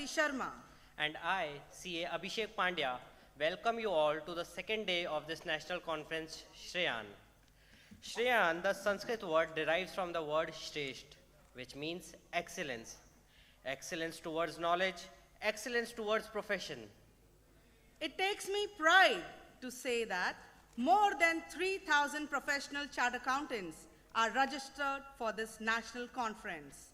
Pragati Sharma. And I, CA Abhishek Pandya, welcome you all to the second day of this national conference, SHREYAN. SHREYAN, the Sanskrit word, derives from the word Shresht, which means excellence. Excellence towards knowledge, excellence towards profession. It takes me pride to say that more than 3,000 professional chartered accountants are registered for this national conference.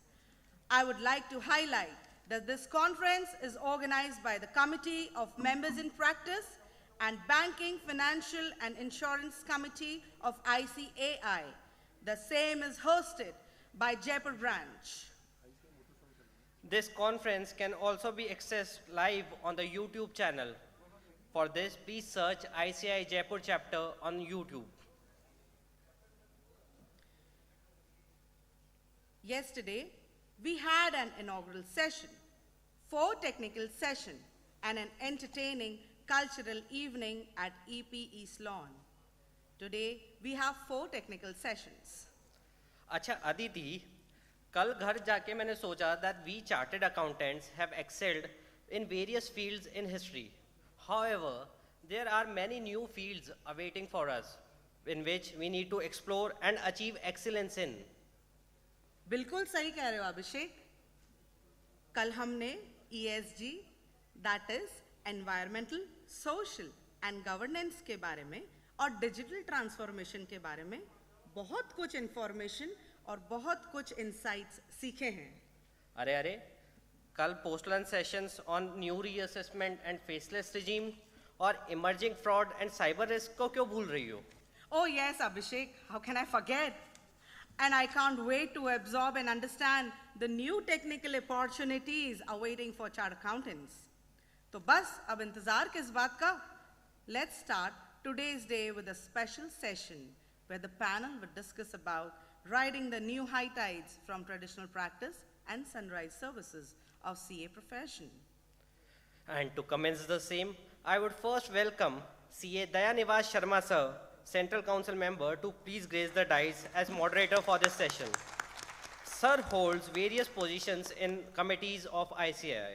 I would like to highlight that this conference is organized by the Committee of Members in Practice and Banking, Financial and Insurance Committee of ICAI. The same is hosted by Jaipur branch. This conference can also be accessed live on the YouTube channel. For this, please search ICAI Jaipur chapter on YouTube. Yesterday, we had an inaugural session, 4 technical sessions, and an entertaining cultural evening at EP East Lawn. Today, we have 4 technical sessions. अच्छा अदिति, कल घर जाके मैंने सोचा that we chartered accountants have excelled in various fields in history. However, there are many new fields awaiting for us, in which we need to explore and achieve excellence in. बिल्कुल सही कह रहे हो अभिषेक। कल हमने ESG, that is Environmental, Social and Governance के बारे में और Digital Transformation के बारे में बहुत कुछ information और बहुत कुछ insights सीखे हैं। अरे कल postal sessions on new reassessment and faceless regime और emerging fraud and cyber risk को क्यों भूल रही हो? Oh yes, Abhishek, how can I forget? And I can't wait to absorb and understand the new technical opportunities awaiting for chartered accountants. तो बस अब इंतजार किस बात का? Let's start today's day with a special session where the panel will discuss about riding the new high tides from traditional practice and sunrise services of CA profession. And to commence the same, I would first welcome CA Dayanivas Sharma sir, Central Council member, to please grace the dais as moderator for this session. Sir holds various positions in committees of ICAI.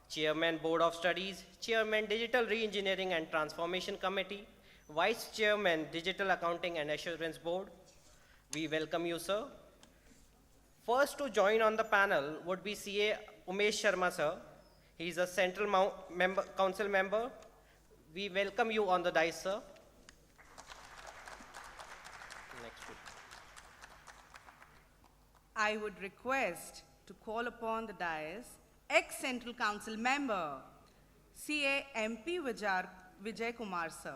Chairman Board of Studies, Chairman Digital Reengineering and Transformation Committee, Vice Chairman Digital Accounting and Assurance Board. We welcome you, sir. First to join on the panel would be CA Umesh Sharma, sir. He is a Central Council member. We welcome you on the dais, sir. I would request to call upon the dais ex-Central Council member, CA MP Vijay Kumar sir.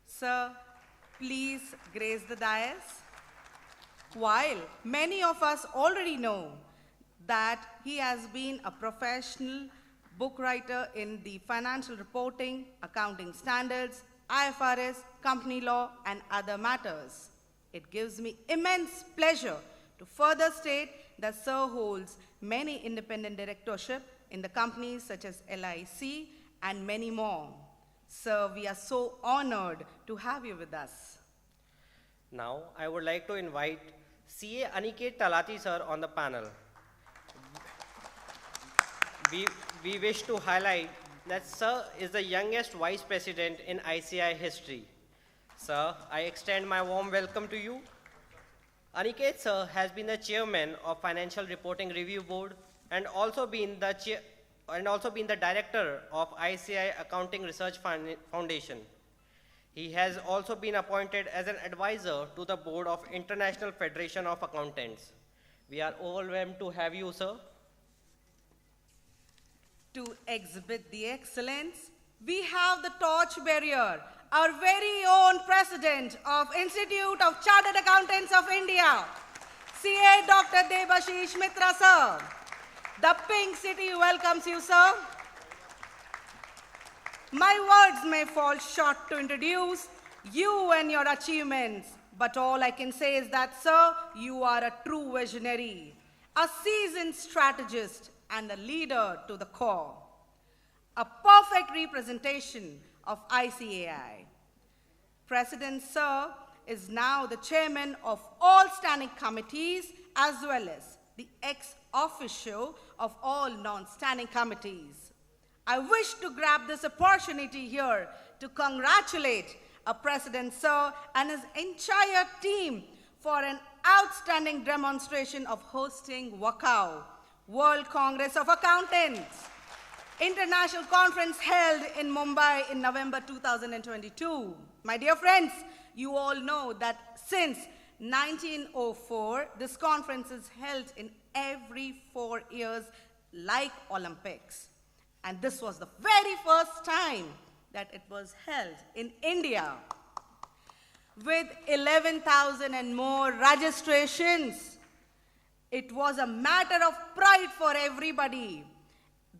Sir, please grace the dais. While many of us already know that he has been a professional book writer in the financial reporting, accounting standards, IFRS, company law, and other matters, it gives me immense pleasure to further state that Sir holds many independent directorship in the companies such as LIC and many more. Sir, we are so honored to have you with us. Now, I would like to invite CA Aniket Talati sir on the panel. We wish to highlight that Sir is the youngest Vice President in ICAI history. Sir, I extend my warm welcome to you. Aniket sir has been the chairman of Financial Reporting Review Board and also been the director of ICAI Accounting Research Foundation. He has also been appointed as an advisor to the board of International Federation of Accountants. We are overwhelmed to have you, sir. To exhibit the excellence, we have the torchbearer, our very own president of Institute of Chartered Accountants of India, CA Dr. Debashish Mitra sir. The Pink City welcomes you, sir. My words may fall short to introduce you and your achievements, but all I can say is that, sir, you are a true visionary, a seasoned strategist, and a leader to the core. A perfect representation of ICAI. President Sir is now the chairman of all standing committees as well as the ex officio of all non-standing committees. I wish to grab this opportunity here to congratulate our President Sir and his entire team for an outstanding demonstration of hosting WACAO, World Congress of Accountants, international conference held in Mumbai in November 2022. My dear friends, you all know that since 1904, this conference is held in every 4 years like Olympics. And this was the very first time that it was held in India. With 11,000 and more registrations, it was a matter of pride for everybody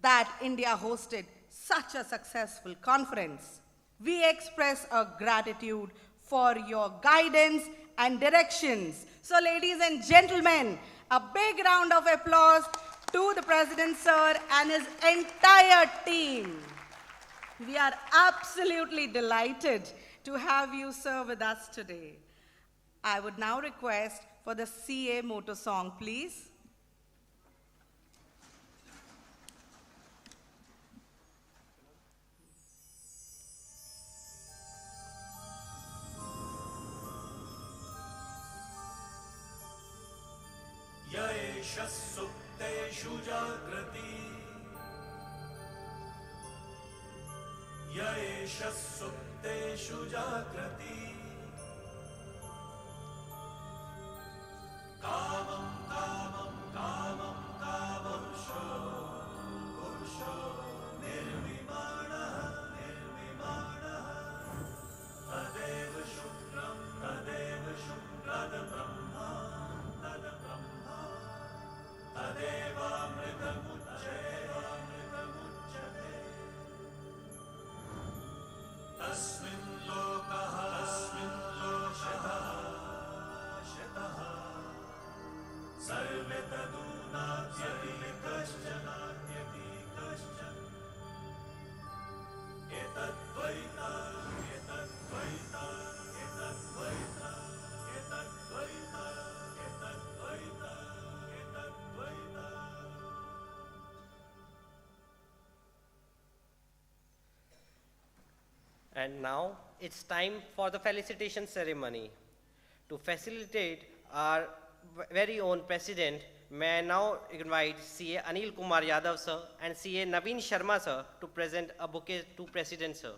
that India hosted such a successful conference. We express our gratitude for your guidance and directions. So ladies and gentlemen, a big round of applause to the President Sir and his entire team. We are absolutely delighted to have you, sir, with us today. I would now request for the CA motto song, please. यैष सुप्तेषु जागृति यैष सुप्तेषु जागृति कामं कामं कामं कामंशो पुरुषो निर्विमाणः निर्विमाणः तदेव शुक्रं तद्ब्रह्मा तदेवामृतमुच्यते तस्मिन् लोकः शतः सर्वे तदूनात्यपि कश्चन एतद्वैता एतद्वैता एतद्वैता एतद्वैता एतद्वैता एतद्वैता. And now it's time for the felicitation ceremony. To facilitate our very own president, may I now invite CA Anil Kumar Yadav sir and CA Naveen Sharma sir to present a bouquet to President sir.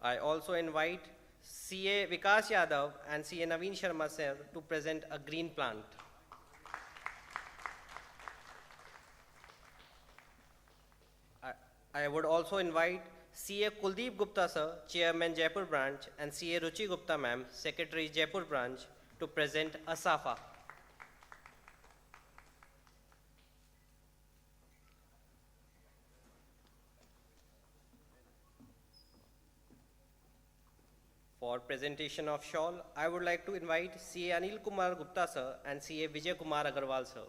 I also invite CA Vikas Yadav and CA Naveen Sharma sir to present a green plant. I would also invite CA Kuldeep Gupta sir, Chairman Jaipur branch, and CA Ruchi Gupta ma'am, Secretary Jaipur branch, to present a SAFA. For presentation of shawl, I would like to invite CA Anil Kumar Gupta sir and CA Vijay Kumar Agarwal sir.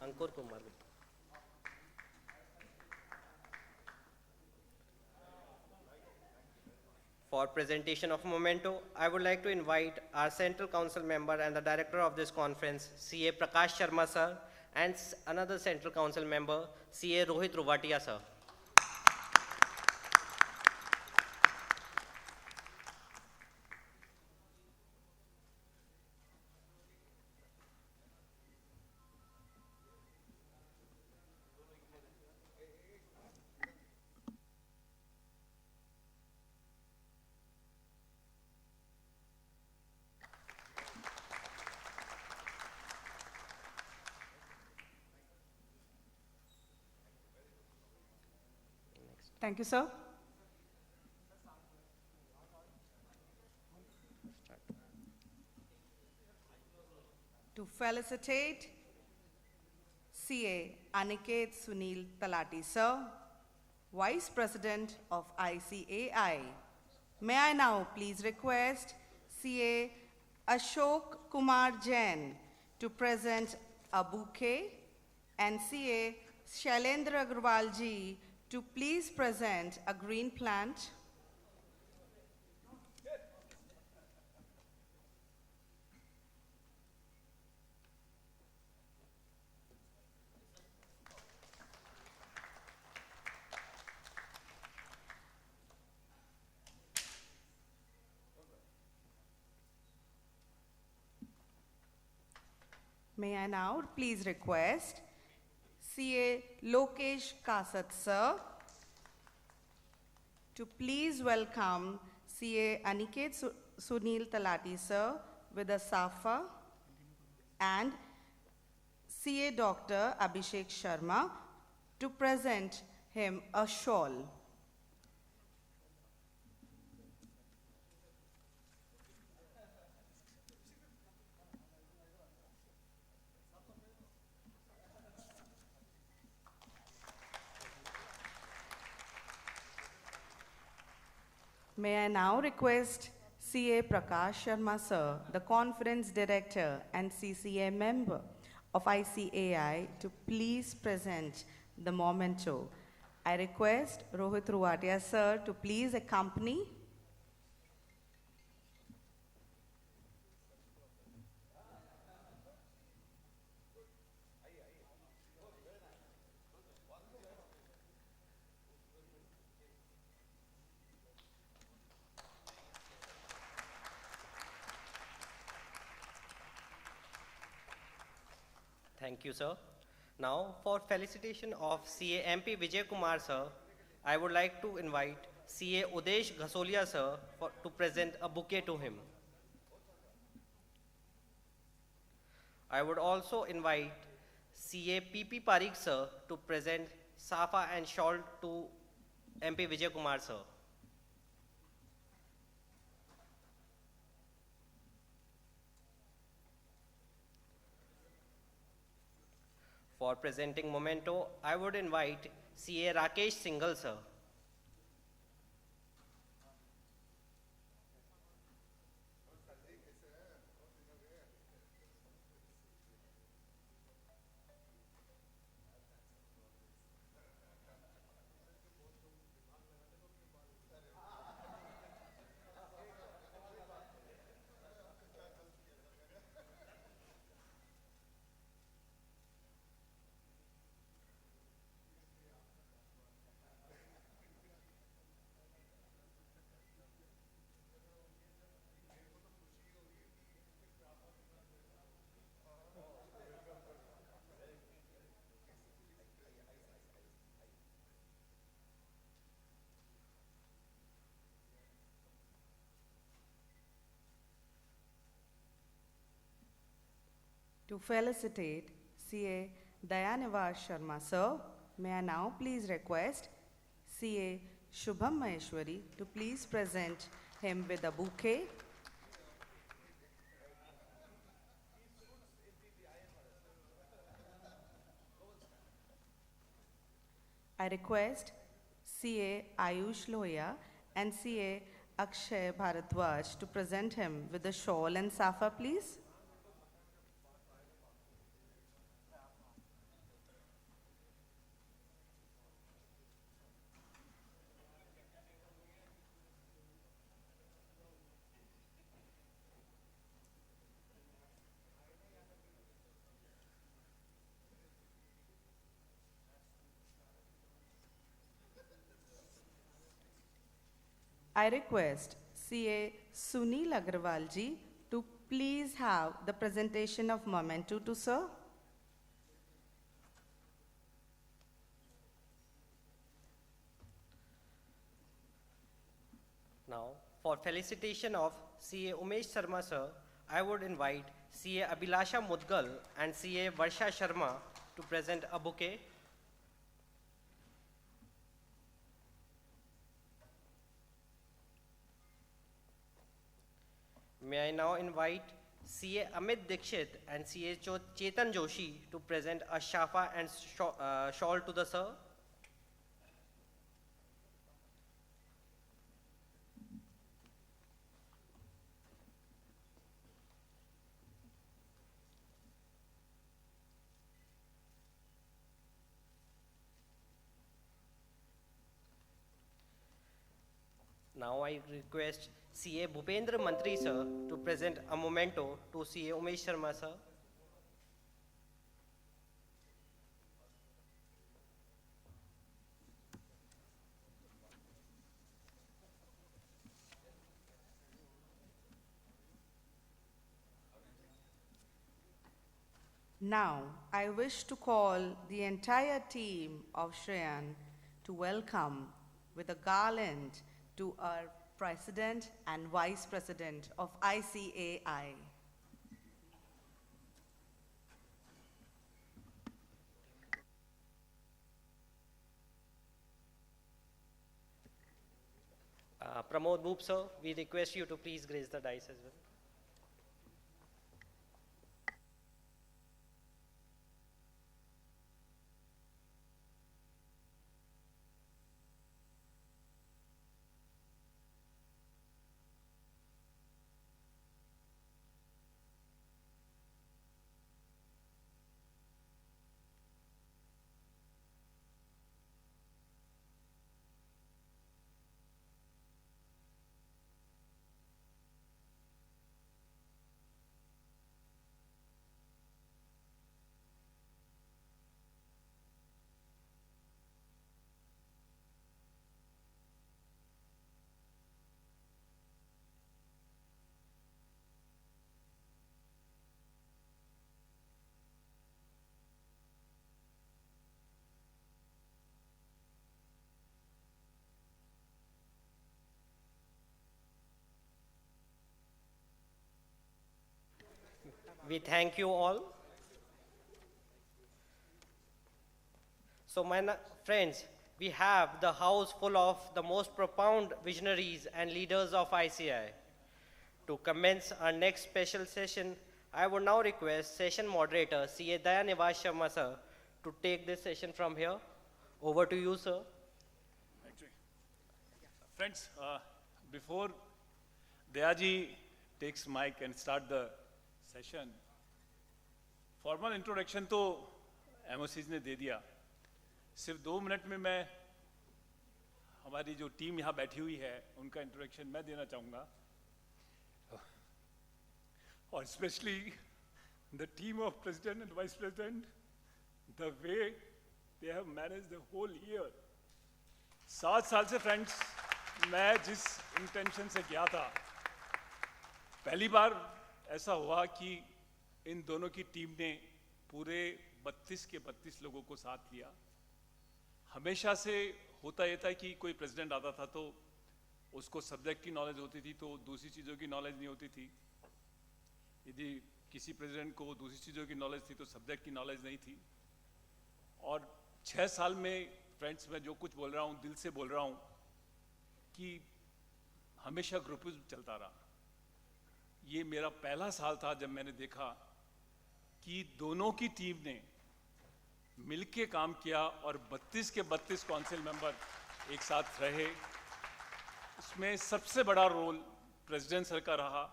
Ankur Kumar Gupta. For presentation of memento, I would like to invite our Central Council member and the director of this conference, CA Prakash Sharma sir, and another Central Council member, CA Rohit Ruvatia sir. Thank you, sir. To felicitate CA Aniket Sunil Talati, sir, Vice President of ICAI. May I now please request CA Ashok Kumar Jain to present a bouquet and CA Shailendra Agrawal ji to please present a green plant. May I now please request CA Lokesh Kasat sir to please welcome CA Aniket Sunil Talati sir with a SAFA and CA Dr. Abhishek Sharma to present him a shawl. May I now request CA Prakash Sharma sir, the Conference Director and CCA member of ICAI, to please present the memento. I request Rohit Ruwatia sir to please accompany. Thank you, sir. Now, for felicitation of CA MP Vijay Kumar, sir, I would like to invite CA Udesh Ghasolia, sir, to present a bouquet to him. I would also invite CA PP Parikh, sir, to present Safa and shawl to MP Vijay Kumar, sir. For presenting memento, I would invite CA Rakesh Singhal, sir. To felicitate CA Dayanivas Sharma sir, may I now please request CA Shubham Maheshwari to please present him with a bouquet. I request CA Ayush Lohia and CA Akshay Bharadwaj to present him with a shawl and safa, please. I request CA Sunil Agrawal ji to please have the presentation of memento to sir. Now, for felicitation of CA Umesh Sharma, sir, I would invite CA Abhilasha Mudgal and CA Varsha Sharma to present a bouquet. May I now invite CA Amit Dikshit and CA Chetan Joshi to present a shafa and shawl to the sir. Now I request CA Bhupendra Mantri, sir, to present a memento to CA Umesh Sharma, sir. Now, I wish to call the entire team of SHREYAN to welcome with a garland to our President and Vice President of ICAI. Pramod Bhoop, sir, we request you to please grace the dice as well. We thank you all. So, friends, we have the house full of the most profound visionaries and leaders of ICI. To commence our next special session, I would now request session moderator CA Day2 Sharma sir to take this session from here. Over to you, sir. Actually, friends, before Dayaji takes mic and start the session, formal introduction तो MOCs ने दे दिया. सिर्फ 2 minute में मैं हमारी जो team यहाँ बैठी हुई है उनका इंट्रोडक्शन मैं देना चाहूँगा. और specially the team of president and vice president, the way they have manage the whole year. 7 साल से फ्रेंड्स मैं जिस इंटेंशन से गया था, पहली बार ऐसा हुआ कि इन दोनों की टीम ने पूरे 32 के 32 लोगों को साथ लिया. हमेशा से होता ये था कि कोई प्रेसिडेंट आता था तो उसको सब्जेक्ट की नॉलेज होती थी तो दूसरी चीज़ों की नॉलेज नहीं होती थी. यदि किसी प्रेसिडेंट को दूसरी चीज़ों की नॉलेज थी तो सब्जेक्ट की नॉलेज नहीं थी. और 6 साल में फ्रेंड्स मैं जो कुछ बोल रहा हूँ दिल से बोल रहा हूँ कि हमेशा ग्रुपिज्म चलता रहा. ये मेरा पहला साल था जब मैंने देखा कि दोनों की टीम ने मिलके काम किया और 32 के 32 काउंसिल मेंबर एक साथ रहे. इसमें सबसे बड़ा रोल प्रेसिडेंट सर का रहा.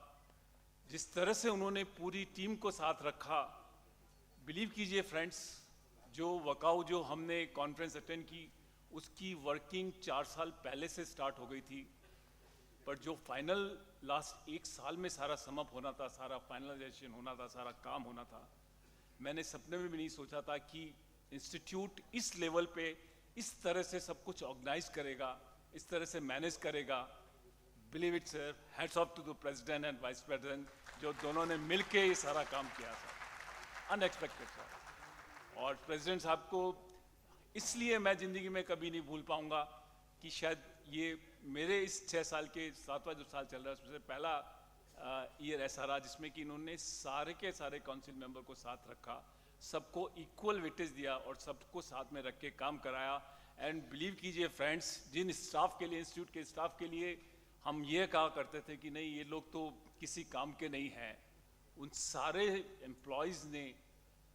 जिस तरह से उन्होंने पूरी टीम को साथ रखा, बिलीव कीजिए फ्रेंड्स, जो वर्कआउट जो हमने कॉन्फ्रेंस अटेंड की उसकी वर्किंग 4 साल पहले से स्टार्ट हो गई थी. पर जो फाइनल लास्ट 1 साल में सारा समअप होना था, सारा फाइनलाइजेशन होना था, सारा काम होना था, मैंने सपने में भी नहीं सोचा था कि इंस्टीट्यूट इस लेवल पे इस तरह से सब कुछ ऑर्गेनाइज करेगा, इस तरह से मैनेज करेगा. Believe it sir, hats off to the president and vice president, जो दोनों ने मिलके ये सारा काम किया था. अनएक्सपेक्टेड था. और प्रेसिडेंट साहब को इसलिए मैं ज़िंदगी में कभी नहीं भूल पाऊंगा कि शायद ये मेरे इस 6 साल के 7वां जो साल चल रहा है उसमें से पहला ईयर ऐसा रहा जिसमें कि इन्होंने सारे के सारे काउंसिल मेंबर को साथ रखा, सबको इक्वल वेटेज दिया और सबको साथ में रख के काम कराया. एंड बिलीव कीजिए फ्रेंड्स, जिन स्टाफ के लिए, इंस्टीट्यूट के स्टाफ के लिए हम ये कहा करते थे कि नहीं ये लोग तो किसी काम के नहीं हैं, उन सारे एम्प्लॉयज़ ने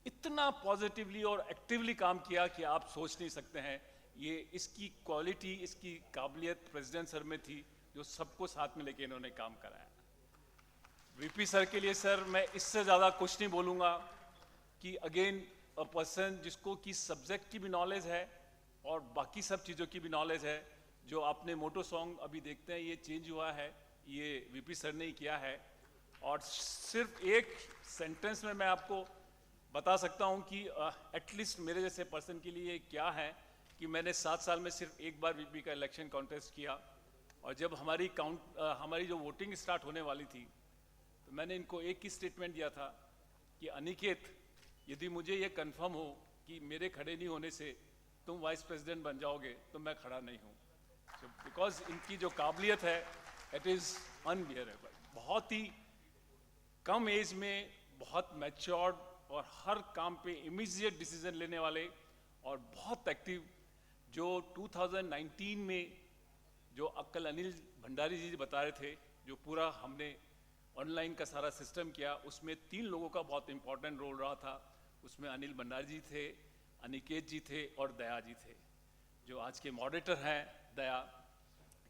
इतना पॉजिटिवली और एक्टिवली काम किया कि आप सोच नहीं सकते हैं. ये इसकी क्वालिटी, इसकी काबिलियत प्रेसिडेंट सर में थी जो सबको साथ में लेके इन्होंने काम कराया. वीपी सर के लिए सर मैं इससे ज़्यादा कुछ नहीं बोलूँगा कि अगेन अ पर्सन जिसको कि सब्जेक्ट की भी नॉलेज है और बाकी सब चीज़ों की भी नॉलेज है. जो आपने मोटो सॉन्ग अभी देखते हैं ये चेंज हुआ है, ये वीपी सर ने ही किया है. और सिर्फ एक सेंटेंस में मैं आपको बता सकता हूँ कि एटलीस्ट मेरे जैसे पर्सन के लिए क्या है कि मैंने 7 साल में सिर्फ एक बार वीपी का इलेक्शन कॉन्टेस्ट किया. और जब हमारी जो वोटिंग स्टार्ट होने वाली थी तो मैंने इनको एक ही स्टेटमेंट दिया था कि अनिकेत, यदि मुझे ये कंफर्म हो कि मेरे खड़े नहीं होने से तुम वाइस प्रेसिडेंट बन जाओगे तो मैं खड़ा नहीं हूँ। बिकॉज इनकी जो काबिलियत है इट इज़ अनबियरेबल। बहुत ही कम एज में बहुत मैच्योर्ड और हर काम पे इमीडिएट डिसीजन लेने वाले और बहुत एक्टिव, जो 2019 में जो अक्ल अनिल भंडारी जी बता रहे थे, जो पूरा हमने ऑनलाइन का सारा सिस्टम किया, उसमें 3 लोगों का बहुत इंपॉर्टेंट रोल रहा था। उसमें अनिल भंडारी जी थे, अनिकेत जी थे और दया जी थे। जो आज के मॉडरेटर हैं दया,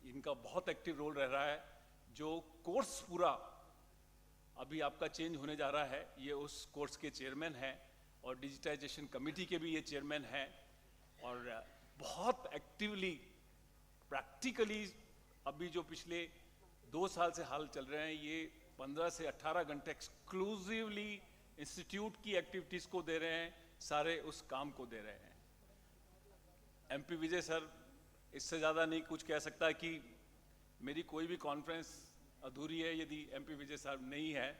इनका बहुत एक्टिव रोल रह रहा है। जो कोर्स पूरा अभी आपका चेंज होने जा रहा है, ये उस कोर्स के चेयरमैन हैं और डिजिटाइजेशन कमेटी के भी ये चेयरमैन हैं और बहुत एक्टिवली प्रैक्टिकली अभी जो पिछले 2 साल से हाल चल रहे हैं, ये 15 से 18 घंटे एक्सक्लूसिवली इंस्टीट्यूट की एक्टिविटीज़ को दे रहे हैं, सारे उस काम को दे रहे हैं। एमपी विजय सर, इससे ज़्यादा नहीं कुछ कह सकता कि मेरी कोई भी कॉन्फ्रेंस अधूरी है यदि एमपी विजय साहब नहीं है।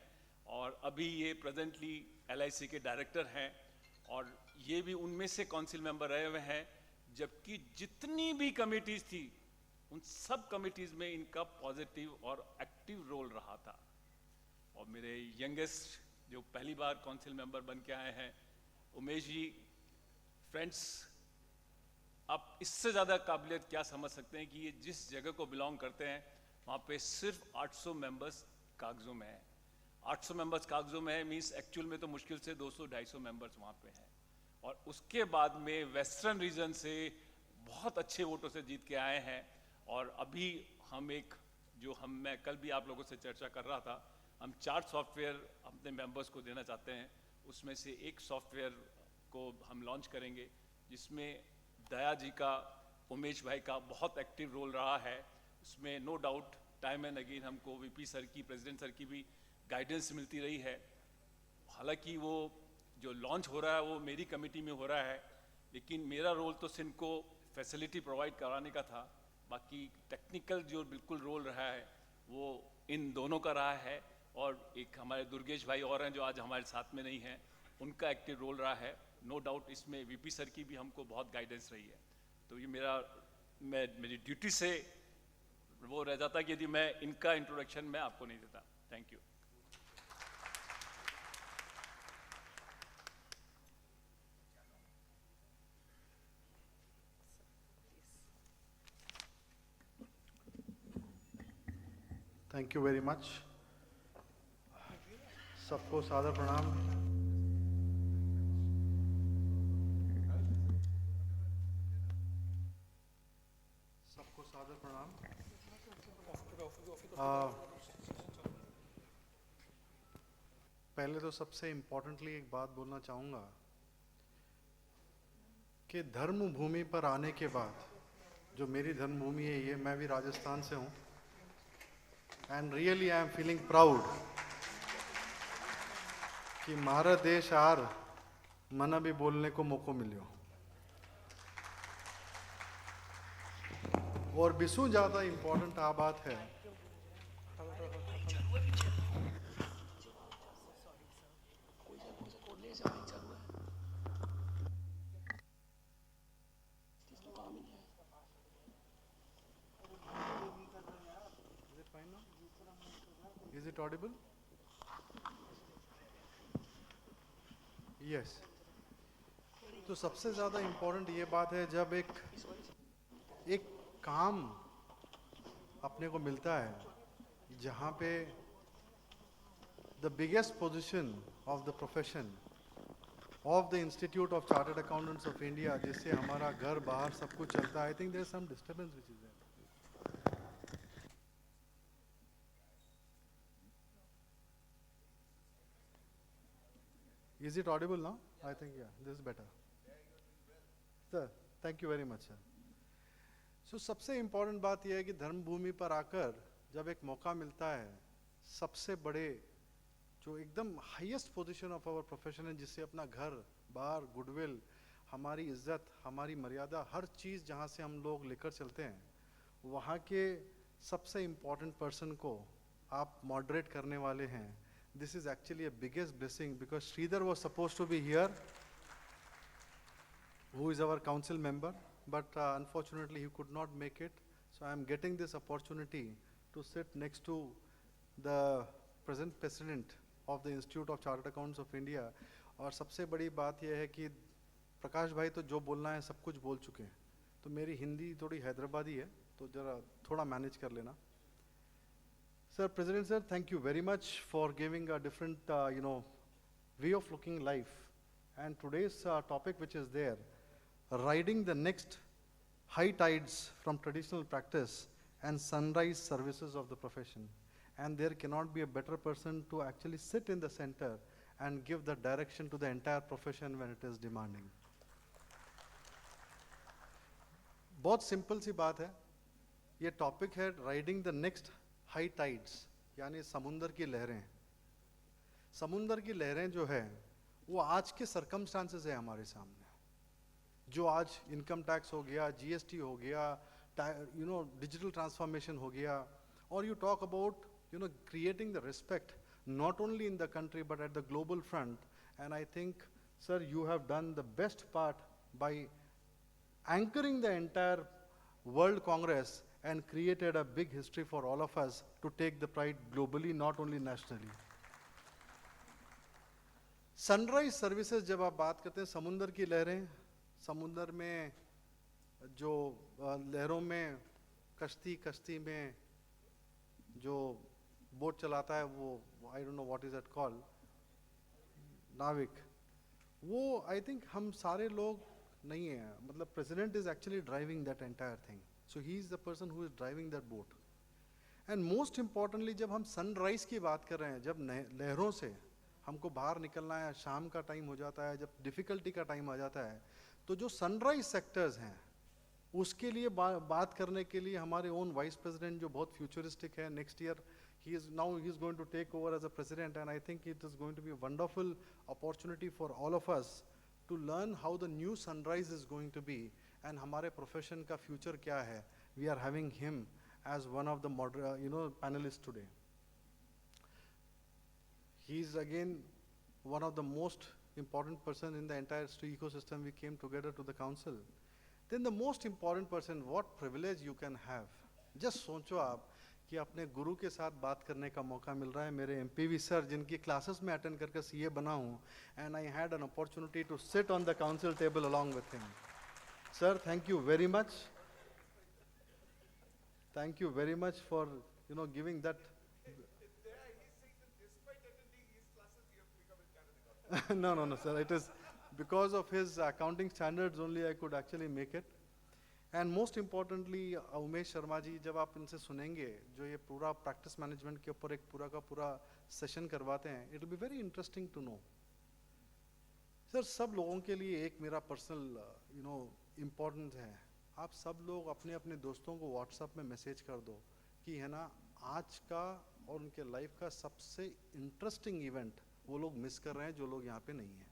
और अभी ये प्रेजेंटली एलआईसी के डायरेक्टर हैं और ये भी उनमें से काउंसिल मेंबर रहे हुए हैं, जबकि जितनी भी कमिटीज़ थी उन सब कमिटीज़ में इनका पॉजिटिव और एक्टिव रोल रहा था। और मेरे यंगेस्ट जो पहली बार काउंसिल मेंबर बन के आए हैं, उमेश जी, फ्रेंड्स, आप इससे ज़्यादा काबिलियत क्या समझ सकते हैं कि ये जिस जगह को बिलोंग करते हैं वहाँ पे सिर्फ 800 मेंबर्स कागजों में हैं। 800 मेंबर्स कागजों में है मीन्स एक्चुअल में तो मुश्किल से 200-250 मेंबर्स वहाँ पे हैं। और उसके बाद में वेस्टर्न रीजन से बहुत अच्छे वोटों से जीत के आए हैं। और अभी हम मैं कल भी आप लोगों से चर्चा कर रहा था, हम 4 सॉफ्टवेयर अपने मेंबर्स को देना चाहते हैं। उसमें से एक सॉफ्टवेयर को हम लॉन्च करेंगे जिसमें दया जी का, उमेश भाई का बहुत एक्टिव रोल रहा है। उसमें no doubt time and again हमको वीपी सर की, प्रेसिडेंट सर की भी गाइडेंस मिलती रही है। हालांकि वो जो लॉन्च हो रहा है वो मेरी कमेटी में हो रहा है, लेकिन मेरा रोल तो सिर्फ को फैसिलिटी प्रोवाइड कराने का था। बाकी टेक्निकल जो बिल्कुल रोल रहा है वो इन दोनों का रहा है। और एक हमारे दुर्गेश भाई और हैं जो आज हमारे साथ में नहीं हैं, उनका एक्टिव रोल रहा है। नो डाउट इसमें वीपी सर की भी हमको बहुत गाइडेंस रही है। तो ये मेरी ड्यूटी से वो रह जाता कि यदि मैं इनका इंट्रोडक्शन मैं आपको नहीं देता। Thank you. Thank you very much. सबको सादर प्रणाम। सबको सादर प्रणाम। पहले तो सबसे इम्पोर्टेंटली एक बात बोलना चाहूँगा कि धर्म भूमि पर आने के बाद, जो मेरी धर्म भूमि है ये, मैं भी राजस्थान से हूँ, and really I am feeling proud कि मारा देश आर मना भी बोलने को मौको मिलियो। और बिसु ज़्यादा इम्पोर्टेंट आ बात है Is it audible? Yes. तो सबसे ज़्यादा इम्पोर्टेंट ये बात है जब एक काम अपने को मिलता है जहाँ पे the biggest position of the profession of the institute of chartered accountants of India, जिससे हमारा घर बाहर सब कुछ चलता है। I think there is some disturbance which is there. Is it audible now? I think yeah, this is better. Sir, thank you very much, sir. So सबसे important बात यह है कि धर्म भूमि पर आकर जब एक मौका मिलता है, सबसे बड़े जो एकदम highest position of our profession है, जिससे अपना घर बार गुडविल, हमारी इज्जत, हमारी मर्यादा, हर चीज़ जहाँ से हम लोग लेकर चलते हैं, वहाँ के सबसे इम्पोर्टेंट पर्सन को आप मॉडरेट करने वाले हैं। this is actually a biggest blessing because Sridhar was supposed to be here, who is our council member, but unfortunately he could not make it. So I am getting this opportunity to sit next to the present president of the Institute of Chartered Accountants of India. और सबसे बड़ी बात यह है कि प्रकाश भाई तो जो बोलना है सब कुछ बोल चुके हैं, तो मेरी हिंदी थोड़ी हैदराबादी है, तो जरा थोड़ा मैनेज कर लेना. Sir, President sir, thank you very much for giving a different, way of looking life. And today's topic which is there, riding the next high tides from traditional practice and sunrise services of the profession. And there cannot be a better person to actually sit in the center and give the direction to the entire profession when it is demanding. बहुत simple सी बात है, ये topic है riding the next high tides, यानी समुंदर की लहरें. समुंदर की लहरें जो है वो आज के सरकमस्टांसेस है हमारे सामने, जो आज इनकम टैक्स हो गया, जीएसटी हो गया, डिजिटल ट्रांसफॉर्मेशन हो गया, और you talk about creating the respect not only in the country but at the global front. And I think, sir, you have done the best part by anchoring the entire World Congress and created a big history for all of us to take the pride globally, not only nationally. Sunrise services जब आप बात करते हैं, समुंदर की लहरें, समुंदर में जो लहरों में कश्ती में जो बोट चलाता है वो, I don't know what is that called, नाविक, वो आई थिंक हम सारे लोग नहीं हैं. मतलब president is actually driving that entire thing, so he is the person who is driving that boat. And most importantly जब हम सनराइज की बात कर रहे हैं, जब लहरों से हमको बाहर निकलना है, शाम का टाइम हो जाता है, जब डिफिकल्टी का टाइम आ जाता है, तो जो सनराइज सेक्टर्स हैं उसके लिए बात करने के लिए हमारे ओन वाइस प्रेसिडेंट जो बहुत फ्यूचरिस्टिक है, next year he is going to take over as a president, and I think it is going to be a wonderful opportunity for all of us to learn how the new sunrise is going to be and हमारे profession का future क्या है. We are having him as one of the panelists today. He is again one of the most important person in the entire ecosystem. We came together to the council. Then the most important person, what privilege you can have. Just सोचो आप कि अपने गुरु के साथ बात करने का मौका मिल रहा है. मेरे एमपीवी सर जिनकी क्लासेस में अटेंड करके सीए बना हूँ, and I had an opportunity to sit on the council table along with him. Sir, thank you very much. Thank you very much for giving that. No, sir. It is because of his accounting standards only I could actually make it. And most importantly, Umesh Sharma ji, जब आप इनसे सुनेंगे जो ये पूरा practice management के ऊपर एक पूरा का पूरा सेशन करवाते हैं, it will be very interesting to know. Sir, सब लोगों के लिए एक मेरा पर्सनल इम्पोर्टेंस है, आप सब लोग अपने अपने दोस्तों को व्हाट्सएप में मैसेज कर दो कि है ना, आज का और उनके लाइफ का सबसे इंटरेस्टिंग इवेंट वो लोग मिस कर रहे हैं जो लोग यहाँ पे नहीं हैं.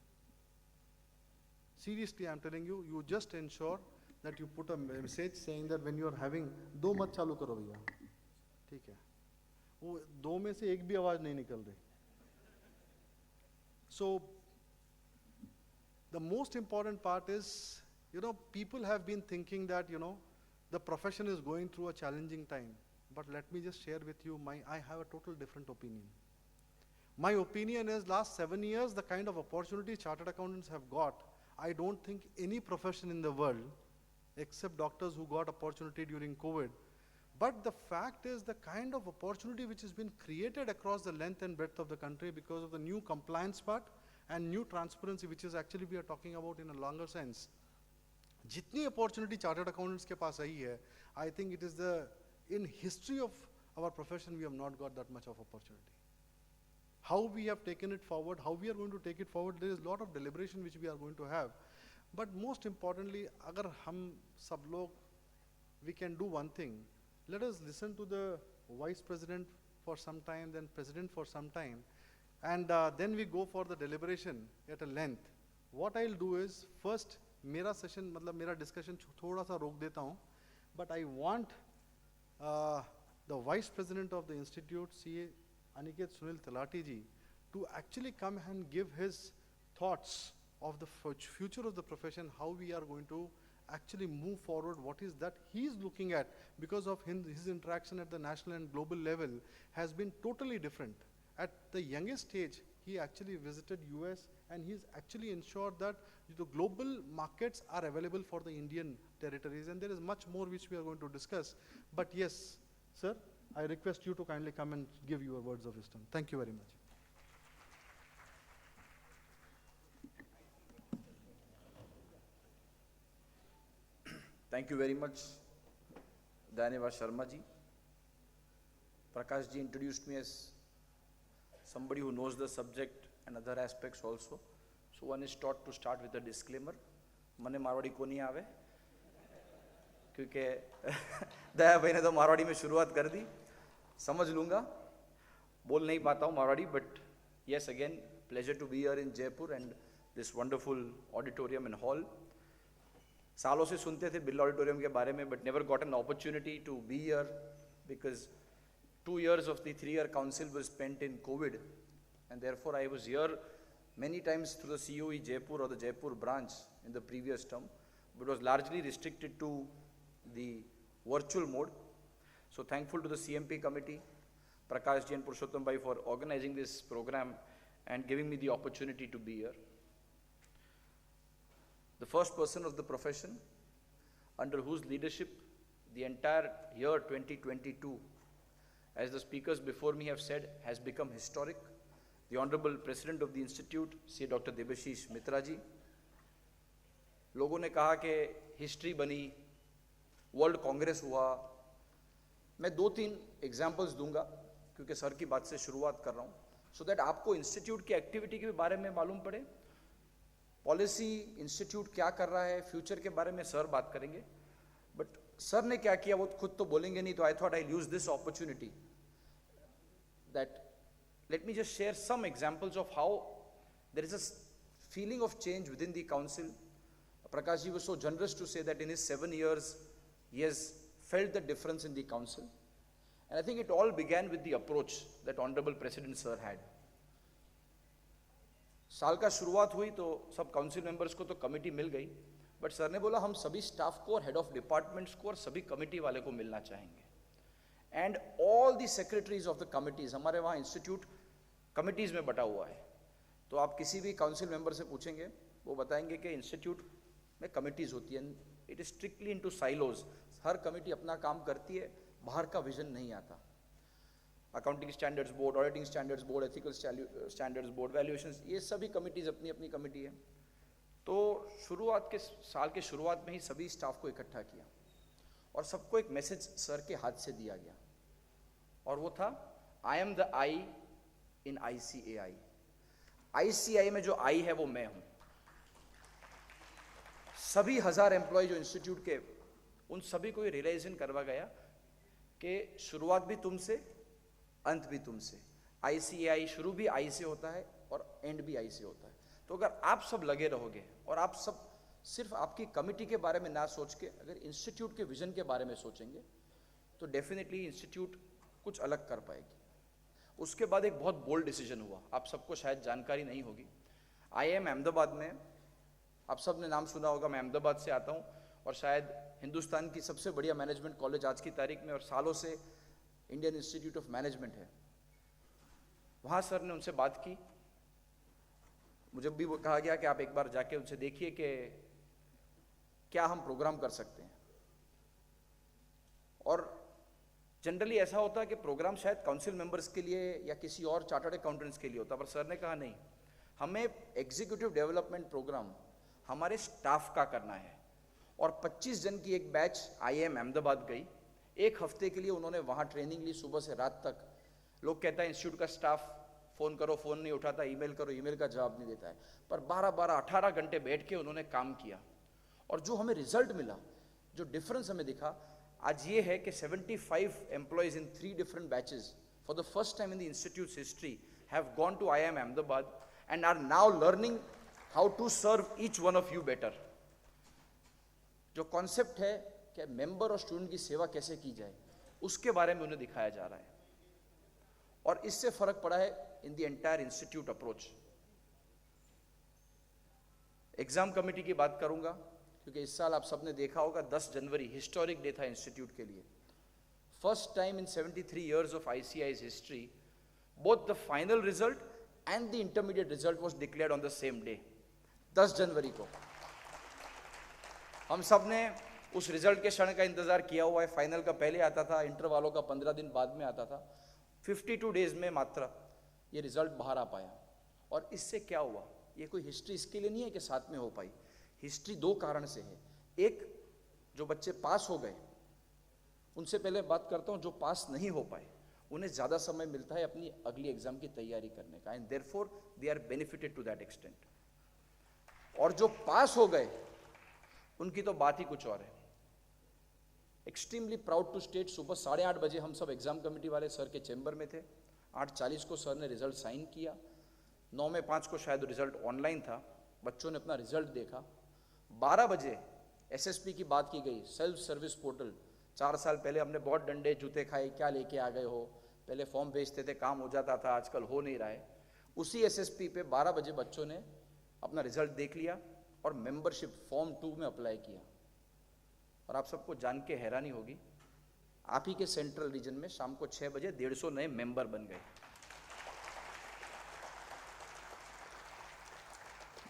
Seriously I am telling you, you just ensure that you put a message saying that when you are having, दो मत चालू करो भैया, ठीक है, वो दो में से एक भी आवाज नहीं निकल रही. So the most important part is, people have been thinking that the profession is going through a challenging time, but let me just share with you I have a total different opinion. My opinion is last 7 years the kind of opportunity chartered accountants have got, I don't think any profession in the world except doctors who got opportunity during COVID. But the fact is the kind of opportunity which has been created across the length and breadth of the country because of the new compliance part and new transparency, which is actually we are talking about in a longer sense. Jitni opportunity chartered accountants ke paas aayi hai, I think it is in history of our profession we have not got that much of opportunity. How we have taken it forward, how we are going to take it forward, there is a lot of deliberation which we are going to have. But most importantly, agar hum sab log, we can do one thing. Let us listen to the vice president for some time, then president for some time, and then we go for the deliberation at a length. What I'll do is, first, mera session, mera discussion thoda sa rok deta hu, but I want the vice president of the institute, CA Aniket Sunil Talati ji, to actually come and give his thoughts of the future of the profession, how we are going to actually move forward, what is that he is looking at, because of his interaction at the national and global level has been totally different. At the youngest age, he actually visited US and he's actually ensured that the global markets are available for the Indian territories, and there is much more which we are going to discuss. But yes, sir, I request you to kindly come and give your words of wisdom. Thank you very much. Thank you very much, Day2 Sharma ji. Prakash ji introduced me as somebody who knows the subject and other aspects also. So one is taught to start with a disclaimer. मने मारवाड़ी को नहीं आवे, क्योंकि दया भाई ने तो मारवाड़ी में शुरुआत कर दी. समझ लूँगा, बोल नहीं पाता हूँ Marwari, but yes, again, pleasure to be here in Jaipur and this wonderful auditorium and hall. सालों से सुनते थे बिरला ऑडिटोरियम के बारे में, but never got an opportunity to be here because 2 years of the 3-year council was spent in COVID, and therefore I was here many times through the COE Jaipur or the Jaipur branch in the previous term, but was largely restricted to the virtual mode. So thankful to the CMP committee, Prakash ji and Purushottam bhai for organizing this program and giving me the opportunity to be here. The first person of the profession under whose leadership the entire year 2022, as the speakers before me have said, has become historic. The Honorable President of the Institute, Sri Dr. Debashish Mitra ji. लोगों ने कहा कि history बनी, world Congress हुआ. मैं 2-3 examples दूंगा क्योंकि sir की बात से शुरुआत कर रहा हूँ, सो दैट आपको इंस्टीट्यूट की एक्टिविटी के बारे में मालूम पड़े. पॉलिसी इंस्टीट्यूट क्या कर रहा है, फ्यूचर के बारे में सर बात करेंगे. बट सर ने क्या किया वो खुद तो बोलेंगे नहीं, तो आई thought I use this opportunity that let me just share some examples of how there is a feeling of change within the council. Prakash ji was so generous to say that in his 7 years, he has felt the difference in the council. And I think it all began with the approach that Honorable President Sir had. साल का शुरुआत हुई तो सब council members को तो committee मिल गई, but sir ने बोला हम सभी स्टाफ को और हेड ऑफ डिपार्टमेंट्स को और सभी कमिटी वाले को मिलना चाहेंगे. And all the secretaries of the committees, हमारे वहाँ इंस्टीट्यूट कमिटीज में बटा हुआ है, तो आप किसी भी काउंसिल मेंबर से पूछेंगे वो बताएंगे कि इंस्टीट्यूट में कमिटीज होती है. It is strictly into silos. Her committee अपना काम करती है, बाहर का विजन नहीं आता. Accounting standards board, auditing standards board, ethical standards board, valuations, ये सभी कमिटीज अपनी अपनी कमिटी है. तो शुरुआत के साल के शुरुआत में ही सभी स्टाफ को इकट्ठा किया और सबको एक मैसेज सर के हाथ से दिया गया, और वो था I am the I in ICAI. ICAI में जो आई है वो मैं हूं. सभी 1000 एम्प्लॉय जो इंस्टीट्यूट के, उन सभी को ये रियलाइजेशन करवा गया कि शुरुआत भी तुमसे, अंत भी तुमसे. ICAI शुरू भी आई से होता है और एंड भी आई से होता है. तो अगर आप सब लगे रहोगे और आप सब सिर्फ आपकी कमिटी के बारे में ना सोच के अगर इंस्टीट्यूट के विजन के बारे में सोचेंगे तो डेफिनेटली इंस्टीट्यूट कुछ अलग कर पाएगी. उसके बाद एक बहुत बोल्ड डिसीजन हुआ, आप सबको शायद जानकारी नहीं होगी. IIM अहमदाबाद में, आप सब ने नाम सुना होगा, मैं अहमदाबाद से आता हूँ और शायद हिंदुस्तान की सबसे बढ़िया मैनेजमेंट कॉलेज आज की तारीख में और सालों से इंडियन इंस्टीट्यूट ऑफ मैनेजमेंट है. वहाँ सर ने उनसे बात की, मुझे भी वो कहा गया कि आप एक बार जाके उनसे देखिए कि क्या हम प्रोग्राम कर सकते हैं. और जनरली ऐसा होता है कि प्रोग्राम शायद काउंसिल मेंबर्स के लिए या किसी और चार्टर्ड अकाउंटेंट्स के लिए होता, पर सर ने कहा नहीं, हमें एग्जीक्यूटिव डेवलपमेंट प्रोग्राम हमारे स्टाफ का करना है. और 25 जन की एक बैच IIM अहमदाबाद गई. 1 हफ्ते के लिए उन्होंने वहाँ ट्रेनिंग ली, सुबह से रात तक. लोग कहता है इंस्टीट्यूट का स्टाफ फ़ोन करो, फ़ोन नहीं उठाता, ईमेल करो, ईमेल का जवाब नहीं देता है, पर 12-18 घंटे बैठ के उन्होंने काम किया. और जो हमें रिजल्ट मिला, जो डिफरेंस हमें दिखा, आज ये है कि 75 employees in 3 different batches for the first time in the institute's history have gone to IIM Ahmedabad and are now learning how to serve each one of you better. जो कॉन्सेप्ट है कि मेंबर और स्टूडेंट की सेवा कैसे की जाए, उसके बारे में उन्हें दिखाया जा रहा है. और इससे फर्क पड़ा है in the entire institute approach. Exam committee की बात करूंगा क्योंकि इस साल आप सबने देखा होगा 10 जनवरी हिस्टोरिक डे था इंस्टीट्यूट के लिए. First time in 73 years of ICI's history, both the final result and the intermediate result was declared on the same day, 10 जनवरी को. हम सब ने उस रिजल्ट के क्षण का इंतजार किया हुआ है. फाइनल का पहले आता था, इंटर वालों का 15 दिन बाद में आता था. 52 डेज में मात्र ये रिजल्ट बाहर आ पाया. और इससे क्या हुआ? ये कोई हिस्ट्री इसके लिए नहीं है कि साथ में हो पाई. हिस्ट्री दो कारण से है. एक, जो बच्चे पास हो गए, उनसे पहले बात करता हूं, जो पास नहीं हो पाए उन्हें ज्यादा समय मिलता है अपनी अगली एग्जाम की तैयारी करने का, and therefore they are benefited to that extent. और जो पास हो गए उनकी तो बात ही कुछ और है. एक्सट्रीमली प्राउड टू स्टेट, सुबह 8:30 बजे हम सब एग्जाम कमेटी वाले सर के चैम्बर में थे. 8:40 को सर ने रिजल्ट साइन किया. 9:05 को शायद रिजल्ट ऑनलाइन था. बच्चों ने अपना रिजल्ट देखा. 12 बजे SSP की बात की गई, सेल्फ सर्विस पोर्टल. 4 साल पहले हमने बहुत डंडे जूते खाए, क्या लेके आ गए हो, पहले फॉर्म भेजते थे काम हो जाता था, आजकल हो नहीं रहा है. उसी SSP पे 12 बजे बच्चों ने अपना रिजल्ट देख लिया और मेंबरशिप फॉर्म 2 में अप्लाई किया. और आप सबको जान के हैरानी होगी, आप ही के सेंट्रल रीजन में शाम को 6 बजे 150 नए मेंबर बन गए.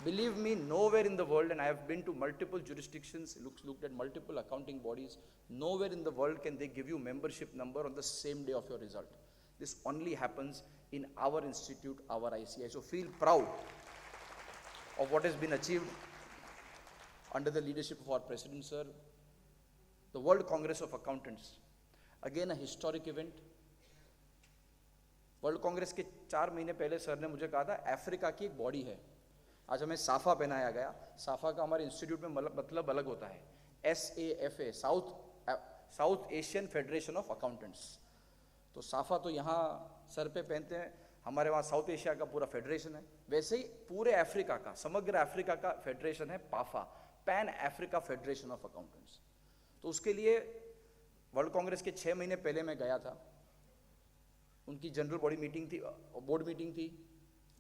Believe me, nowhere in the world, and I have been to multiple jurisdictions, looked at multiple accounting bodies, nowhere in the world can they give you membership number on the same day of your result. This only happens in our institute, our ICI. So feel proud of what has been achieved under the leadership of our President, sir. The World Congress of Accountants, again a historic event. World Congress के 4 महीने पहले sir ने मुझे कहा था Africa की एक body है. आज हमें साफा पहनाया गया. साफा का हमारे इंस्टीट्यूट में मतलब अलग होता है, SAFA, south Asian federation of accountants. तो साफा तो यहाँ सर पे पहनते हैं, हमारे वहाँ साउथ एशिया का पूरा फेडरेशन है. वैसे ही पूरे अफ्रीका का, समग्र अफ्रीका का फेडरेशन है PAFA, pan Africa federation of accountants. तो उसके लिए वर्ल्ड कांग्रेस के 6 महीने पहले मैं गया था. उनकी जनरल बॉडी मीटिंग थी, बोर्ड मीटिंग थी.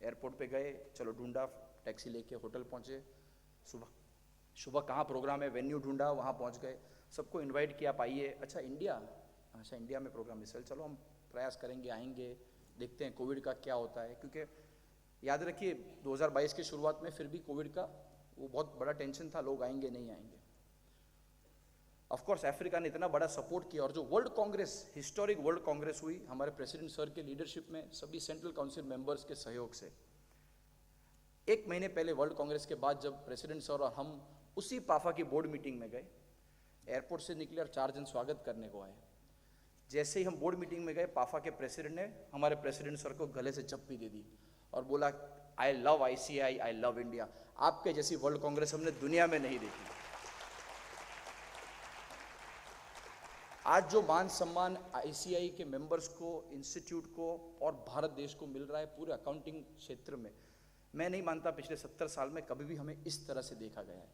एयरपोर्ट पे गए, चलो ढूंढा, टैक्सी लेके होटल पहुंचे. सुबह कहाँ प्रोग्राम है, वेन्यू ढूंढा, वहाँ पहुंच गए. सबको इनवाइट किया, आप आइए. अच्छा इंडिया में प्रोग्राम है, चलो हम प्रयास करेंगे, आएंगे, देखते हैं कोविड का क्या होता है. क्योंकि याद रखिए 2022 की शुरुआत में फिर भी कोविड का वो बहुत बड़ा टेंशन था, लोग आएंगे नहीं आएंगे. ऑफ कोर्स अफ्रीका ने इतना बड़ा सपोर्ट किया. और जो world Congress, historic world Congress हुई हमारे प्रेसिडेंट सर के लीडरशिप में, सभी सेंट्रल काउंसिल मेंबर्स के सहयोग से. 1 महीने पहले वर्ल्ड कांग्रेस के बाद जब प्रेसिडेंट सर और हम उसी पाफा की बोर्ड मीटिंग में गए, एयरपोर्ट से निकले और 4 जन स्वागत करने को आए. जैसे ही हम बोर्ड मीटिंग में गए, पाफा के प्रेसिडेंट ने हमारे प्रेसिडेंट सर को गले से चप्पी दे दी और बोला, I love ICI, I love India. आपके जैसी वर्ल्ड कांग्रेस हमने दुनिया में नहीं देखी. आज जो मान सम्मान ICI के मेंबर्स को, इंस्टीट्यूट को और भारत देश को मिल रहा है पूरे अकाउंटिंग क्षेत्र में, मैं नहीं मानता पिछले 70 साल में कभी भी हमें इस तरह से देखा गया है.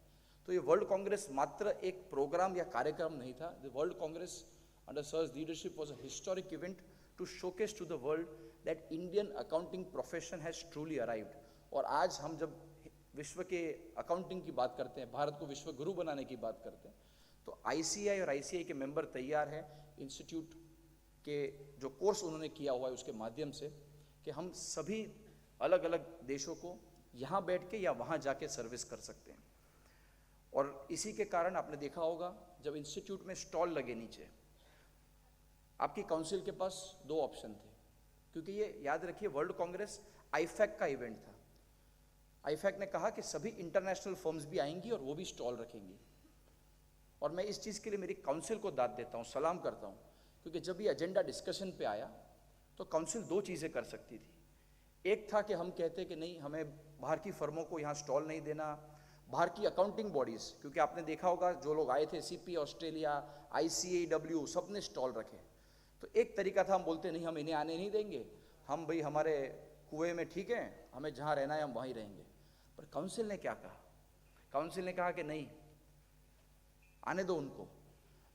तो ये वर्ल्ड कांग्रेस मात्र एक प्रोग्राम या कार्यक्रम नहीं था. The world congress under sir's leadership was a historic event to showcase to the world that Indian accounting profession has truly arrived. और आज हम जब विश्व के अकाउंटिंग की बात करते हैं, भारत को विश्व गुरु बनाने की बात करते हैं, तो ICI और ICI के मेंबर तैयार हैं इंस्टीट्यूट के जो कोर्स उन्होंने किया हुआ है उसके माध्यम से, कि हम सभी अलग अलग देशों को यहाँ बैठ के या वहाँ जाके सर्विस कर सकते हैं. और इसी के कारण आपने देखा होगा जब इंस्टीट्यूट में स्टॉल लगे नीचे, आपकी काउंसिल के पास 2 ऑप्शन थे. क्योंकि ये याद रखिए वर्ल्ड कांग्रेस IFAC का इवेंट था. IFAC ने कहा कि सभी इंटरनेशनल फर्म्स भी आएंगी और वो भी स्टॉल रखेंगी. और मैं इस चीज़ के लिए मेरी काउंसिल को दाद देता हूँ, सलाम करता हूँ. क्योंकि जब ये एजेंडा डिस्कशन पे आया तो काउंसिल 2 चीज़ें कर सकती थी. एक था कि हम कहते कि नहीं, हमें बाहर की फर्मों को यहाँ स्टॉल नहीं देना. बाहर की अकाउंटिंग बॉडीज़, क्योंकि आपने देखा होगा जो लोग आए थे, CP ऑस्ट्रेलिया, ICAW, सब ने स्टॉल रखे. तो एक तरीका था, हम बोलते नहीं, हम इन्हें आने नहीं देंगे, हम भाई हमारे कुएं में ठीक है, हमें जहाँ रहना है हम वहीं रहेंगे. पर काउंसिल ने क्या कहा? काउंसिल ने कहा कि नहीं, आने दो उनको.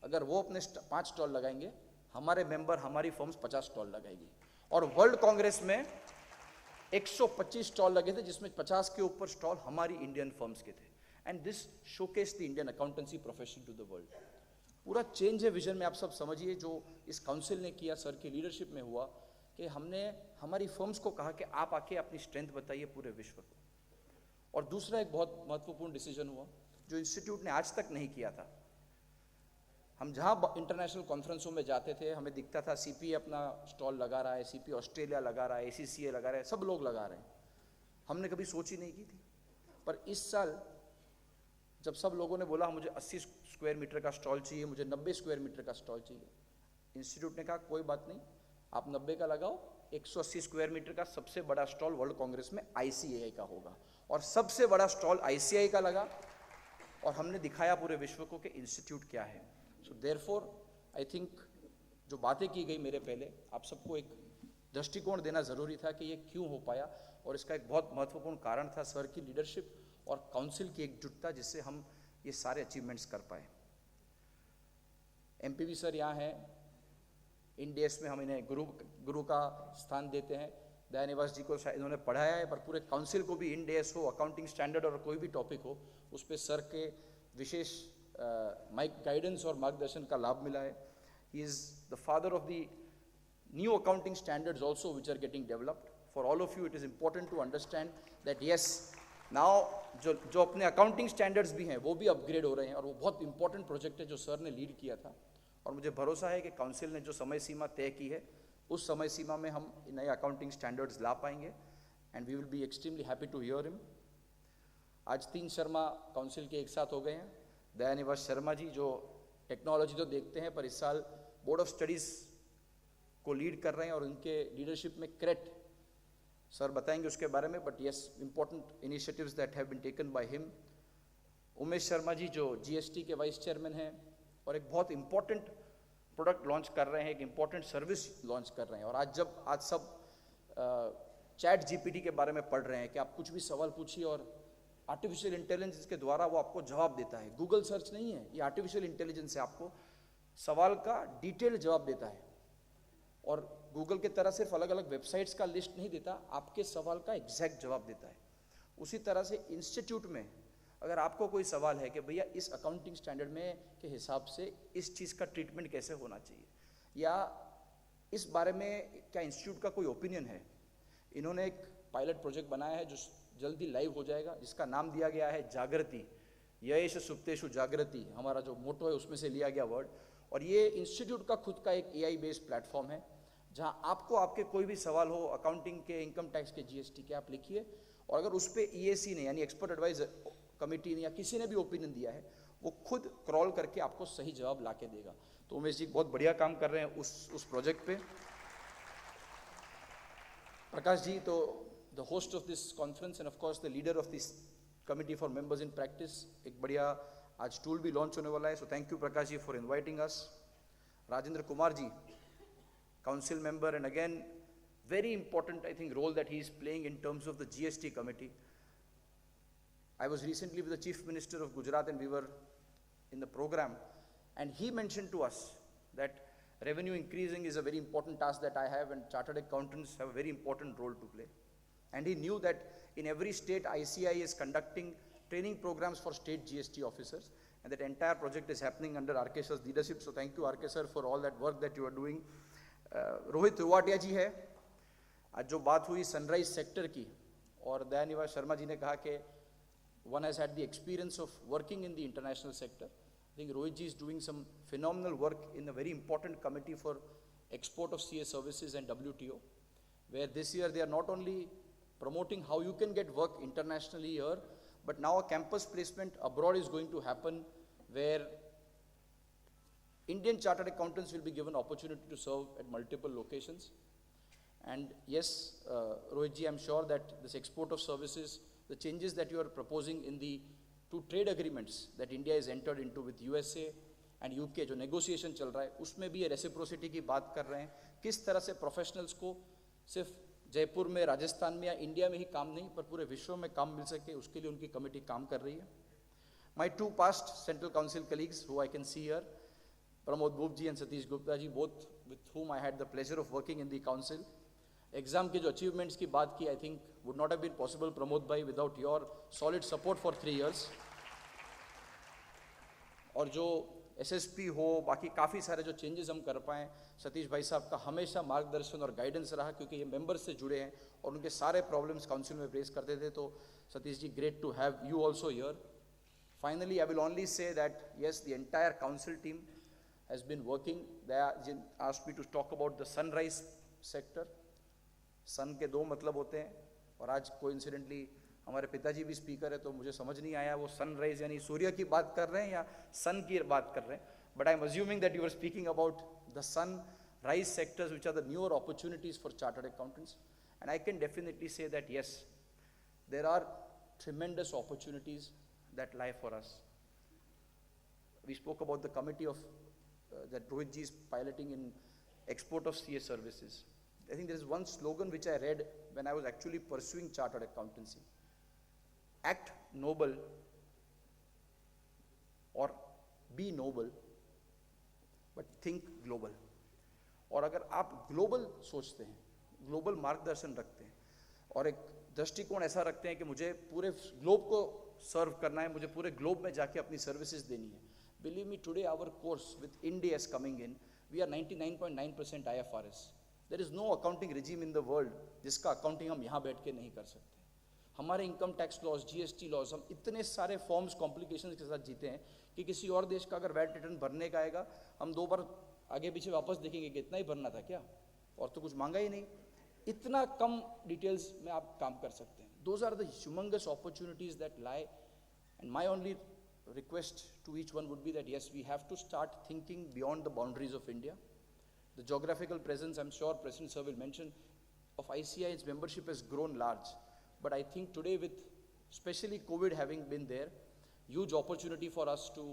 अगर वो अपने 5 स्टॉल लगाएंगे, हमारे मेंबर, हमारी फर्म्स 50 स्टॉल लगाएगी. और वर्ल्ड कांग्रेस में 125 स्टॉल लगे थे, जिसमें 50 के ऊपर स्टॉल हमारी इंडियन फर्म्स के थे। And this showcase the Indian accountancy profession to the world. पूरा चेंज है विजन में। आप सब समझिए जो इस काउंसिल ने किया, सर की लीडरशिप में हुआ, कि हमने हमारी फर्म्स को कहा कि आप आके अपनी स्ट्रेंथ बताइए पूरे विश्व को। और दूसरा एक बहुत महत्वपूर्ण डिसीजन हुआ जो इंस्टीट्यूट ने आज तक नहीं किया था। हम जहाँ इंटरनेशनल कॉन्फ्रेंसों में जाते थे, हमें दिखता था सीपी अपना स्टॉल लगा रहा है, सीपी ऑस्ट्रेलिया लगा रहा है, ACCA लगा रहा है, सब लोग लगा रहे हैं। हमने कभी सोच ही नहीं की थी। पर इस साल जब सब लोगों ने बोला मुझे 80 स्क्वायर मीटर का स्टॉल चाहिए, मुझे 90 स्क्वायर मीटर का स्टॉल चाहिए, इंस्टीट्यूट ने कहा कोई बात नहीं, आप 90 का लगाओ। 180 स्क्वायर मीटर का सबसे बड़ा स्टॉल वर्ल्ड कांग्रेस में ICAI का होगा, और सबसे बड़ा स्टॉल ICAI का लगा। और हमने दिखाया पूरे विश्व को कि इंस्टीट्यूट क्या है। सो देयरफॉर आई थिंक जो बातें की गई मेरे पहले, आप सबको एक दृष्टिकोण देना जरूरी था कि ये क्यों हो पाया। और इसका एक बहुत महत्वपूर्ण कारण था सर की लीडरशिप और काउंसिल की एकजुटता, जिससे हम ये सारे अचीवमेंट्स कर पाए। MPV सर यहाँ हैं। इन डेज में हम इन्हें गुरु का स्थान देते हैं। दयानिवास जी को इन्होंने पढ़ाया है, पर पूरे काउंसिल को भी इन डेज हो, अकाउंटिंग स्टैंडर्ड और कोई भी टॉपिक हो, उस पर सर के विशेष गाइडेंस और मार्गदर्शन का लाभ मिला है। He is the father of the new accounting standards also which are getting developed. For all of you it is important to understand that yes now जो अपने अकाउंटिंग स्टैंडर्ड्स भी हैं वो भी अपग्रेड हो रहे हैं। और वो बहुत इंपॉर्टेंट प्रोजेक्ट है जो सर ने लीड किया था। और मुझे भरोसा है कि काउंसिल ने जो समय सीमा तय की है, उस समय सीमा में हम नए अकाउंटिंग स्टैंडर्ड्स ला पाएंगे। And we will be extremely happy to hear him. आज 3 शर्मा काउंसिल के एक साथ हो गए हैं। दयानिवास शर्मा जी जो टेक्नोलॉजी तो देखते हैं, पर इस साल बोर्ड ऑफ स्टडीज़ को लीड कर रहे हैं, और उनके लीडरशिप में क्रेट सर बताएंगे उसके बारे में। But yes, important initiatives that have been taken by him. Umesh Sharma ji जो GST के वाइस चेयरमैन हैं, और एक बहुत इंपॉर्टेंट प्रोडक्ट लॉन्च कर रहे हैं, एक इंपॉर्टेंट सर्विस लॉन्च कर रहे हैं। और आज सब चैट GPT के बारे में पढ़ रहे हैं कि आप कुछ भी सवाल पूछिए और आर्टिफिशियल इंटेलिजेंस के द्वारा वो आपको जवाब देता है। गूगल सर्च नहीं है, ये आर्टिफिशियल इंटेलिजेंस से आपको सवाल का डिटेल जवाब देता है। और गूगल के तरह सिर्फ अलग अलग वेबसाइट्स का लिस्ट नहीं देता, आपके सवाल का एग्जैक्ट जवाब देता है। उसी तरह से इंस्टीट्यूट में अगर आपको कोई सवाल है कि भैया इस अकाउंटिंग स्टैंडर्ड में के हिसाब से इस चीज़ का ट्रीटमेंट कैसे होना चाहिए, या इस बारे में क्या इंस्टीट्यूट का कोई ओपिनियन है, इन्होंने एक पायलट प्रोजेक्ट बनाया है जो जल्दी लाइव हो जाएगा, जिसका नाम दिया गया है जागृति। यश सुप्तेषु जागृति हमारा जो मोटो है उसमें से लिया गया वर्ड। और ये इंस्टीट्यूट का खुद का एक AI बेस्ड प्लेटफॉर्म है, जहां आपको आपके कोई भी सवाल हो अकाउंटिंग के, इनकम टैक्स के, GST के, आप लिखिए। और अगर उस पर EAC ने यानी एक्सपर्ट एडवाइजर कमेटी ने या किसी ने भी ओपिनियन दिया है, वो खुद क्रॉल करके आपको सही जवाब ला के देगा। तो उमेश जी बहुत बढ़िया काम कर रहे हैं उस प्रोजेक्ट पे। प्रकाश जी तो the host of this conference and of course the leader of this committee for members in practice. एक बढ़िया आज टूल भी लॉन्च होने वाला है, so thank you Prakash ji for inviting us. Rajendra Kumar ji, council member, and again very important I think role that he is playing in terms of the GST committee. I was recently with the Chief Minister of Gujarat and we were in the program, and he mentioned to us that revenue increasing is a very important task that I have, and chartered accountants have a very important role to play. And he knew that in every state ICAI is conducting training programs for state GST officers, and that entire project is happening under RK sir's leadership. So thank you RK sir for all that work that you are doing. Rohit Ruwatia ji है। आज जो बात हुई sunrise sector की, और दयानिवास शर्मा जी ने कहा कि one has had the experience of working in the international sector. I think Rohit ji is doing some phenomenal work in a very important committee for export of CA services and WTO, where this year they are not only promoting how you can get work internationally here, but now a campus placement abroad is going to happen, where Indian chartered accountants will be given opportunity to serve at multiple locations. And yes, Rohit ji, I'm sure that this export of services, the changes that you are proposing in the 2 trade agreements that India has entered into with USA and UK, जो negotiation चल रहा है, उसमें भी ये reciprocity की बात कर रहे हैं। किस तरह से professionals को सिर्फ जयपुर में, राजस्थान में या इंडिया में ही काम नहीं, पर पूरे विश्व में काम मिल सके, उसके लिए उनकी कमेटी काम कर रही है। My 2 past Central Council colleagues who I can see here, Pramod Bhupji and Satish Gupta ji, both with whom I had the pleasure of working in the council. Exam के जो अचीवमेंट्स की बात की, I think would not have been possible Pramod bhai without your solid support for 3 years. और जो SSP हो, बाकी काफ़ी सारे जो चेंजेस हम कर पाएँ, सतीश भाई साहब का हमेशा मार्गदर्शन और गाइडेंस रहा, क्योंकि ये मेंबर्स से जुड़े हैं और उनके सारे प्रॉब्लम्स काउंसिल में रेज करते थे. तो Satish ji, great to have you also here. Finally, I will only say that yes, the entire council team has been working. They asked me to talk about the sunrise sector. सन के 2 मतलब होते हैं, और आज कोइंसिडेंटली हमारे पिताजी भी स्पीकर है, तो मुझे समझ नहीं आया वो सनराइज यानी सूर्य की बात कर रहे हैं या सन की बात कर रहे हैं. But I am assuming that you are speaking about the sunrise sectors, which are the newer opportunities for chartered accountants. And I can definitely say that yes, there are tremendous opportunities that lie for us. We spoke about the committee of that Rohit ji is piloting in export of CA services. I think there is one slogan which I read when I was actually pursuing chartered accountancy. Act noble or be noble, but think global. और अगर आप global सोचते हैं, global मार्गदर्शन रखते हैं और एक दृष्टिकोण ऐसा रखते हैं कि मुझे पूरे ग्लोब को सर्व करना है, मुझे पूरे ग्लोब में जाके अपनी सर्विसेज देनी है. Believe me, today our course with India is coming in, we are 99.9% IFRS. There is no accounting regime in the world जिसका अकाउंटिंग हम यहाँ बैठ के नहीं कर सकते. हमारे income tax laws, GST laws, हम इतने सारे फॉर्म्स कॉम्प्लिकेशंस के साथ जीते हैं कि किसी और देश का अगर वैट रिटर्न भरने का आएगा, हम 2 बार आगे पीछे वापस देखेंगे कि इतना ही भरना था क्या, और तो कुछ मांगा ही नहीं. इतना कम डिटेल्स में आप काम कर सकते हैं. Those are the humongous opportunities that lie, and my only request to each one would be that yes, we have to start thinking beyond the boundaries of India. The geographical presence, I'm sure President Sir will mention, of ICI, its membership has grown large, but I think today with especially COVID having been there, huge opportunity for us to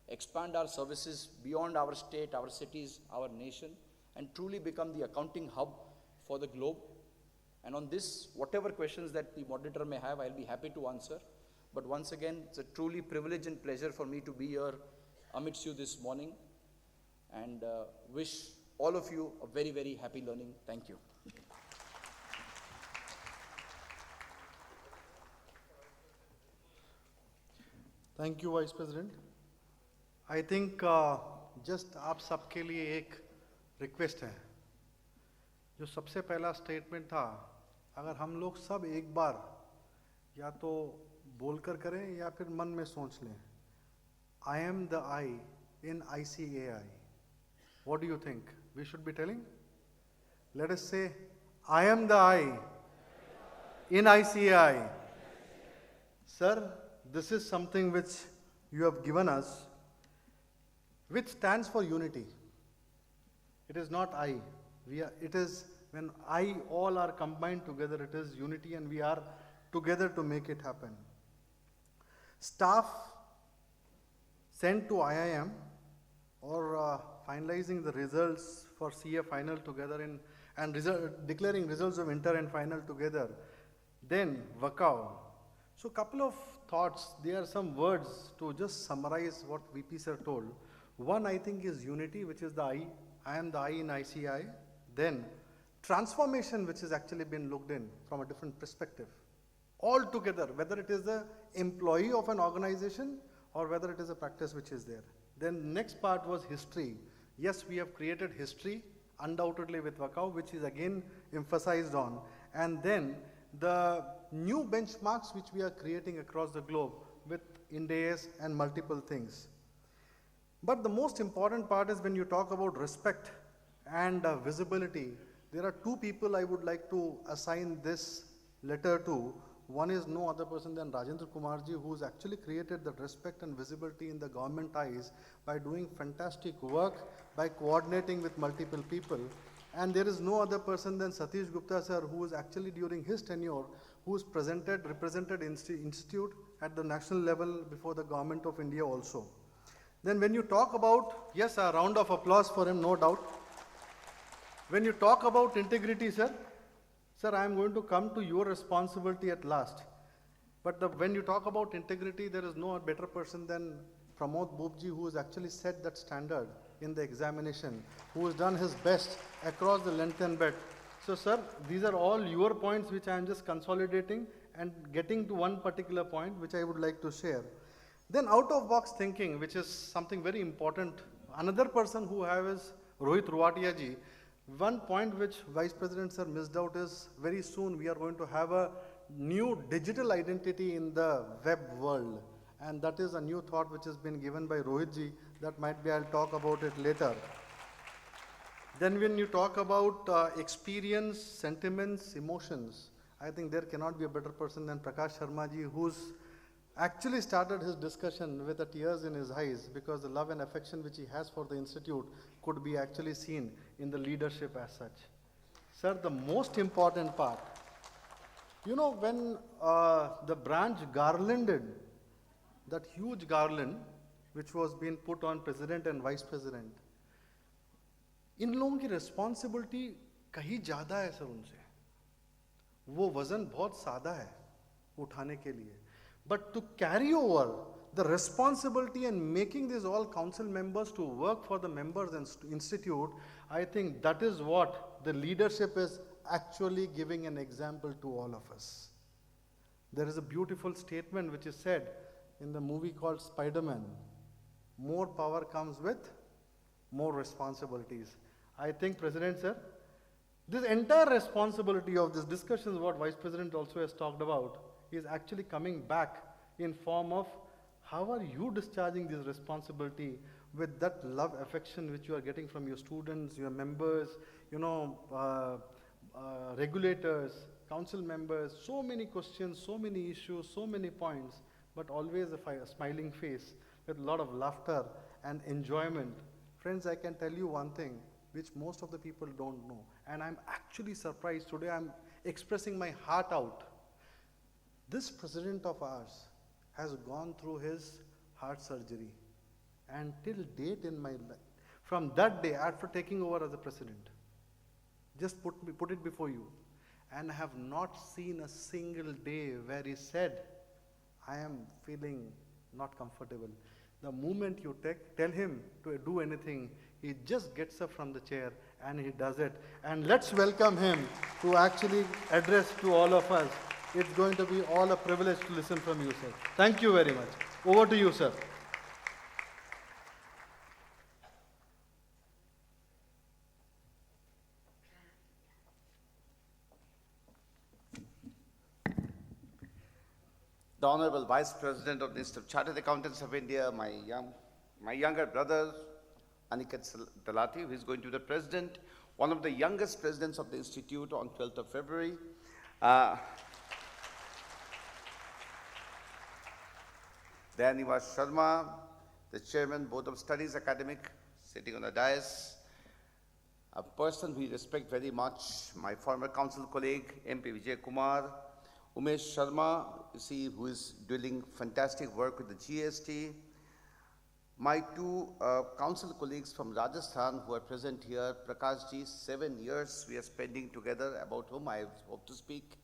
expand our services beyond our state, our cities, our nation, and truly become the accounting hub for the globe. And on this, whatever questions that the moderator may have, I'll be happy to answer. But once again, it's a truly privilege and pleasure for me to be here amidst you this morning, and wish all of you a very, very happy learning. Thank you. Thank you vice president. I think just आप सबके लिए एक request है. जो सबसे पहला statement था, अगर हम लोग सब एक बार या तो बोलकर करें या फिर मन में सोच लें, I am the I in ICAI. What do you think we should be telling? Let us say, I am the I in ICAI. Sir, this is something which you have given us, which stands for unity. It is not I. It is when I all are combined together, it is unity, and we are together to make it happen. Staff sent to IIM or finalizing the results for CA final together and declaring results of inter and final together. Then Vakao. So couple of thoughts. There are some words to just summarize what VP sir told. One, I think, is unity, which is the I. I am the I in ICI. Then transformation, which has actually been looked in from a different perspective. All together, whether it is the employee of an organization or whether it is a practice which is there. Then next part was history. Yes, we have created history, undoubtedly with Vakao, which is again emphasized on. And then the new benchmarks which we are creating across the globe with Ind-AS and multiple things. But the most important part is when you talk about respect and visibility, there are two people I would like to assign this letter to. One is no other person than Rajendra Kumarji, who's actually created that respect and visibility in the government eyes by doing fantastic work, by coordinating with multiple people. And there is no other person than Satish Gupta sir, who is actually during his tenure, who's represented institute at the national level before the government of India also. Then when you talk about, yes, a round of applause for him, no doubt. When you talk about integrity, sir, I am going to come to your responsibility at last. But when you talk about integrity, there is no better person than Pramod Bobji, who has actually set that standard in the examination, who has done his best across the length and breadth. So, sir, these are all your points which I am just consolidating and getting to one particular point which I would like to share. Then out of box thinking, which is something very important, another person who have is Rohit Ruatia ji. One point which Vice President sir missed out is very soon we are going to have a new digital identity in the web world. And that is a new thought which has been given by Rohit ji. That might be, I'll talk about it later. Then when you talk about experience, sentiments, emotions, I think there cannot be a better person than Prakash Sharma ji, who's actually started his discussion with the tears in his eyes, because the love and affection which he has for the institute could be actually seen in the leadership as such. Sir, the most important part, you know, when the branch garlanded, that huge garland which was being put on president and vice president, इन लोगों की responsibility कहीं ज़्यादा है sir उनसे. वो वज़न बहुत सादा है उठाने के लिए. But to carry over the responsibility and making these all council members to work for the members and institute, I think that is what the leadership is actually giving an example to all of us. There is a beautiful statement which is said in the movie called Spider-Man. More power comes with more responsibilities. I think, President sir, this entire responsibility of this discussion, what Vice President also has talked about, is actually coming back in form of how are you discharging this responsibility with that love, affection which you are getting from your students, your members, you know, regulators, council members, so many questions, so many issues, so many points, but always a smiling face with a lot of laughter and enjoyment. Friends, I can tell you one thing which most of the people don't know, and I'm actually surprised today. I'm expressing my heart out. This president of ours has gone through his heart surgery, and till date in my life, from that day after taking over as a president, just put it before you, and I have not seen a single day where he said, I am feeling not comfortable. The moment you tell him to do anything, he just gets up from the chair and he does it. And let's welcome him to actually address to all of us. It's going to be all a privilege to listen from you, sir. Thank you very much. Over to you, sir. The Honorable Vice President of the Institute of Chartered Accountants of India, my younger brother, Aniket Talati, who is going to be the president, one of the youngest presidents of the Institute on 12th of February. Dayanivas Sharma, the chairman, Board of Studies Academic, sitting on the dais. A person we respect very much, my former council colleague, MP Vijay Kumar, Umesh Sharma, you see, who is doing fantastic work with the GST. My two council colleagues from Rajasthan who are present here, Prakash ji, 7 years we are spending together, about whom I hope to speak.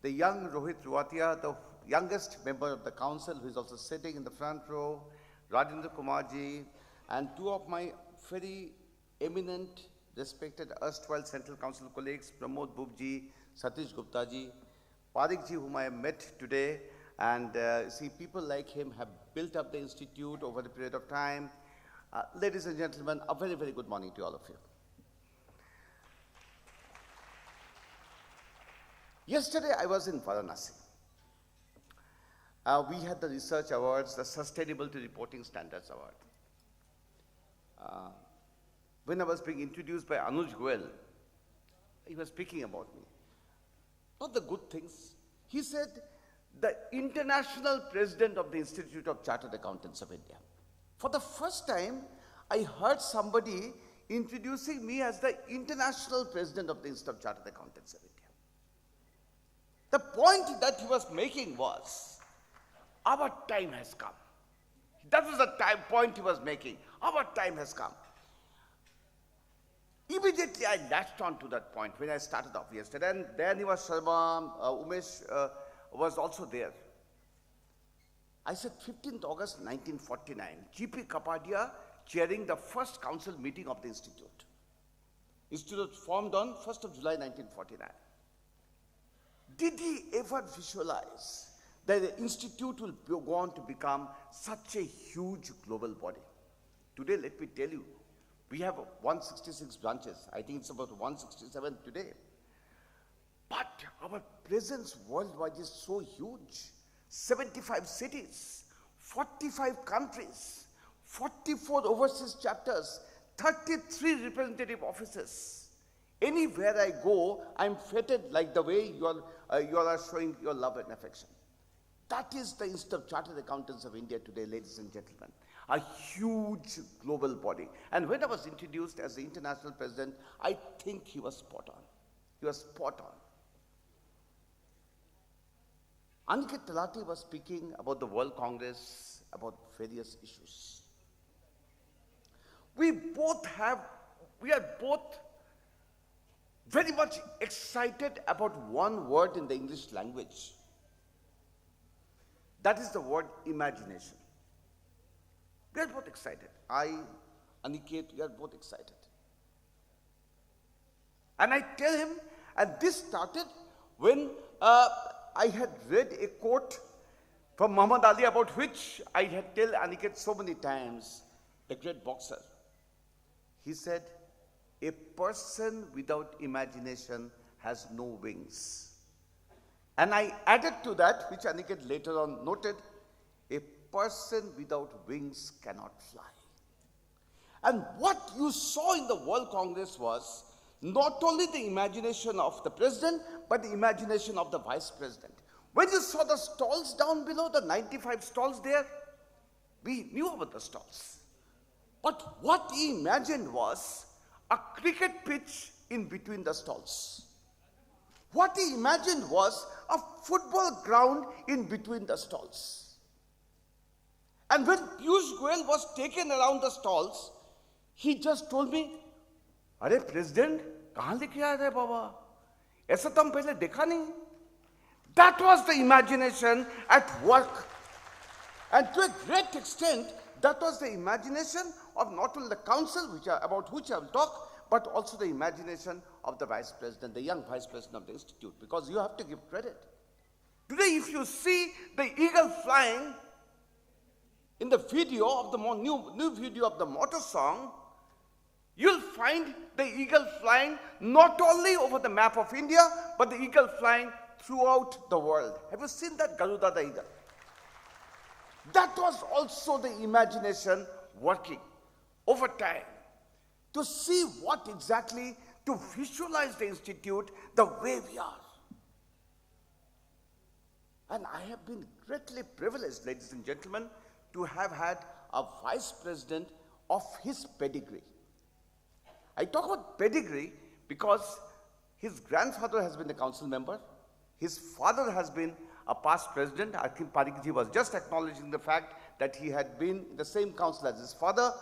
The young Rohit Ruatia, the youngest member of the council, who is also sitting in the front row, Rajendra Kumar ji, and two of my very eminent, respected erstwhile Central Council colleagues, Pramod Bubji, Satish Gupta ji, Parik ji, whom I have met today, and see, people like him have built up the institute over a period of time. Ladies and gentlemen, a very, very good morning to all of you. Yesterday, I was in Varanasi. We had the research awards, the Sustainability Reporting Standards Award. When I was being introduced by Anuj Goel, he was speaking about me. Not the good things. He said, the international president of the Institute of Chartered Accountants of India. For the first time, I heard somebody introducing me as the international president of the Institute of Chartered Accountants of India. The point that he was making was, our time has come. That was the point he was making. Our time has come. Immediately I latched on to that point when I started off yesterday, and Dayanivas Sharma, Umesh was also there. I said 15th August 1949, G.P. Kapadia chairing the first council meeting of the institute. Institute was formed on 1st of July 1949. Did he ever visualize that the institute will go on to become such a huge global body? Today, let me tell you, we have 166 branches. I think it's about 167 today. But our presence worldwide is so huge. 75 cities, 45 countries, 44 overseas chapters, 33 representative offices. Anywhere I go, I'm feted like the way you all are showing your love and affection. That is the Institute of Chartered Accountants of India today, ladies and gentlemen. A huge global body. And when I was introduced as the international president, I think he was spot on. He was spot on. Aniket Talati was speaking about the World Congress, about various issues. We are both very much excited about one word in the English language. That is the word imagination. We are both excited. I, Aniket, we are both excited. And I tell him, and this started when I had read a quote from Muhammad Ali, about which I had told Aniket so many times, the great boxer. He said, a person without imagination has no wings. And I added to that, which Aniket later on noted, a person without wings cannot fly. And what you saw in the World Congress was not only the imagination of the president, but the imagination of the vice president. When you saw the stalls down below, the 95 stalls there, we knew about the stalls. But what he imagined was a cricket pitch in between the stalls. What he imagined was a football ground in between the stalls. And when Piyush Goyal was taken around the stalls, he just told me, "Arey President, kahan leke aa rahe baba? Aisa to hum pehle dekha nahi." That was the imagination at work. And to a great extent, that was the imagination of not only the council, about which I will talk, but also the imagination of the vice president, the young vice president of the institute, because you have to give credit. Today, if you see the eagle flying in the video of the new video of the motor song, you'll find the eagle flying not only over the map of India, but the eagle flying throughout the world. Have you seen that Garuda, the eagle? That was also the imagination working over time to see what exactly, to visualize the institute the way we are. And I have been greatly privileged, ladies and gentlemen, to have had a vice president of his pedigree. I talk about pedigree because his grandfather has been a council member. His father has been a past president. I think Parikji was just acknowledging the fact that he had been in the same council as his father.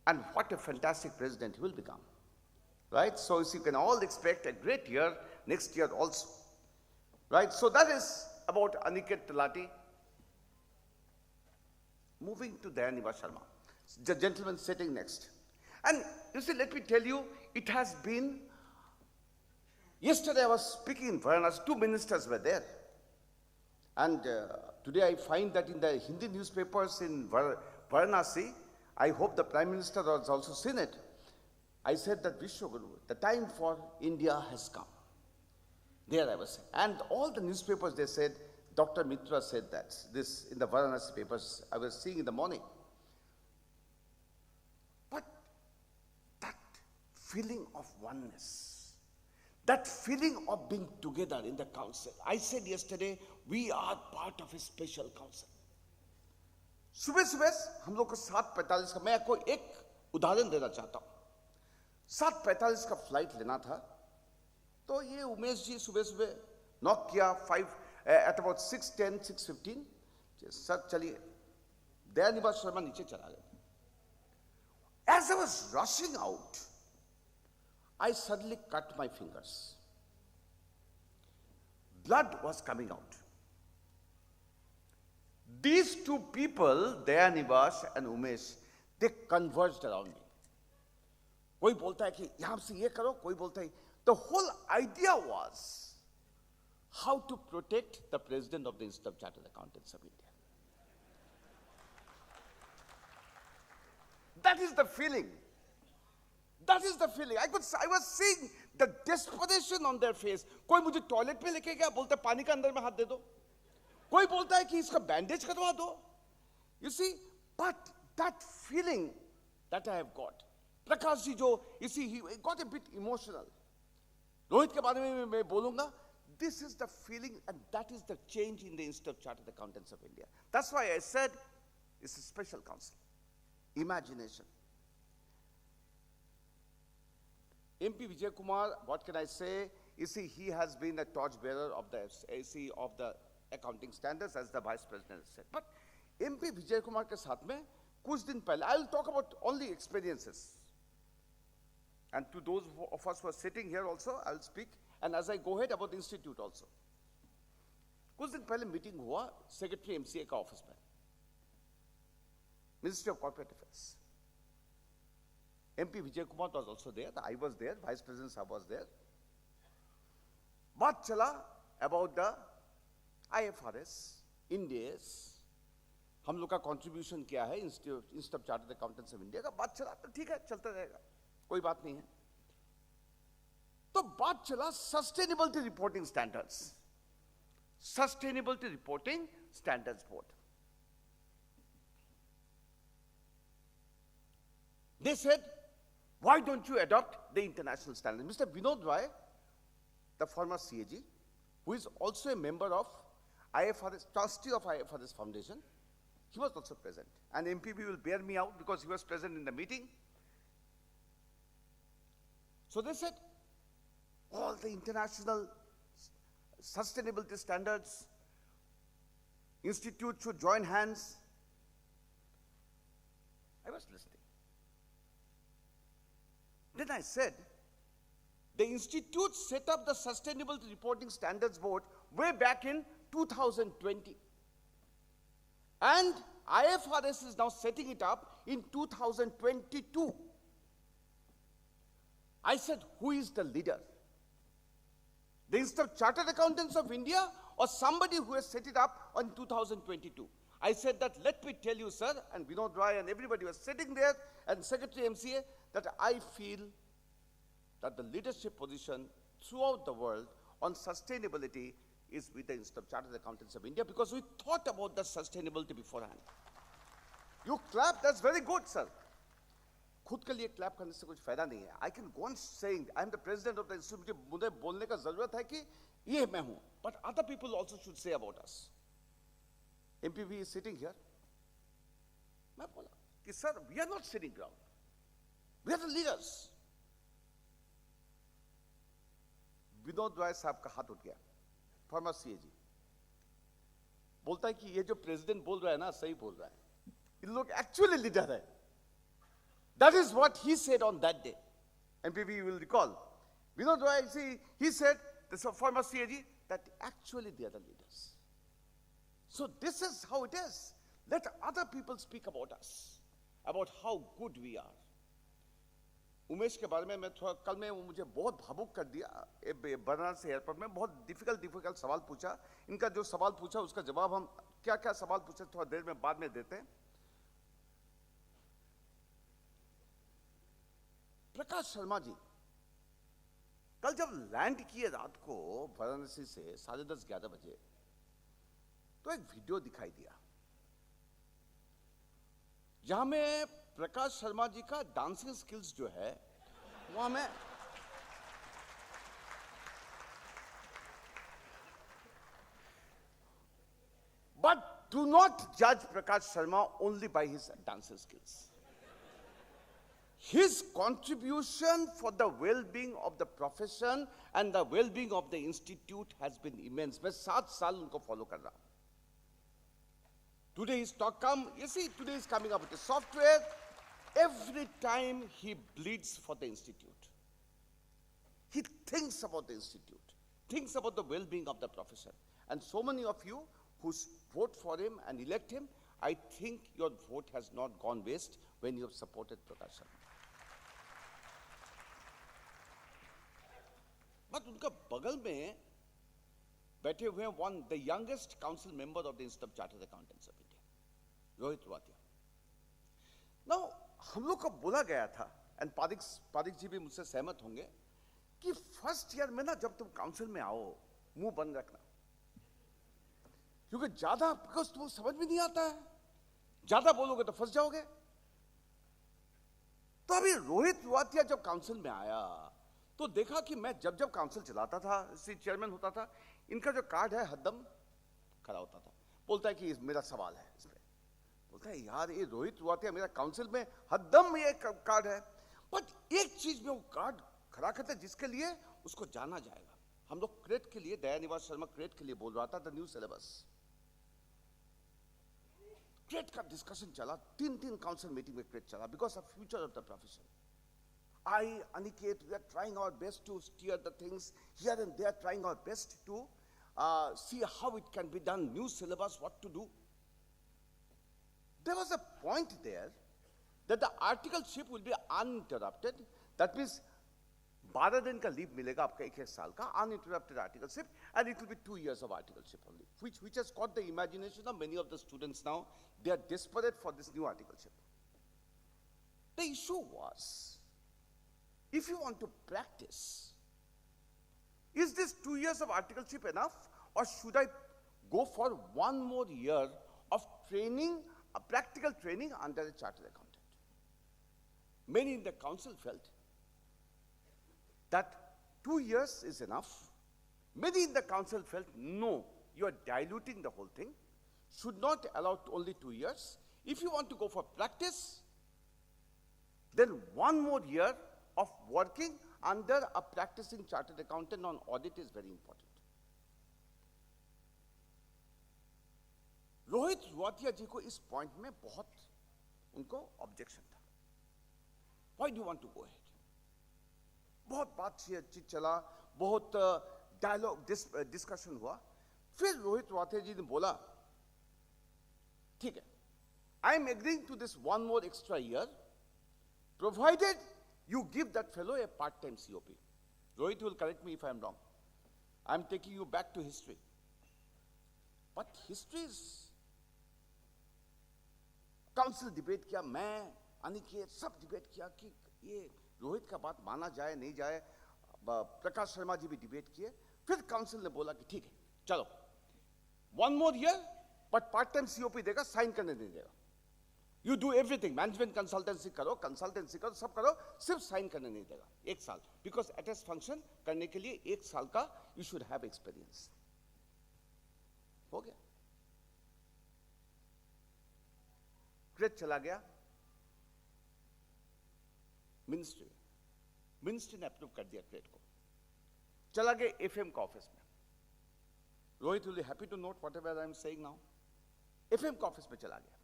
And what a fantastic president he will become. Right? So you can all expect a great year next year also. Right? So that is about Aniket Talati. Moving to Dayaniva Sharma, the gentleman sitting next. And you see, let me tell you, it has been, yesterday I was speaking in Varanasi, 2 ministers were there. And today I find that in the Hindi newspapers in Varanasi, I hope the Prime Minister has also seen it. I said that Vishwaguru, the time for India has come. There I was saying. And all the newspapers, they said, Dr. Mitra said that, this in the Varanasi papers I was seeing in the morning. But that feeling of oneness, that feeling of being together in the council. I said yesterday, we are part of a special council. सुबह सुबह हम लोग को 7:45 का, मैं आपको एक उदाहरण देना चाहता हूँ. 7:45 का फ्लाइट लेना था, तो ये उमेश जी सुबह सुबह नॉक किया, 5 at about 6:10, 6:15. सर चलिए, दयानिवा शर्मा नीचे चला गया. As I was rushing out, I suddenly cut my fingers. Blood was coming out. These 2 people, Dayanivas and Umesh, they converged around me. कोई बोलता है कि यहां से ये करो, कोई बोलता है. The whole idea was how to protect the president of the Institute of Chartered Accountants of India. That is the feeling. That is the feeling. I was seeing the desperation on their face. कोई मुझे toilet में लेके गया, बोलता है पानी के अंदर में हाथ दे दो. कोई बोलता है कि इसका बैंडेज करवा दो. You see, but that feeling that I have got. Prakash ji जो, you see, he got a bit emotional. Rohit के बारे में मैं बोलूंगा. This is the feeling, and that is the change in the Institute of Chartered Accountants of India. That's why I said it's a special council. Imagination. MP Vijay Kumar, what can I say? You see, he has been a torchbearer of the AC of the accounting standards, as the Vice President said. But MP Vijay Kumar के साथ में कुछ दिन पहले, I will talk about only experiences. And to those of us who are sitting here also, I will speak. And as I go ahead about the institute also. कुछ दिन पहले meeting हुआ सेक्रेटरी एमसीए का office में, ministry of corporate affairs. MP Vijay Kumar was also there. I was there. Vice President Saab was there. बात चला about the IFRS, India's, हम लोग का contribution क्या है Institute of Chartered Accountants of India का. बात चला तो ठीक है, चलता रहेगा, कोई बात नहीं है. तो बात चला Sustainability Reporting Standards, Sustainability Reporting Standards Board. They said, why don't you adopt the international standard? Mr. Vinod Roy, the former CAG, who is also a member of IFRS, trustee of IFRS Foundation, he was also present. And MPB will bear me out because he was present in the meeting. So they said, all the international sustainability standards, institute should join hands. I was listening. Then I said, the institute set up the Sustainability Reporting Standards Board way back in 2020. And IFRS is now setting it up in 2022. I said, who is the leader? The Institute of Chartered Accountants of India or somebody who has set it up in 2022? I said that, let me tell you, sir, and Vinod Roy and everybody was sitting there, and Secretary MCA, that I feel that the leadership position throughout the world on sustainability is with the Institute of Chartered Accountants of India, because we thought about the sustainability beforehand. You clap, that's very good, sir. खुद के लिए clap करने से कुछ फायदा नहीं है. I can go on saying, I am the president of the institute, मुझे बोलने का जरूरत है कि ये मैं हूं. But other people also should say about us. MPV is sitting here. मैं बोला कि sir, we are not sitting ground. We are the leaders. Vinod Roy साहब का हाथ उठ गया, फॉर्मर सीएजी. बोलता है कि ये जो प्रेसिडेंट बोल रहा है ना, सही बोल रहा है. ये लोग एक्चुअली लीडर है. That is what he said on that day. MPV, you will recall. Vinod Roy, see, he said, this former CAG, that actually they are the leaders. So this is how it is. Let other people speak about us, about how good we are. Umesh के बारे में मैं थोड़ा कल में वो मुझे बहुत भावुक कर दिया. बनारस एयरपोर्ट में बहुत डिफिकल्ट सवाल पूछा. इनका जो सवाल पूछा उसका जवाब हम क्या सवाल पूछे थोड़ा देर में बाद में देते हैं. प्रकाश शर्मा जी कल जब लैंड किए रात को वाराणसी से 10:30-11 बजे, तो एक वीडियो दिखाई दिया जहां में प्रकाश शर्मा जी का डांसिंग स्किल्स जो है वहां में बट डू नॉट जज Prakash Sharma only by his dancing skills. His contribution for the well-being of the profession and the well-being of the institute has been immense. मैं 7 साल उनको follow कर रहा हूं. Today his talk you see, today he's coming up with a software. Every time he bleeds for the institute. He thinks about the institute, thinks about the well-being of the profession. And so many of you who vote for him and elect him, I think your vote has not gone waste when you have supported Prakash Sharma. But उनका बगल में बैठे हुए हैं one the youngest council member of the institute of chartered accountants of India, Rohit Ruatia. Now हम लोग को बोला गया था, एंड पारिक जी भी मुझसे सहमत होंगे, कि फर्स्ट ईयर में ना जब तुम काउंसिल में आओ मुंह बंद रखना, क्योंकि ज्यादा बिकॉज तुम्हें समझ में नहीं आता है, ज्यादा बोलोगे तो फंस जाओगे। तो अभी रोहित रुआतिया जब काउंसिल में आया तो देखा कि मैं जब जब काउंसिल चलाता था, चेयरमैन होता था, इनका जो कार्ड है हरदम खड़ा होता था। बोलता है कि मेरा सवाल है इस पे, बोलता है यार ये रोहित रुआतिया मेरा काउंसिल में हरदम ये कार्ड है, बट एक चीज में वो कार्ड खड़ा करता है जिसके लिए उसको जाना जाएगा। हम लोग क्रेट के लिए, दयानिवास शर्मा क्रेट के लिए बोल रहा था, द न्यू सिलेबस क्रेट का डिस्कशन चला, 3 काउंसिल मीटिंग में क्रेट चला, because of future of the profession. I, Aniket, we are trying our best to steer the things here and there, trying our best to see how it can be done, new syllabus, what to do. There was a point there that the articleship will be uninterrupted. That means 12 दिन का leave मिलेगा आपका, एक साल का uninterrupted articleship, and it will be 2 years of articleship only, which has caught the imagination of many of the students now. They are desperate for this new articleship. The issue was, if you want to practice, is this 2 years of articleship enough, or should I go for 1 more year of training, a practical training under a chartered accountant? Many in the council felt that 2 years is enough. Many in the council felt, no, you are diluting the whole thing, should not allow only 2 years. If you want to go for practice, then 1 more year of working under a practicing chartered accountant on audit is very important. Rohit रुआतिया जी को इस point में बहुत उनको objection था। Why do you want to go ahead? बहुत बातचीत चला, बहुत डायलॉग डिस्कशन हुआ। फिर रोहित रुआतिया जी ने बोला, ठीक है, I am agreeing to this 1 more extra year, provided you give that fellow a part-time COP. Rohit will correct me if I am wrong. I am taking you back to history. But history is council debate किया, मैं अनिकेत सब debate किया कि ये रोहित का बात माना जाए नहीं जाए, प्रकाश शर्मा जी भी डिबेट किए। फिर काउंसिल ने बोला कि ठीक है चलो 1 more year, but part-time COP देगा, साइन करने नहीं देगा। You do everything, management consultancy करो, सब करो, सिर्फ साइन करने नहीं देगा 1 साल, because attest function करने के लिए 1 साल का you should have experience। हो गया, क्रेट चला गया मिनिस्ट्री ने अप्रूव कर दिया क्रेट को, चला गया FM का ऑफिस में। Rohit will be happy to note whatever I am saying now। FM का ऑफिस में चला गया।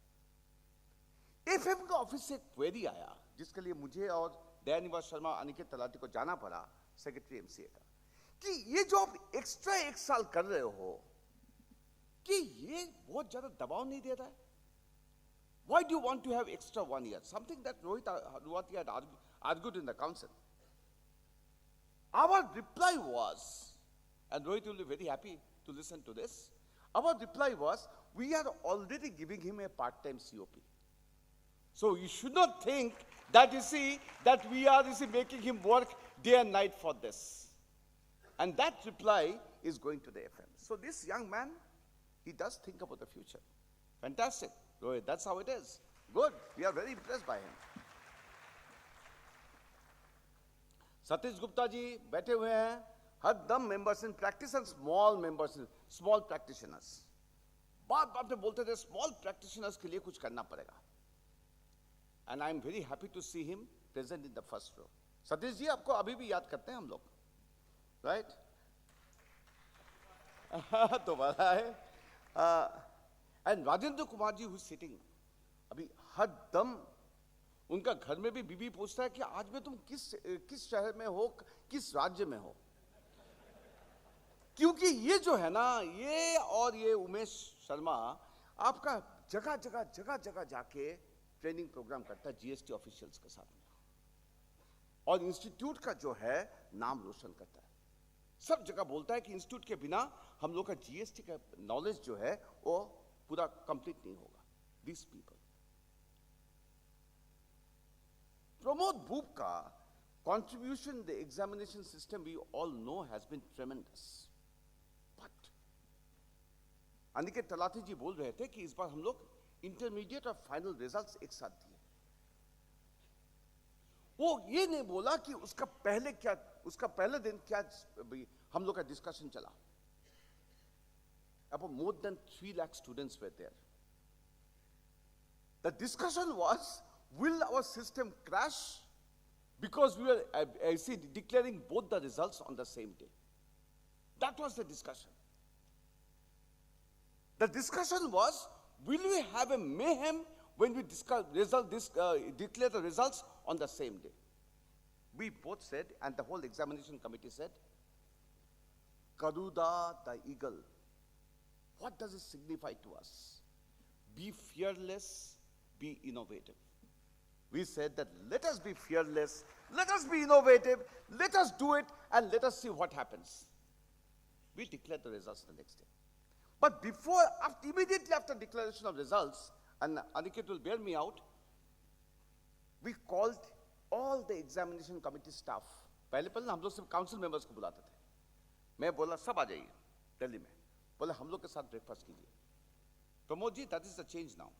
FM का ऑफिस से एक क्वेरी आया जिसके लिए मुझे और दयानिवास शर्मा, अनिकेत तलाटी को जाना पड़ा, सेक्रेटरी MCA का, कि ये जो आप एक्स्ट्रा 1 साल कर रहे हो, कि ये बहुत ज्यादा दबाव नहीं दे रहा है? Why do you want to have extra 1 year? Something that Rohit Ruatia had argued in the council. Our reply was, and Rohit will be very happy to listen to this, our reply was, we are already giving him a part-time COP. So you should not think that that we are making him work day and night for this. And that reply is going to the FM. So this young man, he does think about the future. Fantastic, Rohit, that's how it is. Good, we are very impressed by him. Satish Gupta ji बैठे हुए हैं, हर दम members in practice and small members, small practitioners. बात में बोलते थे small practitioners के लिए कुछ करना पड़ेगा. And I am very happy to see him present in the first row. Satish ji, आपको अभी भी याद करते हैं हम लोग, right? दोबारा है। And Rajendra Kumar ji, who is sitting, अभी हर दम उनका घर में भी बीबी पूछता है कि आज में तुम किस शहर में हो, किस राज्य में हो, क्योंकि ये जो है ना, ये और ये उमेश शर्मा आपका जगह जाके ट्रेनिंग प्रोग्राम करता है GST ऑफिशियल्स के साथ में, और इंस्टीट्यूट का जो है नाम रोशन करता है। सब जगह बोलता है कि इंस्टीट्यूट के बिना हम लोग का जीएसटी का नॉलेज जो है वो पूरा कंप्लीट नहीं होगा. These people. Pramod Bhupka contribution in the examination system we all know has been tremendous. But Aniket talati जी बोल रहे थे कि इस बार हम लोग इंटरमीडिएट और फाइनल रिजल्ट्स एक साथ दिए. वो ये नहीं बोला कि उसका पहले दिन क्या हम लोग का डिस्कशन चला. About more than 3 lakh students were there. The discussion was, will our system crash because we were declaring both the results on the same day? That was the discussion. The discussion was, will we have a mayhem when we declare the results on the same day? We both said, and the whole examination committee said, Garuda the eagle. What does it signify to us? Be fearless, be innovative. We said that let us be fearless, let us be innovative, let us do it, and let us see what happens. We declared the results the next day. But immediately after declaration of results, and Aniket will bear me out, we called all the examination committee staff. पहले हम लोग सिर्फ council members को बुलाते थे. मैं बोला सब आ जाइए दिल्ली में. बोले हम लोग के साथ ब्रेकफास्ट कीजिए. Pramod ji, that is the change now.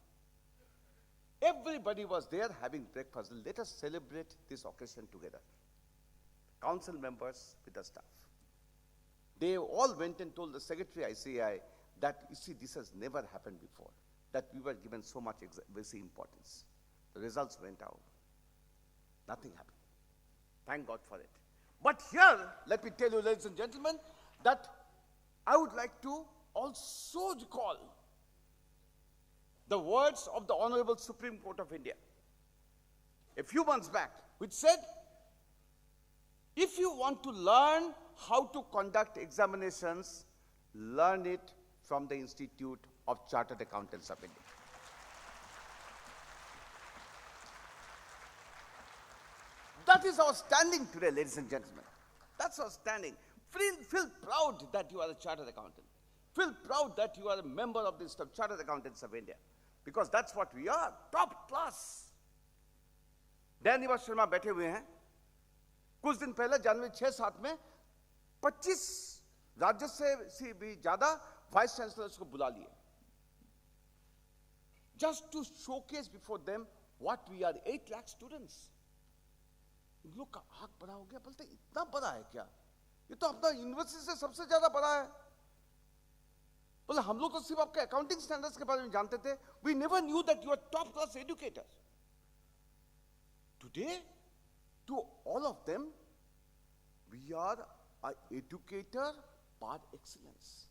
Everybody was there having breakfast. Let us celebrate this occasion together. Council members with the staff. They all went and told the secretary ICAI that, you see, this has never happened before, that we were given so much importance. The results went out. Nothing happened. Thank God for it. But here, let me tell you, ladies and gentlemen, that I would like to also recall the words of the Honorable Supreme Court of India a few months back, which said, if you want to learn how to conduct examinations, learn it from the Institute of Chartered Accountants of India. That is our standing today, ladies and gentlemen. That's our standing. Feel proud that you are a chartered accountant. Feel proud that you are a member of the Chartered Accountants of India. Because that's what we are, top class. दयानिवास Sharma बैठे हुए हैं. कुछ दिन पहले जनवरी 6-7 में 25 राज्य से भी ज्यादा वाइस चांसलर्स को बुला लिए. Just to showcase before them what we are, 8 lakh students. इन लोग का आंख बड़ा हो गया, बोलते इतना बड़ा है क्या? ये तो अपना यूनिवर्सिटी से सबसे ज्यादा बड़ा है. बोले हम लोग तो सिर्फ आपके अकाउंटिंग स्टैंडर्ड्स के बारे में जानते थे. We never knew that you are top class educators. Today, to all of them, we are an educator par excellence.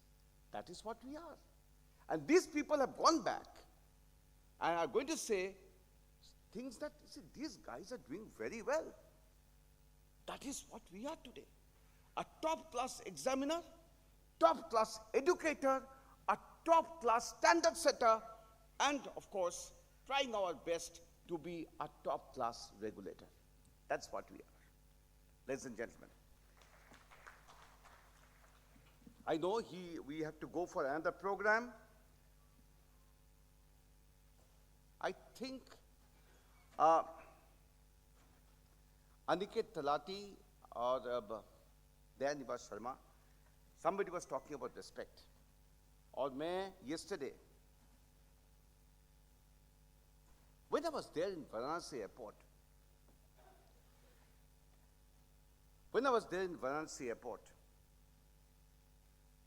That is what we are. And these people have gone back and are going to say things that, see, these guys are doing very well. That is what we are today. A top class examiner, top class educator, a top class standard setter, and of course, trying our best to be a top class regulator. That's what we are, ladies and gentlemen. I know we have to go for another program. I think Aniket Talati or Dayanivash Sharma, somebody was talking about respect. Or yesterday, when I was there in Varanasi airport,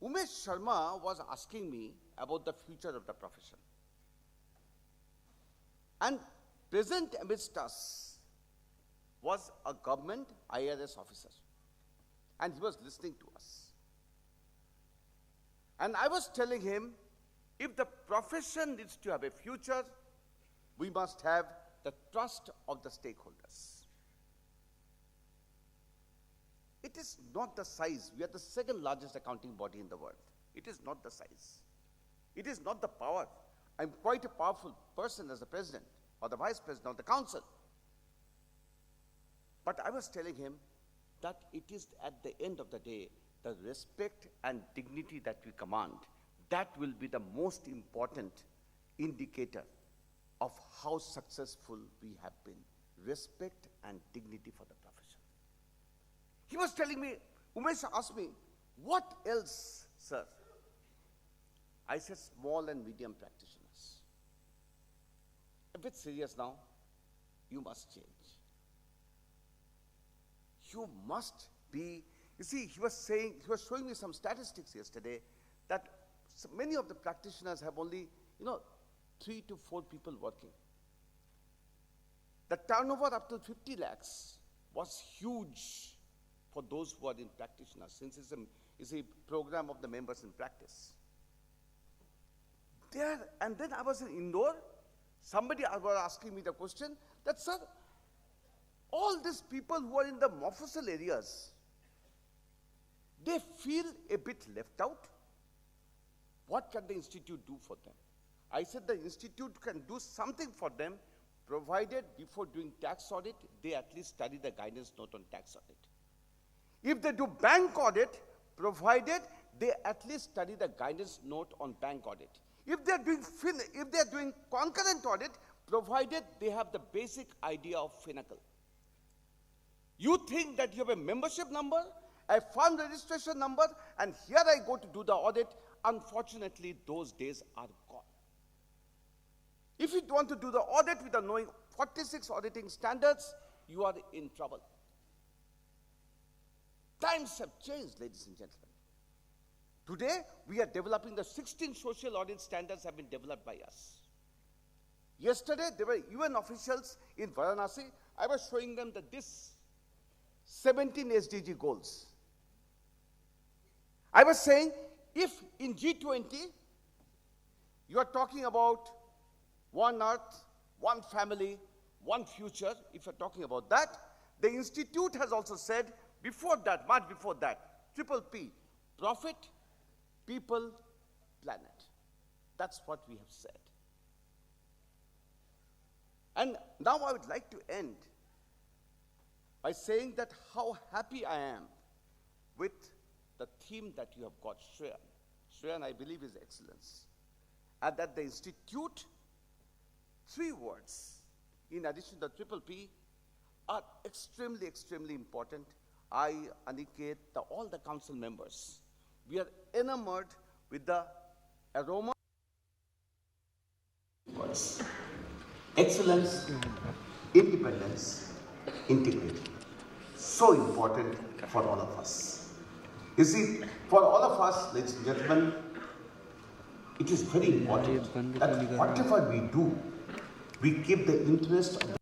Umesh Sharma was asking me about the future of the profession. And present amidst us was a government IRS officer. And he was listening to us. And I was telling him, if the profession needs to have a future, we must have the trust of the stakeholders. It is not the size. We are the second largest accounting body in the world. It is not the size. It is not the power. I'm quite a powerful person as the president or the vice president of the council. But I was telling him that it is at the end of the day, the respect and dignity that we command, that will be the most important indicator of how successful we have been. Respect and dignity for the profession. He was telling me, Umesh asked me, what else, sir? I said, small and medium practitioners. A bit serious now, you must change. You must be, you see, he was showing me some statistics yesterday that many of the practitioners have only, 3 to 4 people working. The turnover up to 50 lakhs was huge for those who are in practitioners, since it's a program of the members in practice. There, and then I was in Indore, somebody was asking me the question that, sir, all these people who are in the Mofussil areas, they feel a bit left out. What can the institute do for them? I said the institute can do something for them, provided before doing tax audit, they at least study the guidance note on tax audit. If they do bank audit, provided they at least study the guidance note on bank audit. If they're doing concurrent audit, provided they have the basic idea of Finacle. You think that you have a membership number, a fund registration number, and here I go to do the audit. Unfortunately, those days are gone. If you want to do the audit without knowing 46 auditing standards, you are in trouble. Times have changed, ladies and gentlemen. Today, we are developing the 16 social audit standards have been developed by us. Yesterday, there were UN officials in Varanasi. I was showing them that this 17 SDG goals. I was saying, if in G20, you are talking about one earth, one family, one future, if you're talking about that, the institute has also said, before that, much before that, triple P, profit, people, planet. That's what we have said. And now I would like to end by saying that how happy I am with the theme that you have got, SHREYAN. SHREYAN, I believe, is excellence. And that the institute, 3 words, in addition to the triple P, are extremely, extremely important. I, Aniket, all the council members, we are enamored with the aroma. Words. Excellence, independence, integrity. So important for all of us. You see, for all of us, ladies and gentlemen, it is very important that whatever we do, we keep the interest of the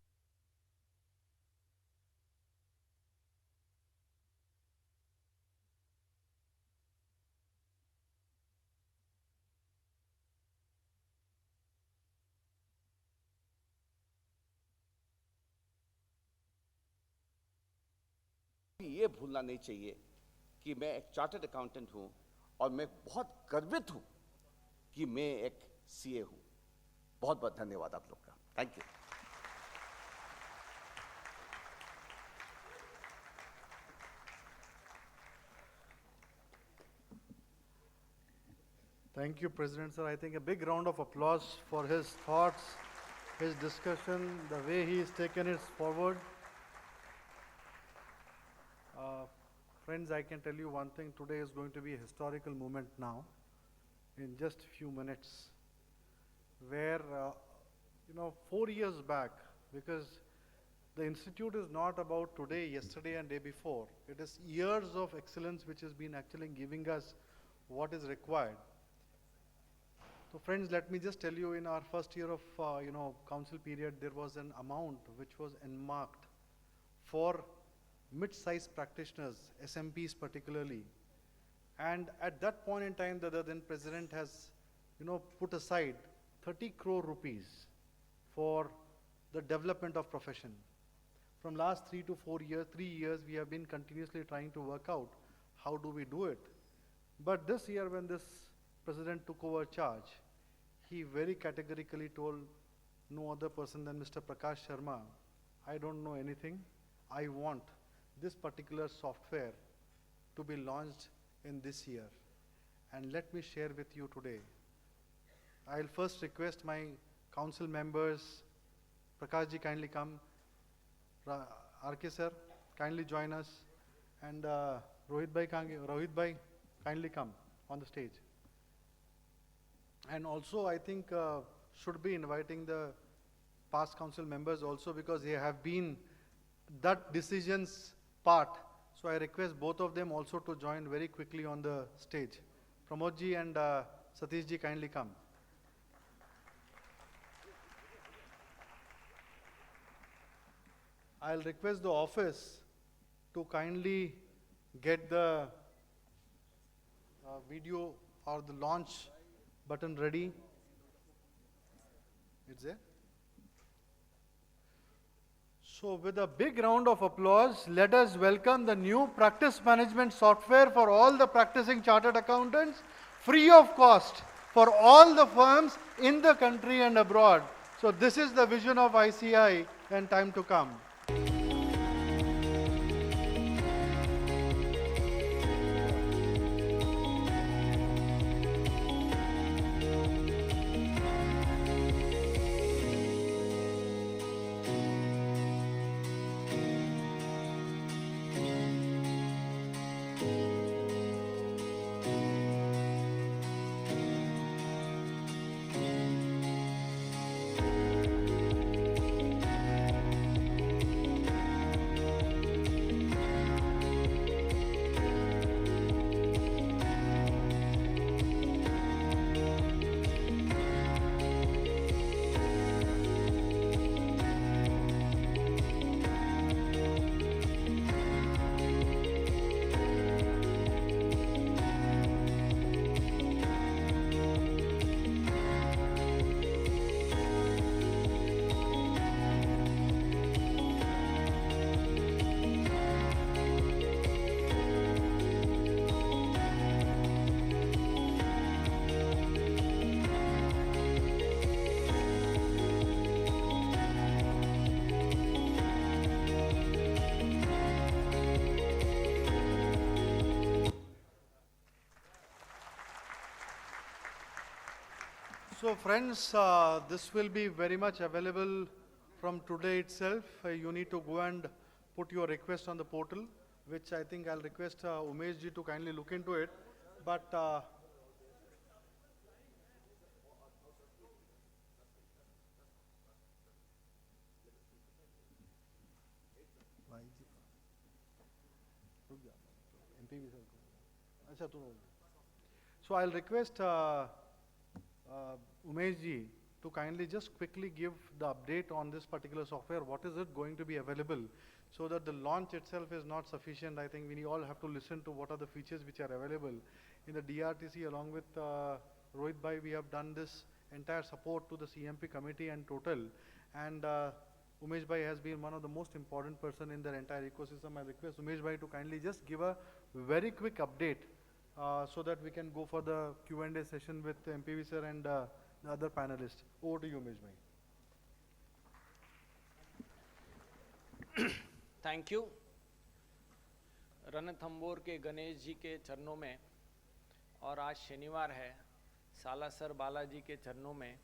ये भूलना नहीं चाहिए कि मैं एक chartered accountant हूं और मैं बहुत गर्वित हूं कि मैं एक सीए हूं। बहुत बहुत धन्यवाद आप लोग का। Thank you. Thank you, President Sir. I think a big round of applause for his thoughts, his discussion, the way he has taken it forward. Friends, I can tell you one thing, today is going to be a historical moment now, in just a few minutes, where, 4 years back, because the institute is not about today, yesterday and day before. It is years of excellence which has been actually giving us what is required. So friends, let me just tell you, in our first year of, council period, there was an amount which was earmarked for mid-sized practitioners, SMPs particularly. And at that point in time, the then president has, put aside 30 crore rupees for the development of profession. From last 3 to 4 years, 3 years, we have been continuously trying to work out how do we do it. But this year, when this president took over charge, he very categorically told no other person than Mr. Prakash Sharma, I don't know anything. I want this particular software to be launched in this year. And let me share with you today. I'll first request my council members, Prakash ji kindly come, RK sir kindly join us, and Rohit bhai kindly come on the stage. And also I think should be inviting the past council members also, because they have been that decisions part. So I request both of them also to join very quickly on the stage. Pramod ji and Satish ji kindly come. I'll request the office to kindly get the video or the launch button ready. It's there. So with a big round of applause, let us welcome the new practice management software for all the practicing chartered accountants, free of cost for all the firms in the country and abroad. So this is the vision of ICI and time to come. So friends, this will be very much available from today itself. You need to go and put your request on the portal, which I think I'll request Umesh ji to kindly look into it. But so I'll request Umesh ji to kindly just quickly give the update on this particular software. What is it going to be available, so that the launch itself is not sufficient. I think we all have to listen to what are the features which are available. In the DRTC, along with Rohit bhai, we have done this entire support to the CMP committee and total. And Umesh bhai has been one of the most important person in their entire ecosystem. I request Umesh bhai to kindly just give a very quick update so that we can go for the Q&A session with MPV sir and the other panelists. Over to you, Umesh bhai. Thank you. Ranthambore के गणेश जी के चरणों में और आज शनिवार है, सालासर बालाजी के चरणों में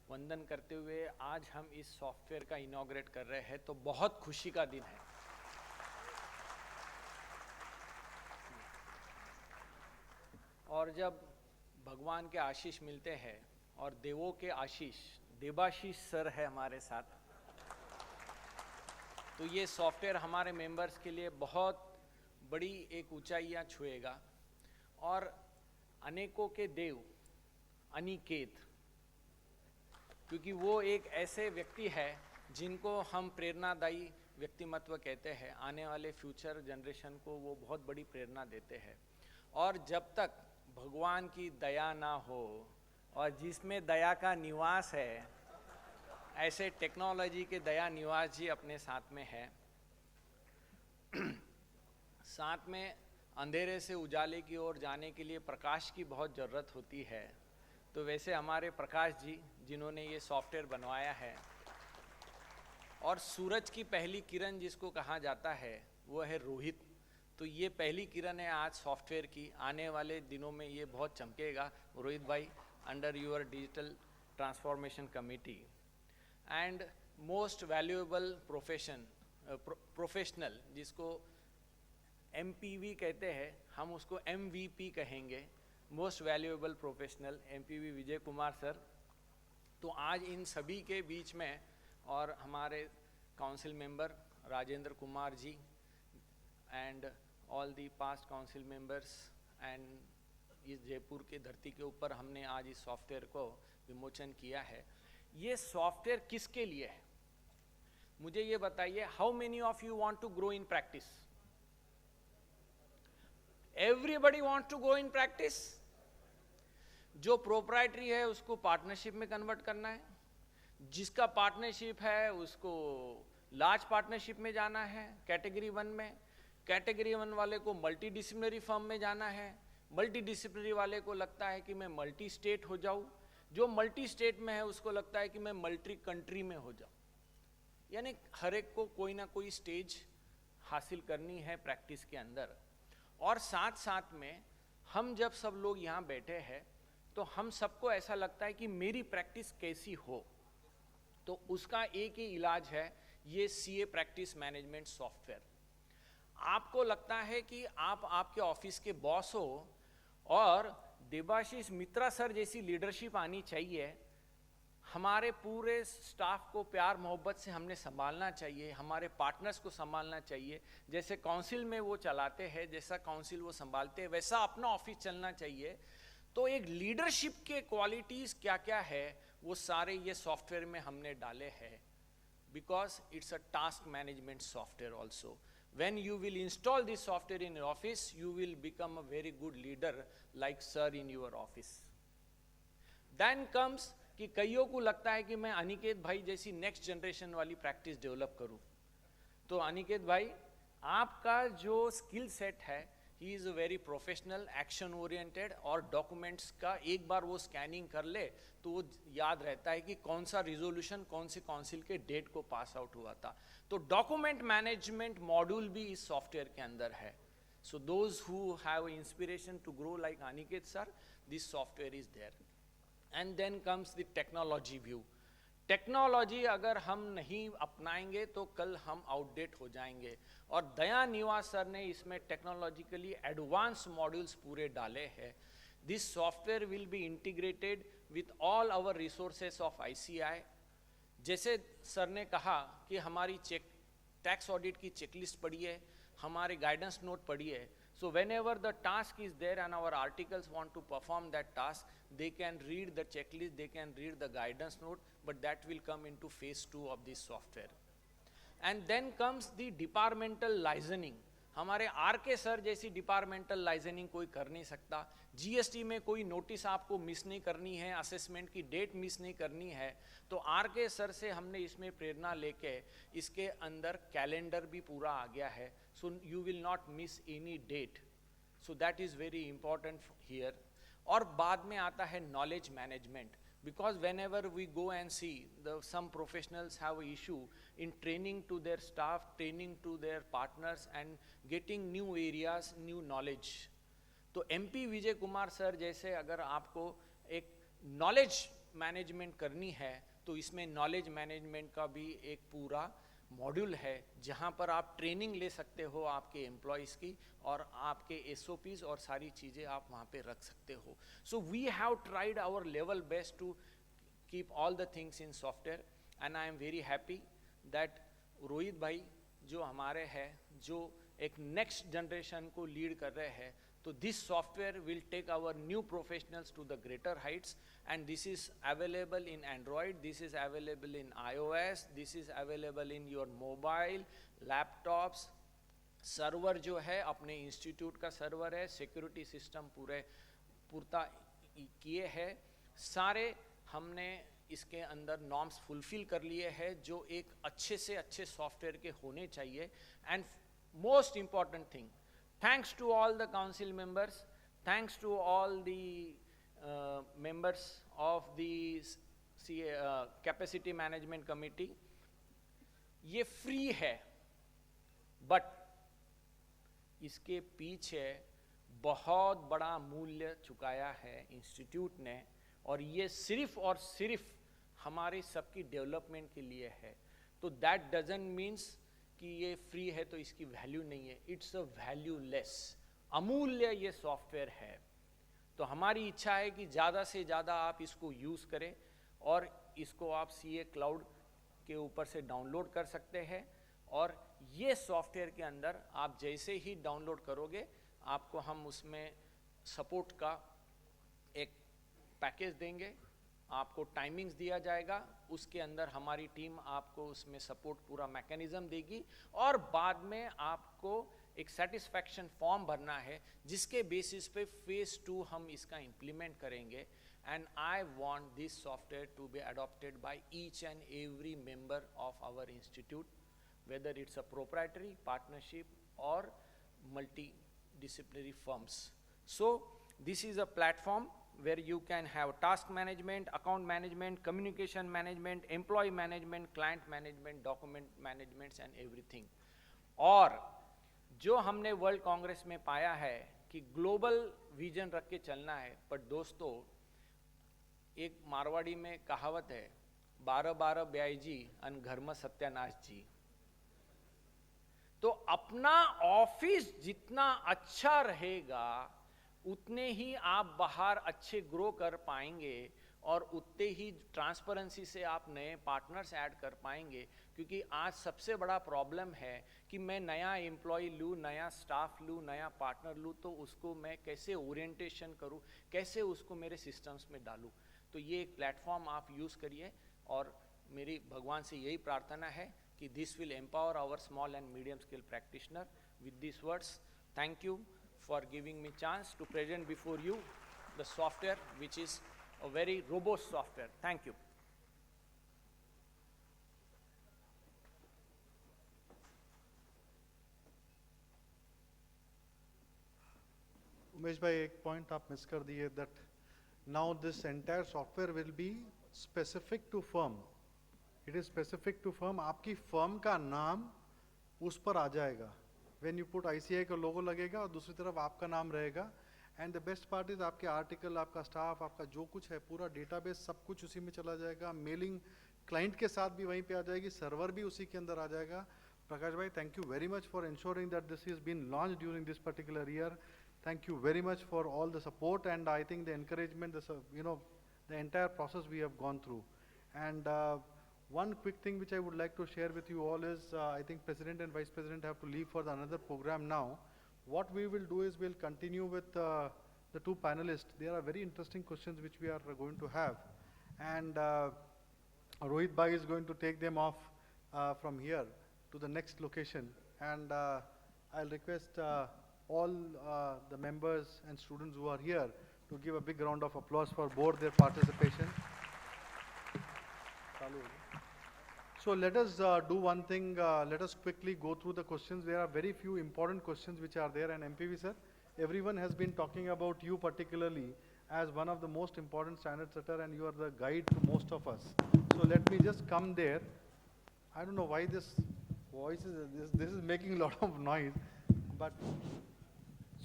वंदन करते हुए आज हम इस सॉफ्टवेयर का इनॉग्रेट कर रहे हैं, तो बहुत खुशी का दिन है। और जब भगवान के आशीष मिलते हैं और देवों के आशीष, देवाशीष सर है हमारे साथ, तो ये सॉफ्टवेयर हमारे मेंबर्स के लिए बहुत बड़ी एक ऊंचाइयां छुएगा। और अनेकों के देव अनिकेत, क्योंकि वो एक ऐसे व्यक्ति है जिनको हम प्रेरणादायी व्यक्तिमत्व कहते हैं, आने वाले फ्यूचर जनरेशन को वो बहुत बड़ी प्रेरणा देते हैं। और जब तक भगवान की दया ना हो, और जिसमें दया का निवास है, ऐसे टेक्नोलॉजी के दया निवास जी अपने साथ में है। साथ में अंधेरे से उजाले की ओर जाने के लिए प्रकाश की बहुत ज़रूरत होती है। तो वैसे हमारे प्रकाश जी जिन्होंने ये सॉफ्टवेयर बनवाया है, और सूरज की पहली किरण जिसको कहा जाता है वो है रोहित। तो ये पहली किरण है आज सॉफ्टवेयर की, आने वाले दिनों में ये बहुत चमकेगा रोहित भाई, under your digital transformation committee. And most valuable professional, जिसको MPV कहते हैं, हम उसको MVP कहेंगे, most valuable professional MPV Vijay Kumar sir. तो आज इन सभी के बीच में और हमारे council member Rajendra Kumar ji and all the past council members and इस जयपुर के धरती के ऊपर हमने आज इस सॉफ्टवेयर को विमोचन किया है। ये सॉफ्टवेयर किसके लिए है मुझे ये बताइए। How many of you want to grow in practice? Everybody want to go in practice. जो प्रोप्राइटरी है उसको पार्टनरशिप में कन्वर्ट करना है, जिसका पार्टनरशिप है उसको लार्ज पार्टनरशिप में जाना है कैटेगरी 1 में, कैटेगरी 1 वाले को मल्टी डिसिप्लिनरी फर्म में जाना है, मल्टी डिसिप्लिनरी वाले को लगता है कि मैं मल्टी स्टेट हो जाऊं, जो मल्टी स्टेट में है उसको लगता है कि मैं मल्टी कंट्री में हो जाऊं। यानी हर एक को कोई ना कोई स्टेज हासिल करनी है प्रैक्टिस के अंदर। और साथ साथ में हम जब सब लोग यहाँ बैठे हैं तो हम सबको ऐसा लगता है कि मेरी प्रैक्टिस कैसी हो, तो उसका एक ही इलाज है ये CA प्रैक्टिस मैनेजमेंट सॉफ्टवेयर। आपको लगता है कि आप आपके ऑफिस के बॉस हो और देबाशीष मित्रा सर जैसी लीडरशिप आनी चाहिए, हमारे पूरे स्टाफ को प्यार मोहब्बत से हमने संभालना चाहिए, हमारे पार्टनर्स को संभालना चाहिए, जैसे काउंसिल में वो चलाते हैं, जैसा काउंसिल वो संभालते हैं वैसा अपना ऑफिस चलना चाहिए। तो एक लीडरशिप के क्वालिटीज क्या क्या है वो सारे ये सॉफ्टवेयर में हमने डाले हैं, because it's a task management software also. When you will install this software in your office, you will become a very good leader like sir in your office. Then comes कि कईयों को लगता है कि मैं अनिकेत भाई जैसी नेक्स्ट जनरेशन वाली प्रैक्टिस डेवलप करूं। तो अनिकेत भाई आपका जो स्किल सेट है, he is a very professional, action oriented, और डॉक्यूमेंट्स का एक बार वो स्कैनिंग कर ले तो वो याद रहता है कि कौन सा रिजोल्यूशन कौन से काउंसिल के डेट को पास आउट हुआ था। तो डॉक्यूमेंट मैनेजमेंट मॉड्यूल भी इस सॉफ्टवेयर के अंदर है। So those who have inspiration to grow like Aniket sir, this software is there. And then comes the technology view. Technology अगर हम नहीं अपनाएंगे तो कल हम आउटडेट हो जाएंगे, और दया निवास सर ने इसमें टेक्नोलॉजिकली एडवांस मॉड्यूल्स पूरे डाले हैं। This software will be integrated with all our resources of ICI। जैसे सर ने कहा कि हमारी टैक्स ऑडिट की चेकलिस्ट पड़ी है, हमारे गाइडेंस नोट पड़ी है। So whenever the task is there and our articles want to perform that task, they can read the checklist, they can read the guidance note, but that will come into phase 2 of this software. And then comes the departmental licensing. हमारे RK sir जैसी departmental liaisoning कोई कर नहीं सकता। GST में कोई notice आपको miss नहीं करनी है, असेसमेंट की डेट मिस नहीं करनी है, तो RK सर से हमने इसमें प्रेरणा लेके इसके अंदर कैलेंडर भी पूरा आ गया है। So you will not miss any date. So that is very important here. और बाद में आता है knowledge management, because whenever we go and see some professionals have an issue in training to their staff, training to their partners and getting new areas, new knowledge. तो MP विजय Kumar sir जैसे अगर आपको एक knowledge management करनी है तो इसमें knowledge management का भी एक पूरा मॉड्यूल है, जहाँ पर आप ट्रेनिंग ले सकते हो आपके एम्प्लॉयज़ की, और आपके SOPs और सारी चीज़ें आप वहाँ पे रख सकते हो। So we have tried our level best to keep all the things in software, and I am very happy that Rohit भाई जो हमारे हैं, जो एक नेक्स्ट जनरेशन को लीड कर रहे हैं, तो this software will take our new professionals to the greater heights, and this is available in Android, this is available in iOS, this is available in your mobile, laptops। Server जो है अपने institute का server है, security system पूरा किए हैं, सारे हमने इसके अंदर नॉर्म्स फुलफिल कर लिए हैं जो एक अच्छे से अच्छे सॉफ्टवेयर के होने चाहिए। And most important thing, thanks to all the council members, thanks to all the members of the capacity management committee, ये फ्री है, बट इसके पीछे बहुत बड़ा मूल्य चुकाया है इंस्टीट्यूट ने, और ये सिर्फ और सिर्फ हमारे सबकी डेवलपमेंट के लिए है। तो दैट डजंट मीन्स कि ये फ्री है तो इसकी वैल्यू नहीं है, इट्स अ वैल्यूलेस, अमूल्य ये सॉफ्टवेयर है। तो हमारी इच्छा है कि ज़्यादा से ज़्यादा आप इसको यूज़ करें, और इसको आप CA क्लाउड के ऊपर से डाउनलोड कर सकते हैं। और ये सॉफ्टवेयर के अंदर आप जैसे ही डाउनलोड करोगे, आपको हम उसमें सपोर्ट का एक पैकेज देंगे, आपको टाइमिंग्स दिया जाएगा, उसके अंदर हमारी टीम आपको उसमें सपोर्ट पूरा मैकेनिज्म देगी, और बाद में आपको एक सेटिस्फैक्शन फॉर्म भरना है, जिसके बेसिस पे फेज 2 हम इसका इम्प्लीमेंट करेंगे। And I want this software to be adopted by each and every member of our institute, whether it's a proprietary partnership और multidisciplinary firms. So this is a platform where you can have task management, account management, communication management, employee management, client management, document management and everything. और जो हमने world Congress में पाया है कि global vision रख के चलना है, पर दोस्तों एक मारवाड़ी में कहावत है, 12-12 ब्याई जी अन घर में सत्यानाश जी। तो अपना ऑफिस जितना अच्छा रहेगा, उतने ही आप बाहर अच्छे ग्रो कर पाएंगे, और उतने ही ट्रांसपेरेंसी से आप नए पार्टनर्स ऐड कर पाएंगे। क्योंकि आज सबसे बड़ा प्रॉब्लम है कि मैं नया एम्प्लॉय लूँ, नया स्टाफ लूँ, नया पार्टनर लूँ, तो उसको मैं कैसे ओरिएंटेशन करूँ, कैसे उसको मेरे सिस्टम्स में डालूँ। तो ये एक प्लेटफॉर्म आप यूज़ करिए, और मेरी भगवान से यही प्रार्थना है कि this will empower our small and medium scale practitioner. With these words, thank you for giving me chance to present before you the software, which is a very robust software. Thank you. Umesh भाई, एक point आप miss कर दिए, that now this entire software will be specific to firm. It is specific to firm. आपकी firm का नाम उस पर आ जाएगा। When you put ICI का लोगो लगेगा और दूसरी तरफ आपका नाम रहेगा। And the best part is आपके आर्टिकल, आपका स्टाफ, आपका जो कुछ है, पूरा डेटाबेस सब कुछ उसी में चला जाएगा। मेलिंग क्लाइंट के साथ भी वहीं पे आ जाएगी, सर्वर भी उसी के अंदर आ जाएगा। प्रकाश भाई, thank you very much for ensuring that this has been launched during this particular year. Thank you very much for all the support, and I think the encouragement, the entire process we have gone through. And one quick thing which I would like to share with you all is, I think President and Vice President have to leave for another program now. What we will do is we'll continue with the two panelists. There are very interesting questions which we are going to have. And Rohit Bhai is going to take them off from here to the next location. And I'll request all the members and students who are here to give a big round of applause for both their participation. So let us do one thing, let us quickly go through the questions. There are very few important questions which are there, and MPV sir, everyone has been talking about you particularly as one of the most important standard setter, and you are the guide to most of us. So let me just come there. I don't know why this voice is, this is making a lot of noise, but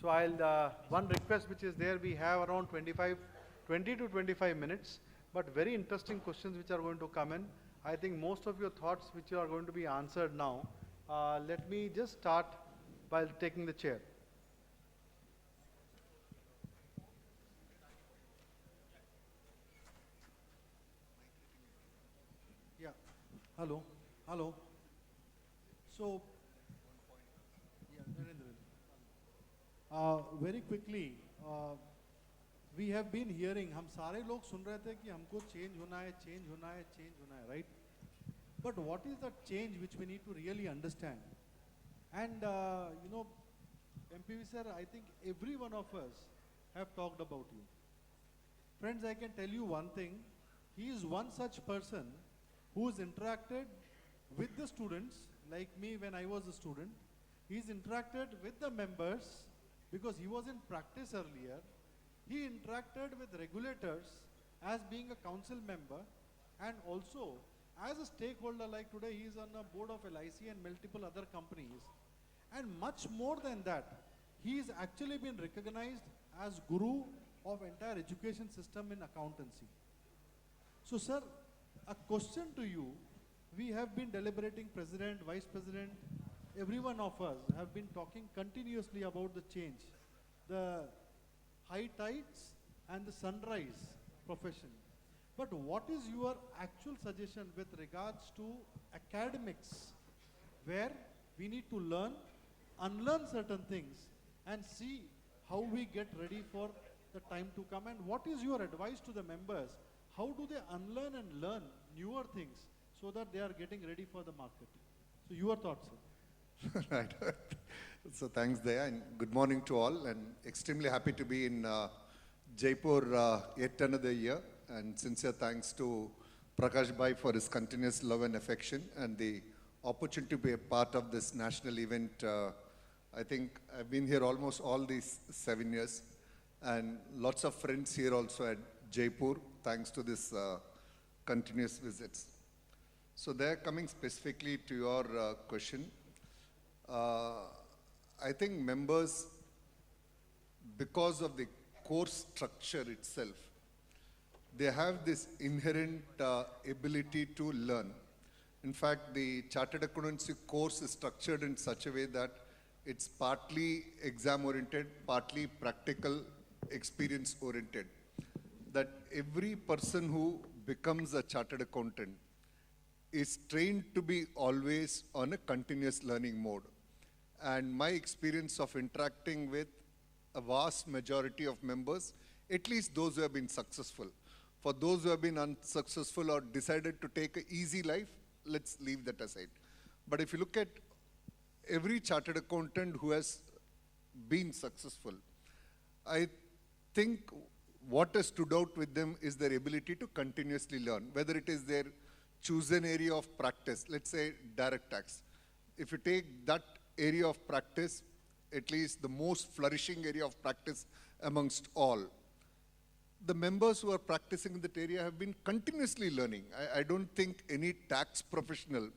so I'll, one request which is there, we have around 20 to 25 minutes, but very interesting questions which are going to come in. I think most of your thoughts which are going to be answered now. Let me just start by taking the chair. Yeah, hello, hello. So, very quickly, we have been hearing, हम सारे लोग सुन रहे थे कि हमको change होना है, change होना है, change होना है, right? But what is that change which we need to really understand? And MPV sir, I think every one of us have talked about you. Friends, I can tell you one thing. He is one such person who has interacted with the students, like me when I was a student. He's interacted with the members because he was in practice earlier. He interacted with regulators as being a council member, and also as a stakeholder, like today he is on the board of LIC and multiple other companies. And much more than that, he is actually been recognized as guru of entire education system in accountancy. So sir, a question to you. We have been deliberating, President, Vice President, every one of us have been talking continuously about the change, the high tides and the sunrise profession. But what is your actual suggestion with regards to academics, where we need to learn, unlearn certain things and see how we get ready for the time to come? And what is your advice to the members? How do they unlearn and learn newer things so that they are getting ready for the market? So your thoughts, sir. Right. So thanks, Daya, and good morning to all, and extremely happy to be in Jaipur yet another year, and sincere thanks to Prakash Bhai for his continuous love and affection and the opportunity to be a part of this national event. I think I've been here almost all these 7 years, and lots of friends here also at Jaipur, thanks to this continuous visits. So they're coming specifically to your question. I think members, because of the course structure itself, they have this inherent ability to learn. In fact, the Chartered Accountancy course is structured in such a way that it's partly exam-oriented, partly practical, experience-oriented. That every person who becomes a chartered accountant is trained to be always on a continuous learning mode. And my experience of interacting with a vast majority of members, at least those who have been successful. For those who have been unsuccessful or decided to take an easy life, let's leave that aside. But if you look at every chartered accountant who has been successful, I think what has stood out with them is their ability to continuously learn, whether it is their chosen area of practice, let's say direct tax. If you take that area of practice, at least the most flourishing area of practice amongst all, the members who are practicing in that area have been continuously learning. I don't think any tax professional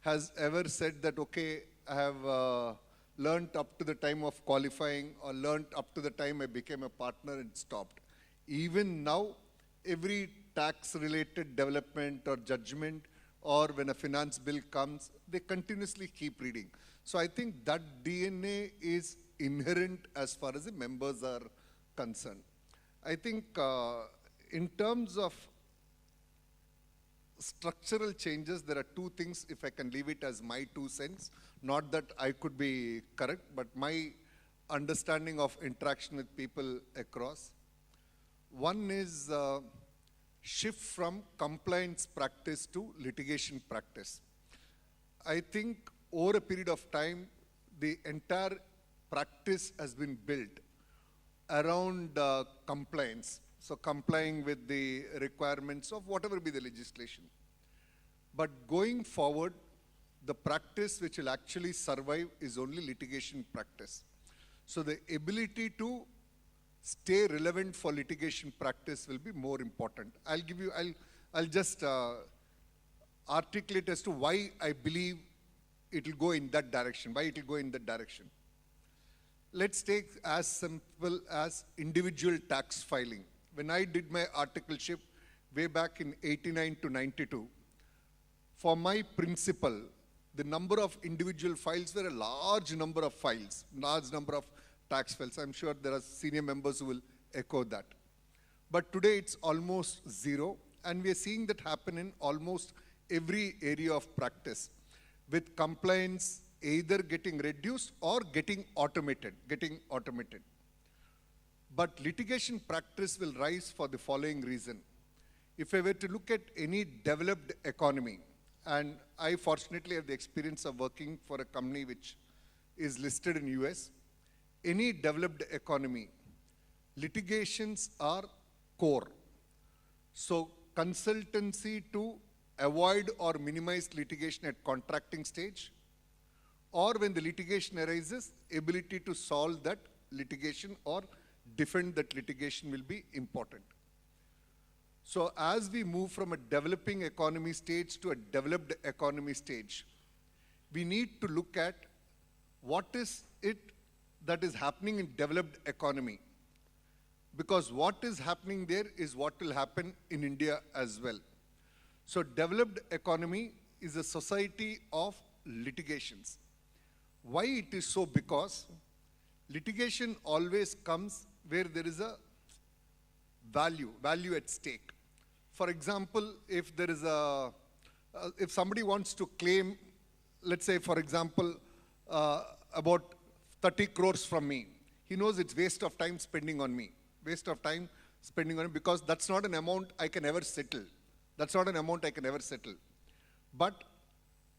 has ever said that, okay, I have learned up to the time of qualifying or learned up to the time I became a partner and stopped. Even now, every tax-related development or judgment, or when a finance bill comes, they continuously keep reading. So I think that DNA is inherent as far as the members are concerned. I think in terms of structural changes, there are two things, if I can leave it as my 2 cents. Not that I could be correct, but my understanding of interaction with people across. One is shift from compliance practice to litigation practice. I think over a period of time, the entire practice has been built around compliance. So complying with the requirements of whatever be the legislation. But going forward, the practice which will actually survive is only litigation practice. So the ability to stay relevant for litigation practice will be more important. I'll just articulate as to why I believe it will go in that direction, why it will go in that direction. Let's take as simple as individual tax filing. When I did my articleship way back in 89 to 92, for my principal, the number of individual files were a large number of files, large number of tax files. I'm sure there are senior members who will echo that. But today it's almost zero, and we are seeing that happen in almost every area of practice, with compliance either getting reduced or getting automated. But litigation practice will rise for the following reason. If I were to look at any developed economy, and I fortunately have the experience of working for a company which is listed in US, any developed economy, litigations are core. So consultancy to avoid or minimize litigation at contracting stage, or when the litigation arises, ability to solve that litigation or defend that litigation will be important. So as we move from a developing economy stage to a developed economy stage, we need to look at what is it that is happening in developed economy. Because what is happening there is what will happen in India as well. So developed economy is a society of litigations. Why it is so? Because litigation always comes where there is a value at stake. For example, if there is if somebody wants to claim, let's say, for example, about 30 crores from me, he knows it's waste of time spending on me. Waste of time spending on it, because that's not an amount I can ever settle. That's not an amount I can ever settle. But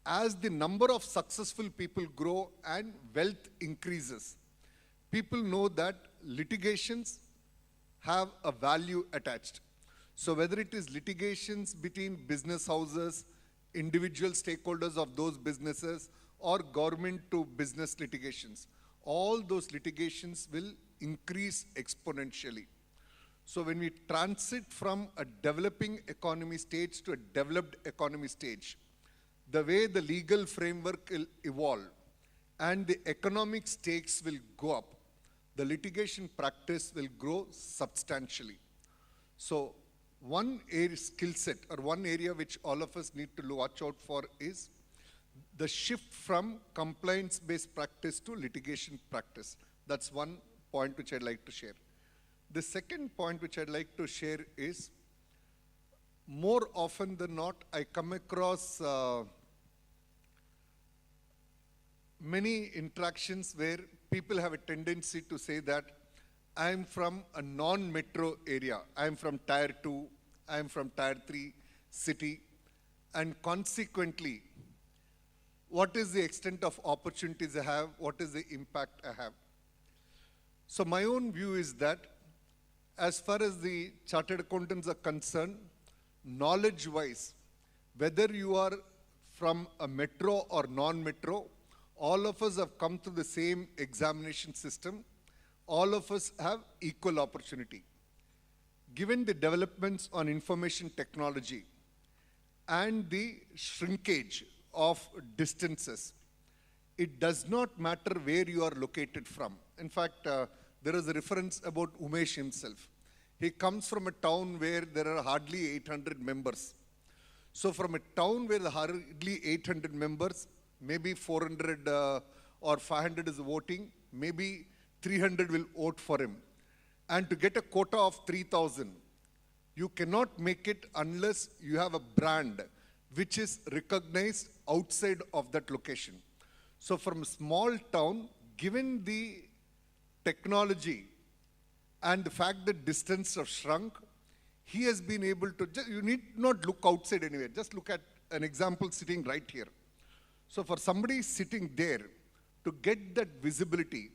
as the number of successful people grow and wealth increases, people know that litigations have a value attached. So whether it is litigations between business houses, individual stakeholders of those businesses, or government to business litigations, all those litigations will increase exponentially. So when we transit from a developing economy stage to a developed economy stage, the way the legal framework will evolve and the economic stakes will go up, the litigation practice will grow substantially. So one skill set or one area which all of us need to watch out for is the shift from compliance-based practice to litigation practice. That's one point which I'd like to share. The second point which I'd like to share is, more often than not, I come across many interactions where people have a tendency to say that I'm from a non-metro area. I'm from Tier 2, I'm from Tier 3 city, and consequently, what is the extent of opportunities I have? What is the impact I have? So my own view is that as far as the chartered accountants are concerned, knowledge-wise, whether you are from a metro or non-metro, all of us have come through the same examination system. All of us have equal opportunity. Given the developments on information technology and the shrinkage of distances, it does not matter where you are located from. In fact, there is a reference about Umesh himself. He comes from a town where there are hardly 800 members. So from a town where there are hardly 800 members, maybe 400 or 500 is voting, maybe 300 will vote for him. And to get a quota of 3,000, you cannot make it unless you have a brand which is recognized outside of that location. So from a small town, given the technology and the fact that distance have shrunk, he has been able to, you need not look outside anywhere, just look at an example sitting right here. So for somebody sitting there to get that visibility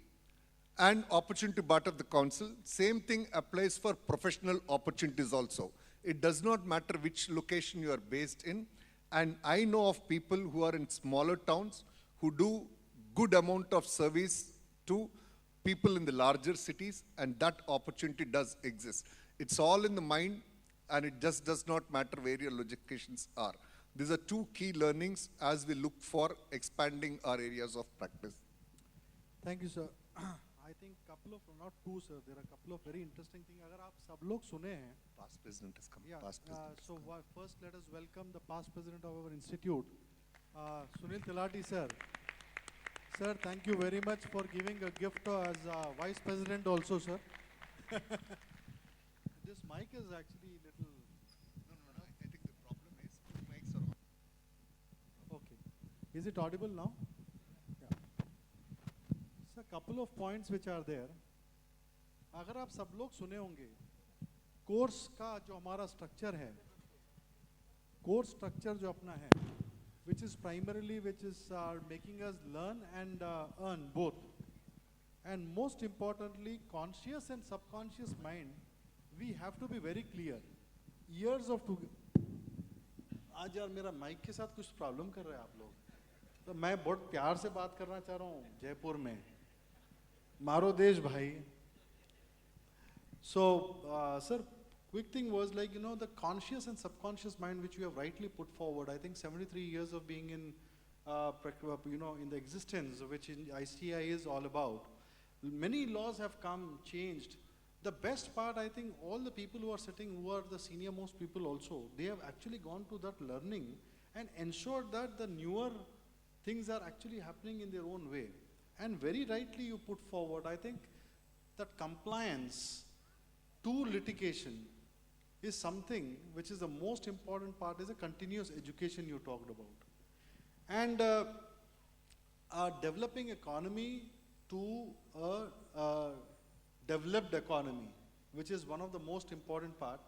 and opportunity part of the council, same thing applies for professional opportunities also. It does not matter which location you are based in. And I know of people who are in smaller towns who do good amount of service to people in the larger cities, and that opportunity does exist. It's all in the mind, and it just does not matter where your locations are. These are two key learnings as we look for expanding our areas of practice. Thank you, sir. I think couple of, not two, sir, there are a couple of very interesting things. अगर आप सब लोग सुने हैं, Past president has come. yeah, Past president has so come. first let us welcome the past president of our institute, Sunil Tilati, sir. Sir, thank you very much for giving a gift as vice president also, sir. This mic is actually little. No. I think the problem is two mics are on. Okay. Is it audible now? Yeah. So, couple of points which are there. अगर आप सब लोग सुने होंगे, course का जो हमारा structure है, कोर्स स्ट्रक्चर जो अपना है, which is primarily making us learn and earn both, and most importantly, conscious and subconscious mind, we have to be very clear. Years of आज यार मेरा माइक के साथ कुछ प्रॉब्लम कर रहे हैं आप लोग, तो मैं बहुत प्यार से बात करना चाह रहा हूँ जयपुर में, मारो देश भाई. So, sir, quick thing was like, the conscious and subconscious mind which you have rightly put forward. I think 73 years of being in in the existence, which in ICI is all about. Many laws have come, changed. The best part, I think, all the people who are sitting, who are the senior most people also, they have actually gone to that learning and ensured that the newer things are actually happening in their own way. And very rightly you put forward, I think, that compliance to litigation is something which is the most important part, is a continuous education you talked about. And a developing economy to a developed economy, which is one of the most important part.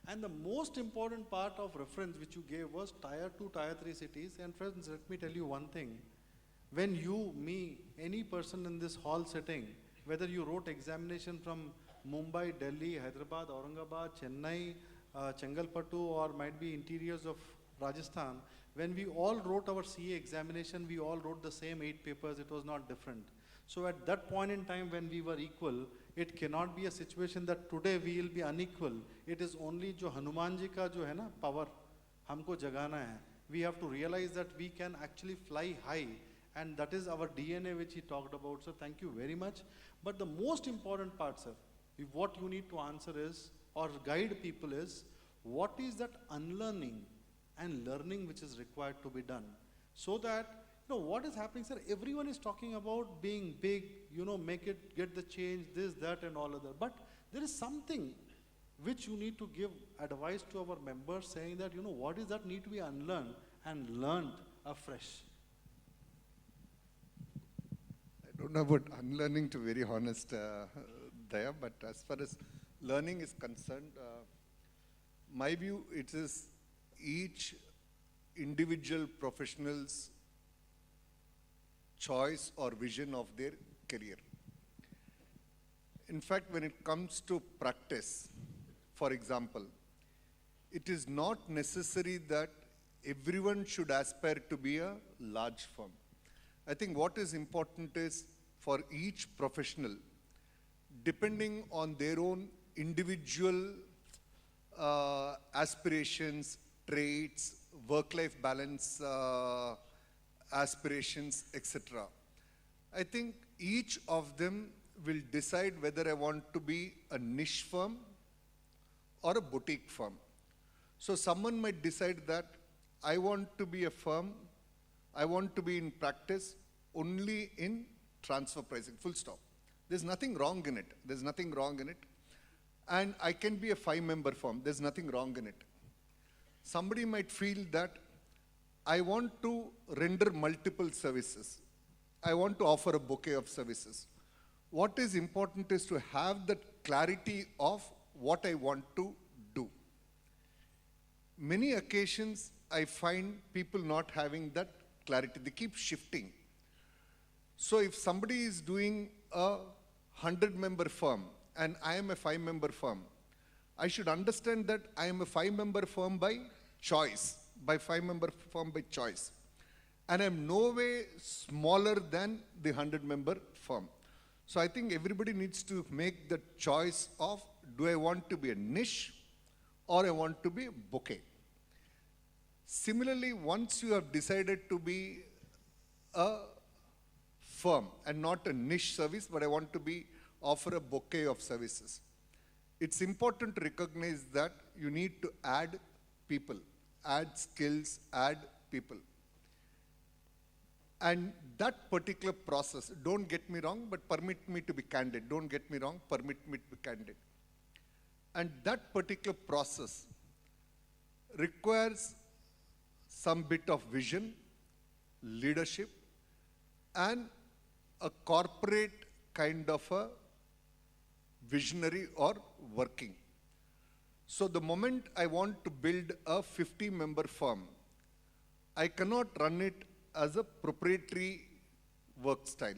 And the most important part of reference which you gave was Tier 2, Tier 3 cities. And friends, let me tell you one thing. When you, me, any person in this hall sitting, whether you wrote examination from Mumbai, Delhi, Hyderabad, Aurangabad, Chennai, Chengalpattu, or might be interiors of Rajasthan, when we all wrote our CA examination, we all wrote the same 8 papers, it was not different. So at that point in time when we were equal, it cannot be a situation that today we will be unequal. It is only jo Hanuman ji ka jo hai na power, humko jagana hai. We have to realize that we can actually fly high, and that is our DNA which he talked about. So thank you very much. But the most important part, sir, what you need to answer is, or guide people is, what is that unlearning and learning which is required to be done? So that, what is happening, sir? Everyone is talking about being big, make it, get the change, this, that, and all other. But there is something which you need to give advice to our members, saying that, what is that need to be unlearned and learned afresh? I don't know about unlearning, to be very honest, Daya, but as far as learning is concerned, my view, it is each individual professional's choice or vision of their career. In fact, when it comes to practice, for example, it is not necessary that everyone should aspire to be a large firm. I think what is important is for each professional, depending on their own individual aspirations, traits, work-life balance aspirations, etc. I think each of them will decide whether I want to be a niche firm or a boutique firm. So someone might decide that I want to be a firm, I want to be in practice only in transfer pricing, full stop. There's nothing wrong in it. There's nothing wrong in it. And I can be a 5-member firm. There's nothing wrong in it. Somebody might feel that I want to render multiple services. I want to offer a bouquet of services. What is important is to have that clarity of what I want to do. Many occasions I find people not having that clarity. They keep shifting. So if somebody is doing a 100-member firm and I am a 5-member firm, I should understand that I am a 5-member firm by choice, and I'm no way smaller than the 100-member firm. So I think everybody needs to make the choice of, do I want to be a niche or I want to be a bouquet? Similarly, once you have decided to be a firm and not a niche service, but I want to offer a bouquet of services, it's important to recognize that you need to add people, add skills, add people. And that particular process, don't get me wrong, but permit me to be candid. Don't get me wrong, permit me to be candid. And that particular process requires some bit of vision, leadership, and a corporate kind of a visionary or working. So the moment I want to build a 50-member firm, I cannot run it as a proprietary work style.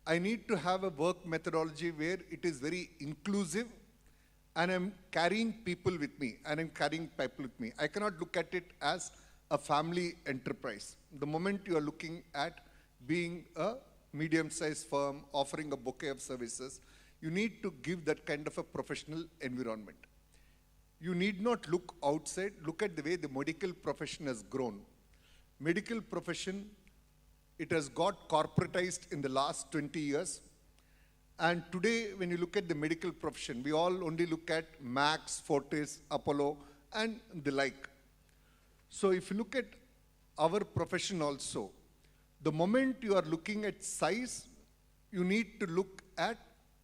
I need to have a work methodology where it is very inclusive and I'm carrying people with me and I'm carrying people with me. I cannot look at it as a family enterprise. The moment you are looking at being a medium-sized firm, offering a bouquet of services, you need to give that kind of a professional environment. You need not look outside, look at the way the medical profession has grown. Medical profession It has got corporatized in the last 20 years. And today, when you look at the medical profession, we all only look at Max, Fortis, Apollo, and the like. So if you look at our profession also, the moment you are looking at size, you need to look at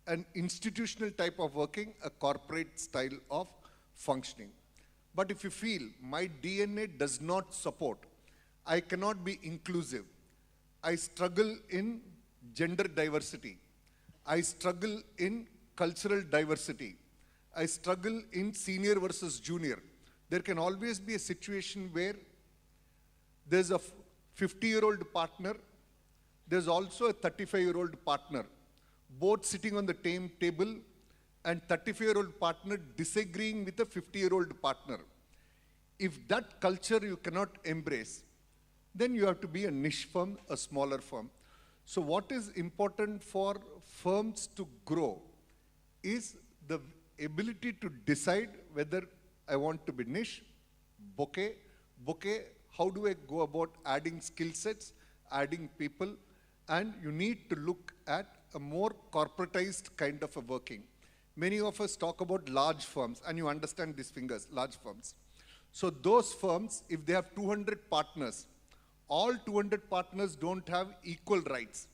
an institutional type of working, a corporate style of functioning. But if you feel my DNA does not support, I cannot be inclusive, I struggle in gender diversity, I struggle in cultural diversity, I struggle in senior versus junior, there can always be a situation where there's a 50-year-old partner, there's also a 35-year-old partner, both sitting on the same table, and 35-year-old partner disagreeing with a 50-year-old partner. If that culture you cannot embrace, then you have to be a niche firm, a smaller firm. So what is important for firms to grow is the ability to decide whether I want to be niche, bouquet, how do I go about adding skill sets, adding people, and you need to look at a more corporatized kind of a working. Many of us talk about large firms, and you understand these fingers, large firms. So those firms, if they have 200 partners, all 200 partners don't have equal rights.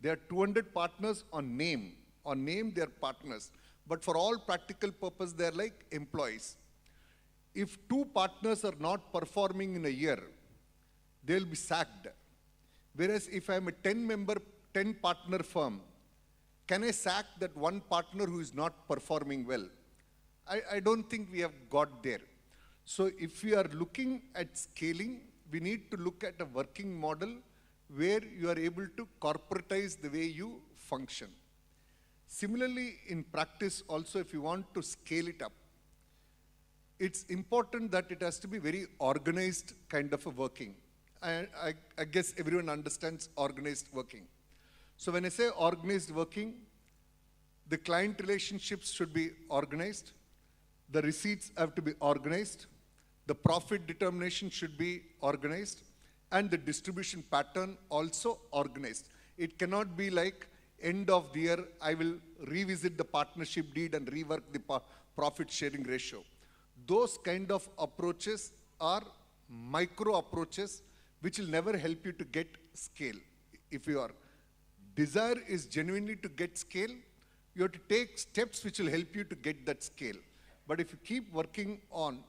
They are 200 partners on name. On name, they are partners. But for all practical purpose, they are like employees. If 2 partners are not performing in a year, they'll be sacked. Whereas if I'm a 10 partner firm, can I sack that one partner who is not performing well? I don't think we have got there. So if we are looking at scaling, we need to look at a working model where you are able to corporatize the way you function. Similarly, in practice also, if you want to scale it up, it's important that it has to be very organized kind of a working. I guess everyone understands organized working. So when I say organized working, the client relationships should be organized, the receipts have to be organized, the profit determination should be organized, and the distribution pattern also organized. It cannot be like end of the year, I will revisit the partnership deed and rework the profit sharing ratio. Those kind of approaches are micro approaches which will never help you to get scale. If your desire is genuinely to get scale, you have to take steps which will help you to get that scale. But if you keep working on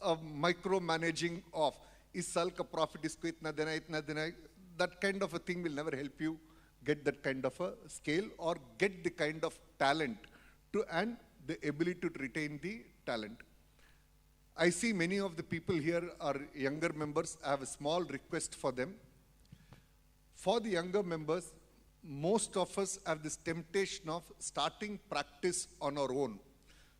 a micromanaging of is sal ka profit isko itna dena, that kind of a thing will never help you get that kind of a scale or get the kind of talent to and the ability to retain the talent. I see many of the people here are younger members. I have a small request for them. For the younger members, most of us have this temptation of starting practice on our own.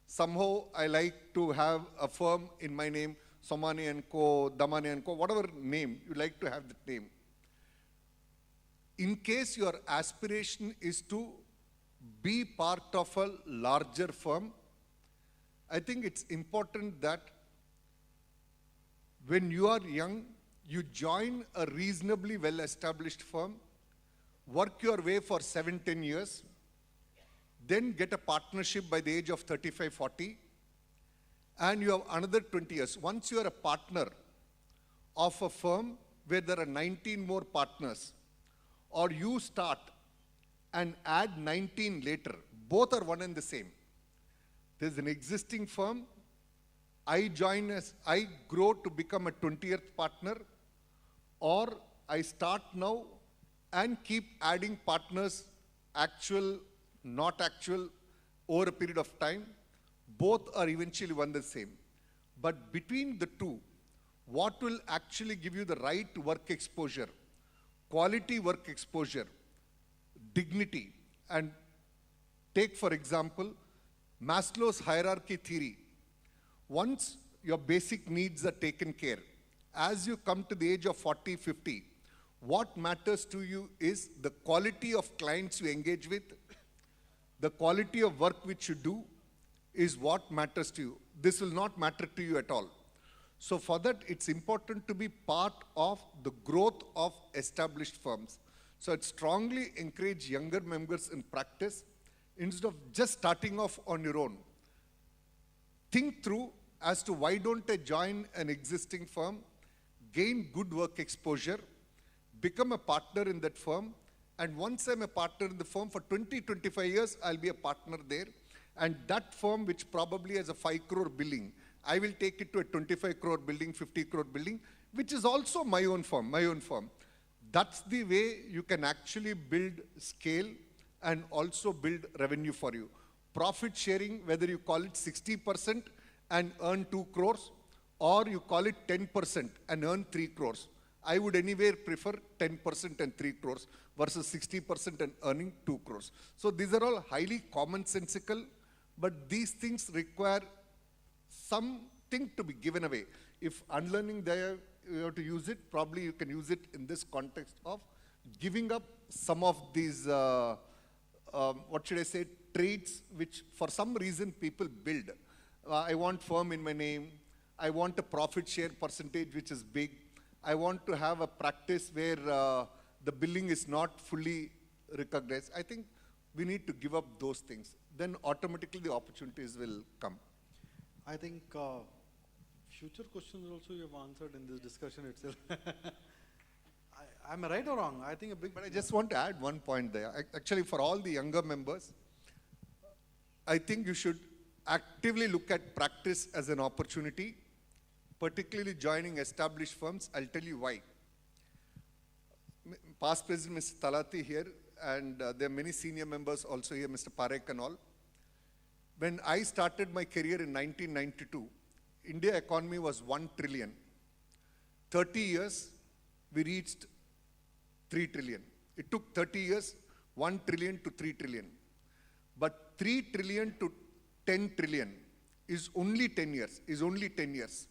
Somehow I like to have a firm in my name, Somani & Co., Damani & Co., whatever name, you like to have that name. In case your aspiration is to be part of a larger firm, I think it's important that when you are young, you join a reasonably well-established firm, work your way for 7-10 years, then get a partnership by the age of 35-40, and you have another 20 years. Once you are a partner of a firm where there are 19 more partners, or you start and add 19 later, both are one and the same. There's an existing firm, I grow to become a 20th partner, or I start now and keep adding partners, actual, not actual, over a period of time. Both are eventually one and the same. But between the two, what will actually give you the right work exposure, quality work exposure, dignity, and take for example, Maslow's hierarchy theory. Once your basic needs are taken care, as you come to the age of 40, 50, what matters to you is the quality of clients you engage with, the quality of work which you do is what matters to you. This will not matter to you at all. So for that, it's important to be part of the growth of established firms. So I'd strongly encourage younger members in practice, instead of just starting off on your own, think through as to why don't I join an existing firm, gain good work exposure, become a partner in that firm, and once I'm a partner in the firm for 20, 25 years, I'll be a partner there. And that firm, which probably has a 5 crore billing, I will take it to a 25 crore building, 50 crore building, which is also my own firm, That's the way you can actually build scale and also build revenue for you. Profit sharing, whether you call it 60% and earn 2 crores, or you call it 10% and earn 3 crores. I would anywhere prefer 10% and 3 crores versus 60% and earning 2 crores. So these are all highly commonsensical, but these things require something to be given away. If unlearning there, you have to use it, probably you can use it in this context of giving up some of these, traits which for some reason people build. I want firm in my name. I want a profit share percentage which is big. I want to have a practice where the billing is not fully recognized. I think we need to give up those things. Then automatically the opportunities will come. I think future questions also you have answered in this discussion itself. Am I right or wrong? I think a big... But I just want to add one point there. Actually, for all the younger members, I think you should actively look at practice as an opportunity, particularly joining established firms. I'll tell you why. Past President Mr. Talati here, and there are many senior members also here, Mr. Parekh and all. When I started my career in 1992, India economy was 1 trillion. 30 years, we reached 3 trillion. It took 30 years, 1 trillion to 3 trillion. But 3 trillion to 10 trillion is only 10 years,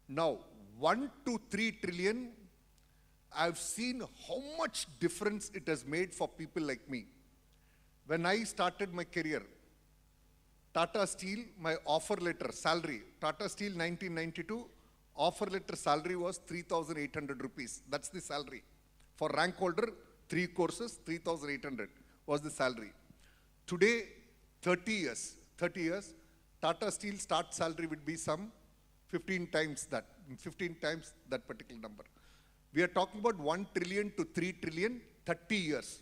Now, 1 to 3 trillion, I've seen how much difference it has made for people like me. When I started my career, Tata Steel, my offer letter salary, Tata Steel 1992, offer letter salary was 3,800 rupees. That's the salary. For rank holder, 3 courses, 3,800 was the salary. Today, 30 years, Tata Steel start salary would be some 15 times that particular number. We are talking about 1 trillion to 3 trillion, 30 years.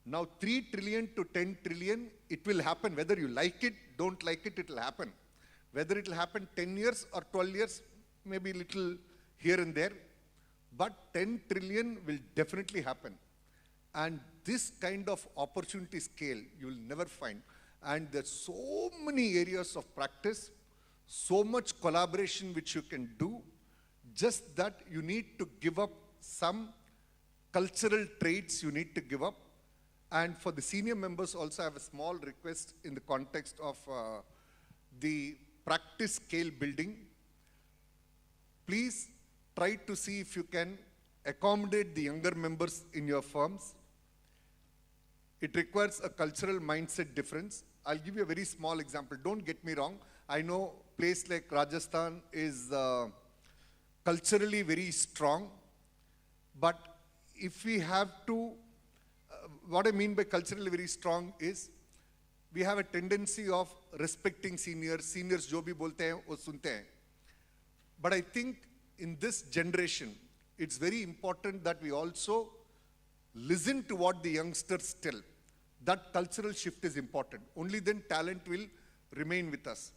Now 3 trillion to 10 trillion, it will happen. Whether you like it, don't like it, it will happen. Whether it will happen 10 years or 12 years, maybe a little here and there, but 10 trillion will definitely happen. And this kind of opportunity scale, you will never find. And there's so many areas of practice, so much collaboration which you can do, just that you need to give up some cultural traits you need to give up. And for the senior members also, I have a small request in the context of the practice scale building. Please try to see if you can accommodate the younger members in your firms. It requires a cultural mindset difference. I'll give you a very small example. Don't get me wrong. I know a place like Rajasthan is culturally very strong. But if we have to, what I mean by culturally very strong is, we have a tendency of respecting seniors. Seniors jo bhi bolte hain, wo sunte hain. But I think in this generation, it's very important that we also listen to what the youngsters tell. That cultural shift is important. Only then talent will remain with us.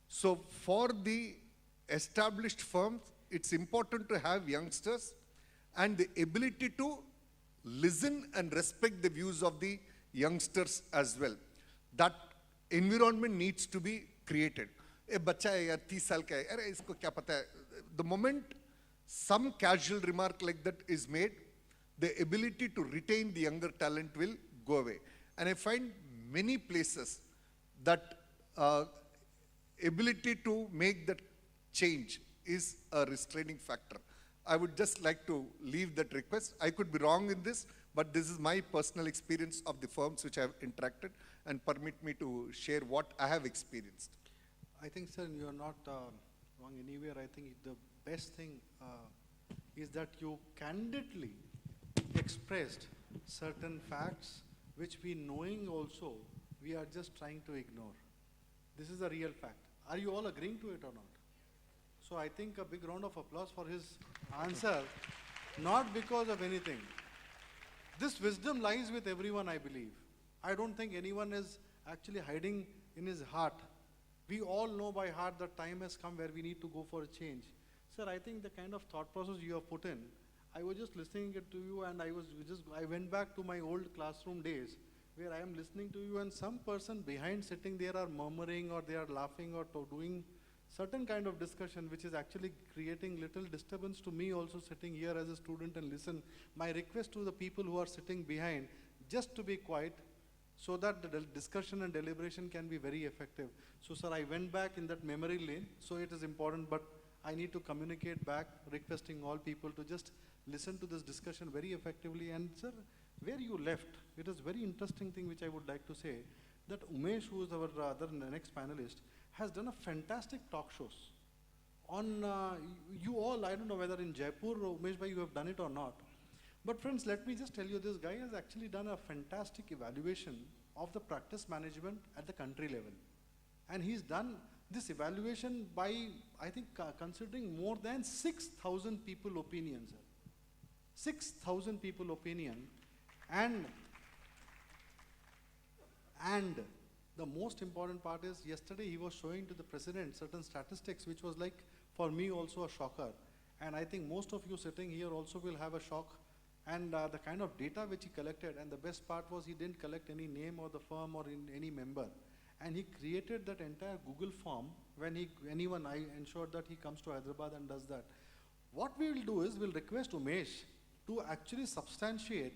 So for the established firms, it's important to have youngsters and the ability to listen and respect the views of the youngsters as well. That environment needs to be created. A bacha hai yaar 30 saal ka hai, arey isko kya pata hai? The moment some casual remark like that is made, the ability to retain the younger talent will go away. And I find many places that ability to make that change is a restraining factor. I would just like to leave that request. I could be wrong in this, but this is my personal experience of the firms which I have interacted, and permit me to share what I have experienced. I think, sir, you are not going anywhere. I think the best thing is that you candidly expressed certain facts which we knowing also we are just trying to ignore. This is a real fact. Are you all agreeing to it or not? So I think a big round of applause for his answer, not because of anything. This wisdom lies with everyone, I believe. I don't think anyone is actually hiding in his heart. We all know by heart that time has come where we need to go for a change. Sir, I think the kind of thought process you have put in, I was just listening it to you and I went back to my old classroom days where I am listening to you and some person behind sitting there are murmuring or they are laughing or doing certain kind of discussion which is actually creating little disturbance to me also sitting here as a student and listen. My request to the people who are sitting behind, just to be quiet so that the discussion and deliberation can be very effective. So sir, I went back in that memory lane, so it is important, but I need to communicate back, requesting all people to just listen to this discussion very effectively. And sir, where you left, it is very interesting thing which I would like to say, that Umesh, who is our next panelist, has done a fantastic talk shows on you all. I don't know whether in Jaipur, Umesh bhai, you have done it or not. But friends, let me just tell you, this guy has actually done a fantastic evaluation of the practice management at the country level. And he's done this evaluation by, I think, considering more than 6,000 people opinions. 6,000 people opinion. And the most important part is, yesterday he was showing to the president certain statistics which was like, for me also a shocker. And I think most of you sitting here also will have a shock. And the kind of data which he collected, and the best part was he didn't collect any name or the firm or any member. And he created that entire Google form when I ensured that he comes to Hyderabad and does that. What we will do is, we'll request Umesh to actually substantiate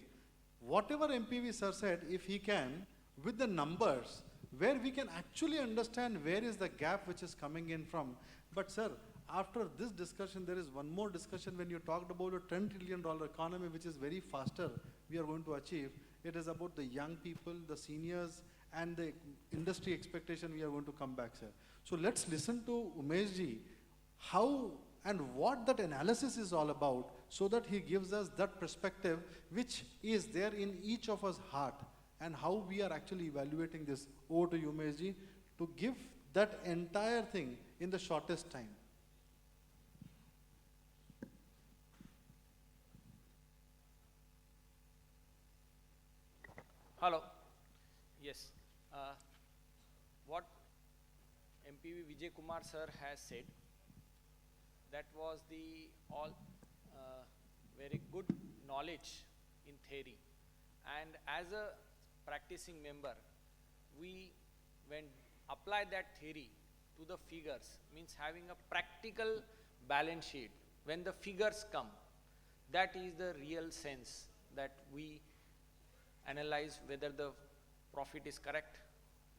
whatever MPV sir said, if he can, with the numbers, where we can actually understand where is the gap which is coming in from. But sir, after this discussion, there is one more discussion when you talked about a $10 trillion economy, which is very faster we are going to achieve. It is about the young people, the seniors, and the industry expectation we are going to come back, sir. So let's listen to Umesh ji, how and what that analysis is all about, so that he gives us that perspective which is there in each of us heart, and how we are actually evaluating this. Over to you, Umesh ji, to give that entire thing in the shortest time. Hello. Yes. What MPV Vijay Kumar sir has said, that was the all very good knowledge in theory. And as a practicing member, we, when apply that theory to the figures, means having a practical balance sheet, when the figures come, that is the real sense that we analyze whether the profit is correct,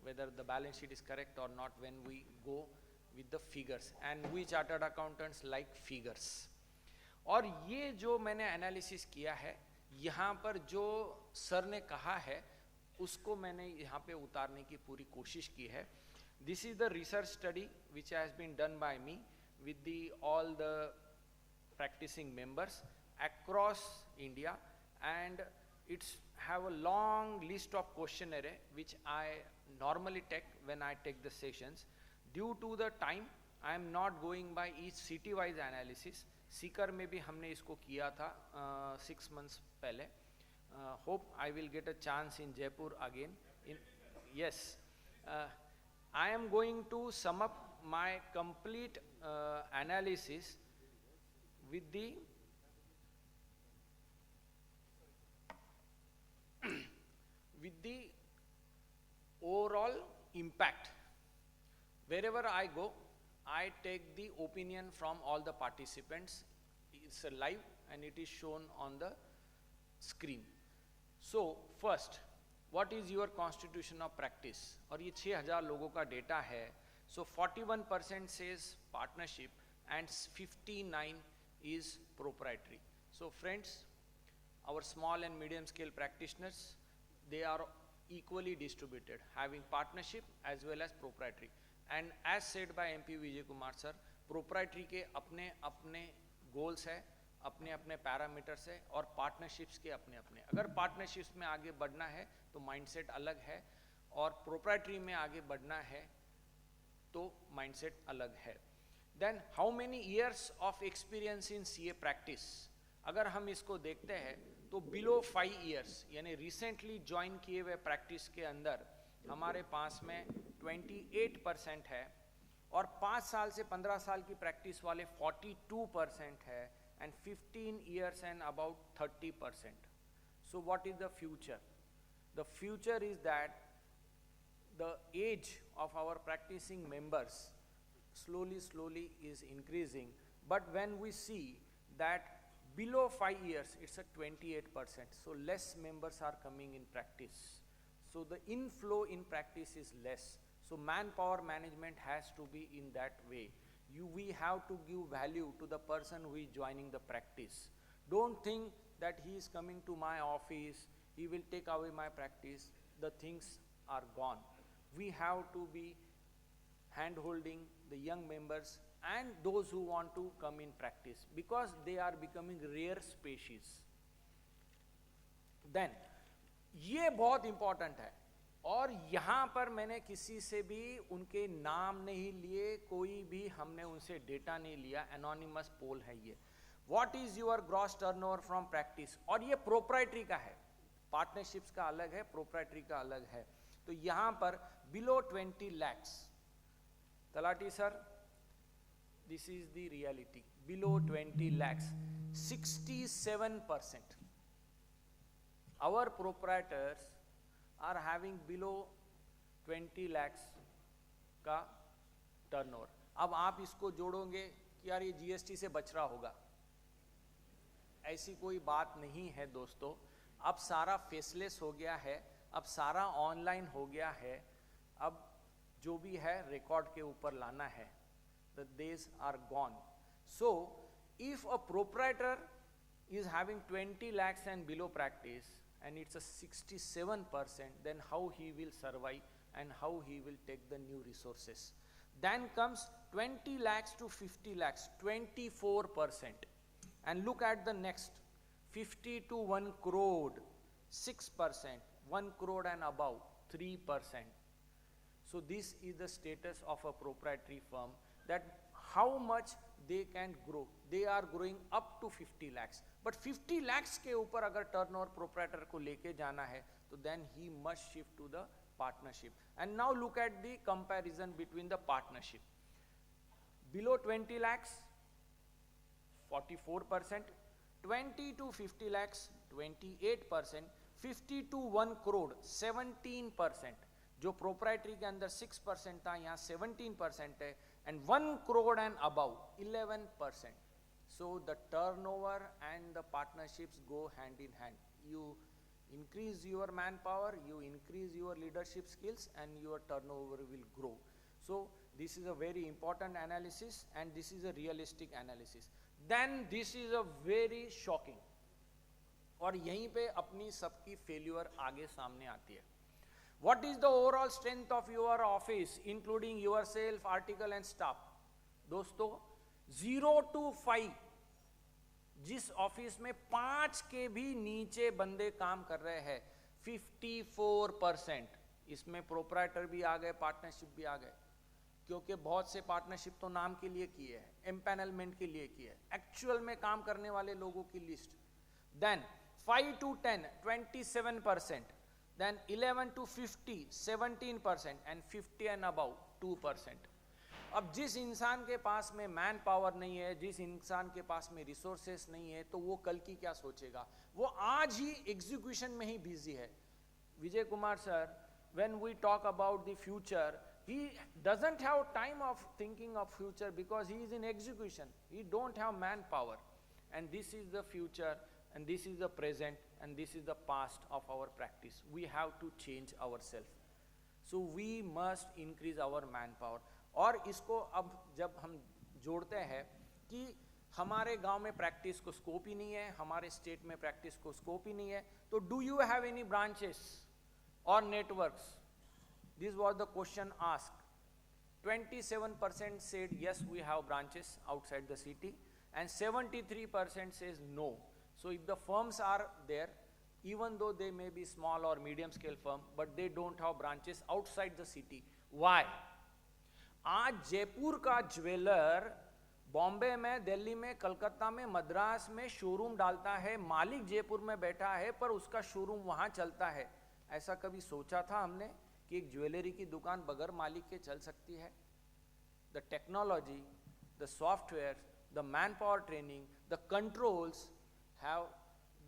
whether the balance sheet is correct or not, when we go with the figures. And we chartered accountants like figures. और ये जो मैंने analysis किया है, यहाँ पर जो sir ने कहा है उसको मैंने यहाँ पे उतारने की पूरी कोशिश की है. This is the research study which has been done by me with all the practicing members across India, and it's have a long list of questionnaire which I normally take when I take the sessions. Due to the time, I am not going by each city-wise analysis. Sikar में भी हमने इसको किया था 6 months पहले. Hope I will get a chance in Jaipur again. Yes, I am going to sum up my complete analysis with the overall impact. Wherever I go, I take the opinion from all the participants. It's a live and it is shown on the screen. So first, what is your constitution of practice? और ये 6,000 लोगों का data है. So 41% says partnership and 59 is proprietary. So friends, our small and medium scale practitioners, they are equally distributed, having partnership as well as proprietary. And as said by MP Vijay Kumar sir, proprietary के अपने अपने goals है, अपने अपने parameters है, और partnerships के अपने अपने। अगर पार्टनरशिप्स में आगे बढ़ना है तो माइंडसेट अलग है, और प्रोप्राइटरी में आगे बढ़ना है तो माइंडसेट अलग है। Then how many years of experience in CA practice, अगर हम इसको देखते हैं तो बिलो 5 ईयर्स यानी रिसेंटली ज्वाइन किए हुए प्रैक्टिस के अंदर हमारे पास में 28% है, और 5 साल से 15 साल की प्रैक्टिस वाले 42% है, and 15 years and about 30%. So what is the future? The future is that the age of our practicing members slowly is increasing, but when we see that below 5 years it's a 28%, so less members are coming in practice, so the inflow in practice is less. So manpower management has to be in that way. We have to give value to the person who is joining the practice. Don't think that he is coming to my office, he will take away my practice. The things are gone. We have to be hand-holding the young members and those who want to come in practice, because they are becoming rare species. Then, ये बहुत important है, और यहाँ पर मैंने किसी से भी उनके नाम नहीं लिए, कोई भी हमने उनसे डेटा नहीं लिया, एनोनिमस पोल है ये। What is your gross turnover from practice, और ये प्रोप्राइटरी का है, पार्टनरशिप्स का अलग है, प्रोप्राइटरी का अलग है। तो यहाँ पर below 20 lakhs, talati sir this is the reality, below 20 lakhs 67%। our proprietors are having below 20 lakhs का टर्नओवर। अब आप इसको जोड़ोगे कि यार ये जीएसटी से बच रहा होगा, ऐसी कोई बात नहीं है दोस्तों। अब सारा फेसलेस हो गया है, अब सारा ऑनलाइन हो गया है, अब जो भी है रिकॉर्ड के ऊपर लाना है। The days are gone. So if a proprietor is having 20 lakhs and below practice and it's a 67%, then how he will survive and how he will take the new resources. Then comes 20 lakhs to 50 lakhs, 24%. And look at the next, 50 to 1 crore, 6%, 1 crore and above, 3%. So this is the status of a proprietary firm, that how much they can grow. They are growing up to 50 lakhs. But 50 lakhs के ऊपर अगर turnover proprietor को लेके जाना है तो then he must shift to the partnership. And now look at the comparison between the partnership. Below 20 lakhs, 44%, 20 to 50 lakhs, 28%, 50 to 1 crore, 17%. जो proprietary के अंदर 6% था, यहाँ 17% है, and 1 crore and above, 11%. So the turnover and the partnerships go hand in hand. You increase your manpower, you increase your leadership skills, and your turnover will grow. So this is a very important analysis, and this is a realistic analysis. Then this is a very shocking, और यहीं पे अपनी सबकी failure आगे सामने आती है। What is the overall strength of your office, including yourself, article and staff? दोस्तों 0 to 5, जिस ऑफिस में 5 के भी नीचे बंदे काम कर रहे हैं, 54%। इसमें प्रोप्राइटर भी आ गए, पार्टनरशिप भी आ गए, क्योंकि बहुत से पार्टनरशिप तो नाम के लिए किए हैं, एम्पैनलमेंट के लिए किए हैं, एक्चुअल में काम करने वाले लोगों की list. Then 5 to 10, 27%, then 11 to 50, 17%, and 50 and above, 2%. अब जिस इंसान के पास में मैन पावर नहीं है, जिस इंसान के पास में रिसोर्सेस नहीं है, तो वो कल की क्या सोचेगा? वो आज ही एग्जीक्यूशन में ही बिजी है। Vijay Kumar sir, when we talk about the future, he doesn't have time of thinking of future because he is in execution. He don't have manpower. And this is the future, and this is the present, and this is the past of our practice. We have to change ourselves. So we must increase our manpower. और इसको अब जब हम जोड़ते हैं कि हमारे गांव में प्रैक्टिस को स्कोप ही नहीं है, हमारे स्टेट में प्रैक्टिस को स्कोप ही नहीं है, तो do you have any branches और networks? This was the question ask 27% said yes, we have branches outside the city, and 73% says no. So if the firms are there, even though they may be small or medium scale firm, but they don't have branches outside the city. Why? आज जयपुर का jeweller Bombay में, दिल्ली में, कलकत्ता में, मद्रास में showroom डालता है, मालिक जयपुर में बैठा है, पर उसका शोरूम वहां चलता है। ऐसा कभी सोचा था हमने कि एक ज्वेलरी की दुकान बगैर मालिक के चल सकती है? The technology, the software, the man power training, the controls have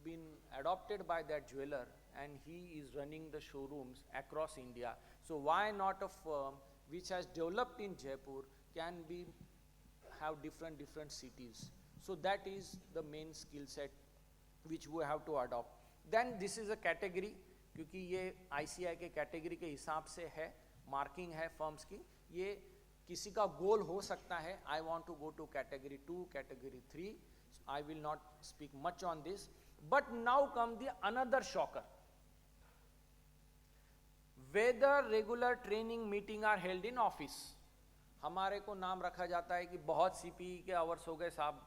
been adopted by that jeweler, and he is running the showrooms across India. So why not a firm which has developed in Jaipur can be have different cities? So that is the main skill set which we have to adopt. Then this is a category, क्योंकि ये ICI के category के हिसाब से है, marking है firms की। ये किसी का गोल हो सकता है, I want to go to category 2, category 3. I will not speak much on this. But now come the another shocker. Whether regular training meeting are held in office. हमारे को नाम रखा जाता है कि बहुत CPE के आवर्स हो गए साहब,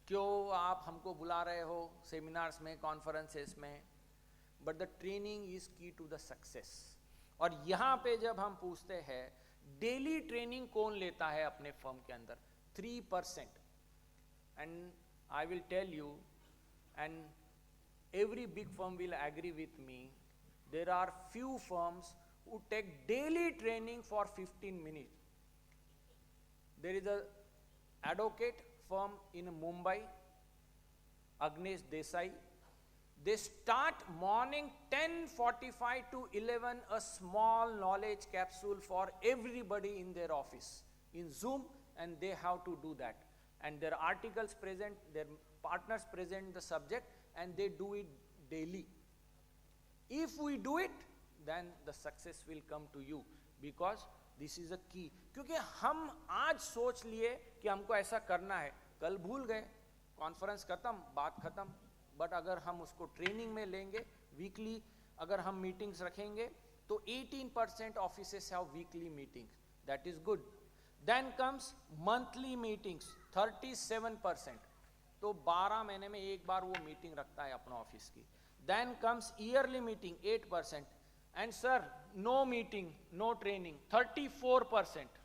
क्यों आप हमको बुला रहे हो सेमिनार्स में, कॉन्फ्रेंसेस में? बट द ट्रेनिंग इज की टू द सक्सेस। और यहाँ पे जब हम पूछते हैं डेली ट्रेनिंग कौन लेता है अपने फर्म के अंदर, 3%। And I will tell you, and every big firm will agree with me, there are few firms who take daily training for 15 minutes. There is a advocate firm in Mumbai, Agnesh Desai. They start morning 10:45 to 11 a small knowledge capsule for everybody in their office in Zoom, and they have to do that. And their articles present, their partners present the subject, and they do it daily. If we do it, then the success will come to you, because this is a key. क्योंकि हम आज सोच लिए कि हमको ऐसा करना है, कल भूल गए, कॉन्फ्रेंस खत्म, बात खत्म। बट अगर हम उसको ट्रेनिंग में लेंगे, वीकली अगर हम मीटिंग्स रखेंगे, तो 18% offices have weekly meetings, that is good. Then comes monthly meetings, 37%, तो 12 महीने में एक बार वो मीटिंग रखता है अपना ऑफिस की। Then comes yearly meeting, 8%, and sir, no meeting, no training, 34%.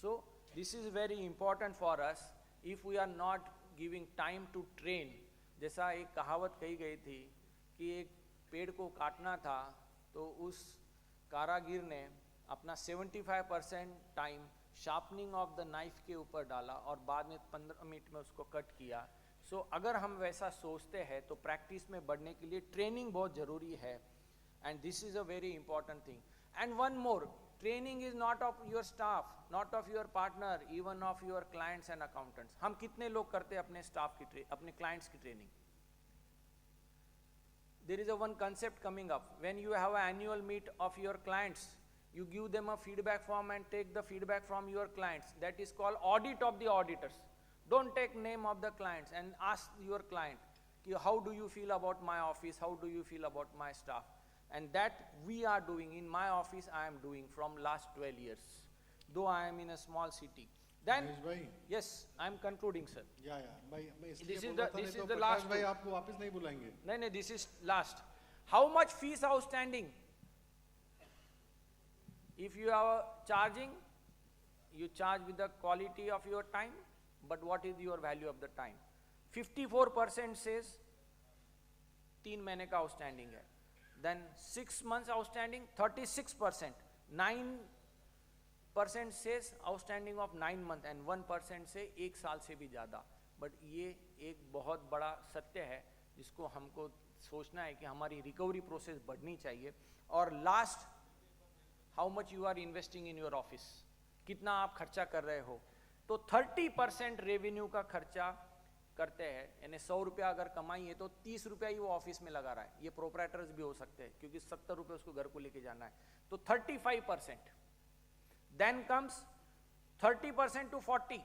So this is very important for us. If we are not giving time to train, जैसा एक कहावत कही गई थी कि एक पेड़ को काटना था, तो उस कारागिर ने अपना 75% time sharpening of the knife के ऊपर डाला और बाद में 15 मिनट में उसको कट किया। सो अगर हम वैसा सोचते हैं तो प्रैक्टिस में बढ़ने के लिए ट्रेनिंग बहुत ज़रूरी है, and this is a very important thing. And one more, training is not of your staff, not of your partner, even of your clients and accountants. हम कितने लोग करते हैं अपने स्टाफ की अपने क्लाइंट्स की training? There is a one concept coming up. When you have an annual meet of your clients, you give them a feedback form and take the feedback from your clients. That is called audit of the auditors. Don't take name of the clients and ask your client, how do you feel about my office? How do you feel about my staff? And that we are doing in my office. I am doing from last 12 years, though I am in a small city. Then yes, I am concluding, sir. Yeah. This is the last. भाई आपको वापस नहीं बुलाएंगे। नहीं, this is last. How much fees outstanding? If you are charging, you charge with the quality of your time, but what is your value of the time? 54% says 3 महीने का outstanding है. Then 6 months outstanding, 36%. 9% says outstanding of 9 months, and 1% से 1 साल से भी ज़्यादा. But ये एक बहुत बड़ा सत्य है जिसको हमको सोचना है कि हमारी रिकवरी प्रोसेस बढ़नी चाहिए. और last, how much you are investing in your office, कितना आप खर्चा कर रहे हो? तो 30% रेवेन्यू का खर्चा करते हैं, यानी 100 रुपया अगर कमाई है तो 30 रुपया ही वो ऑफिस में लगा रहा है. ये प्रोपराइटर्स भी हो सकते हैं क्योंकि 70 रुपये उसको घर को लेके जाना है, तो 35%. Then comes 30% to 40,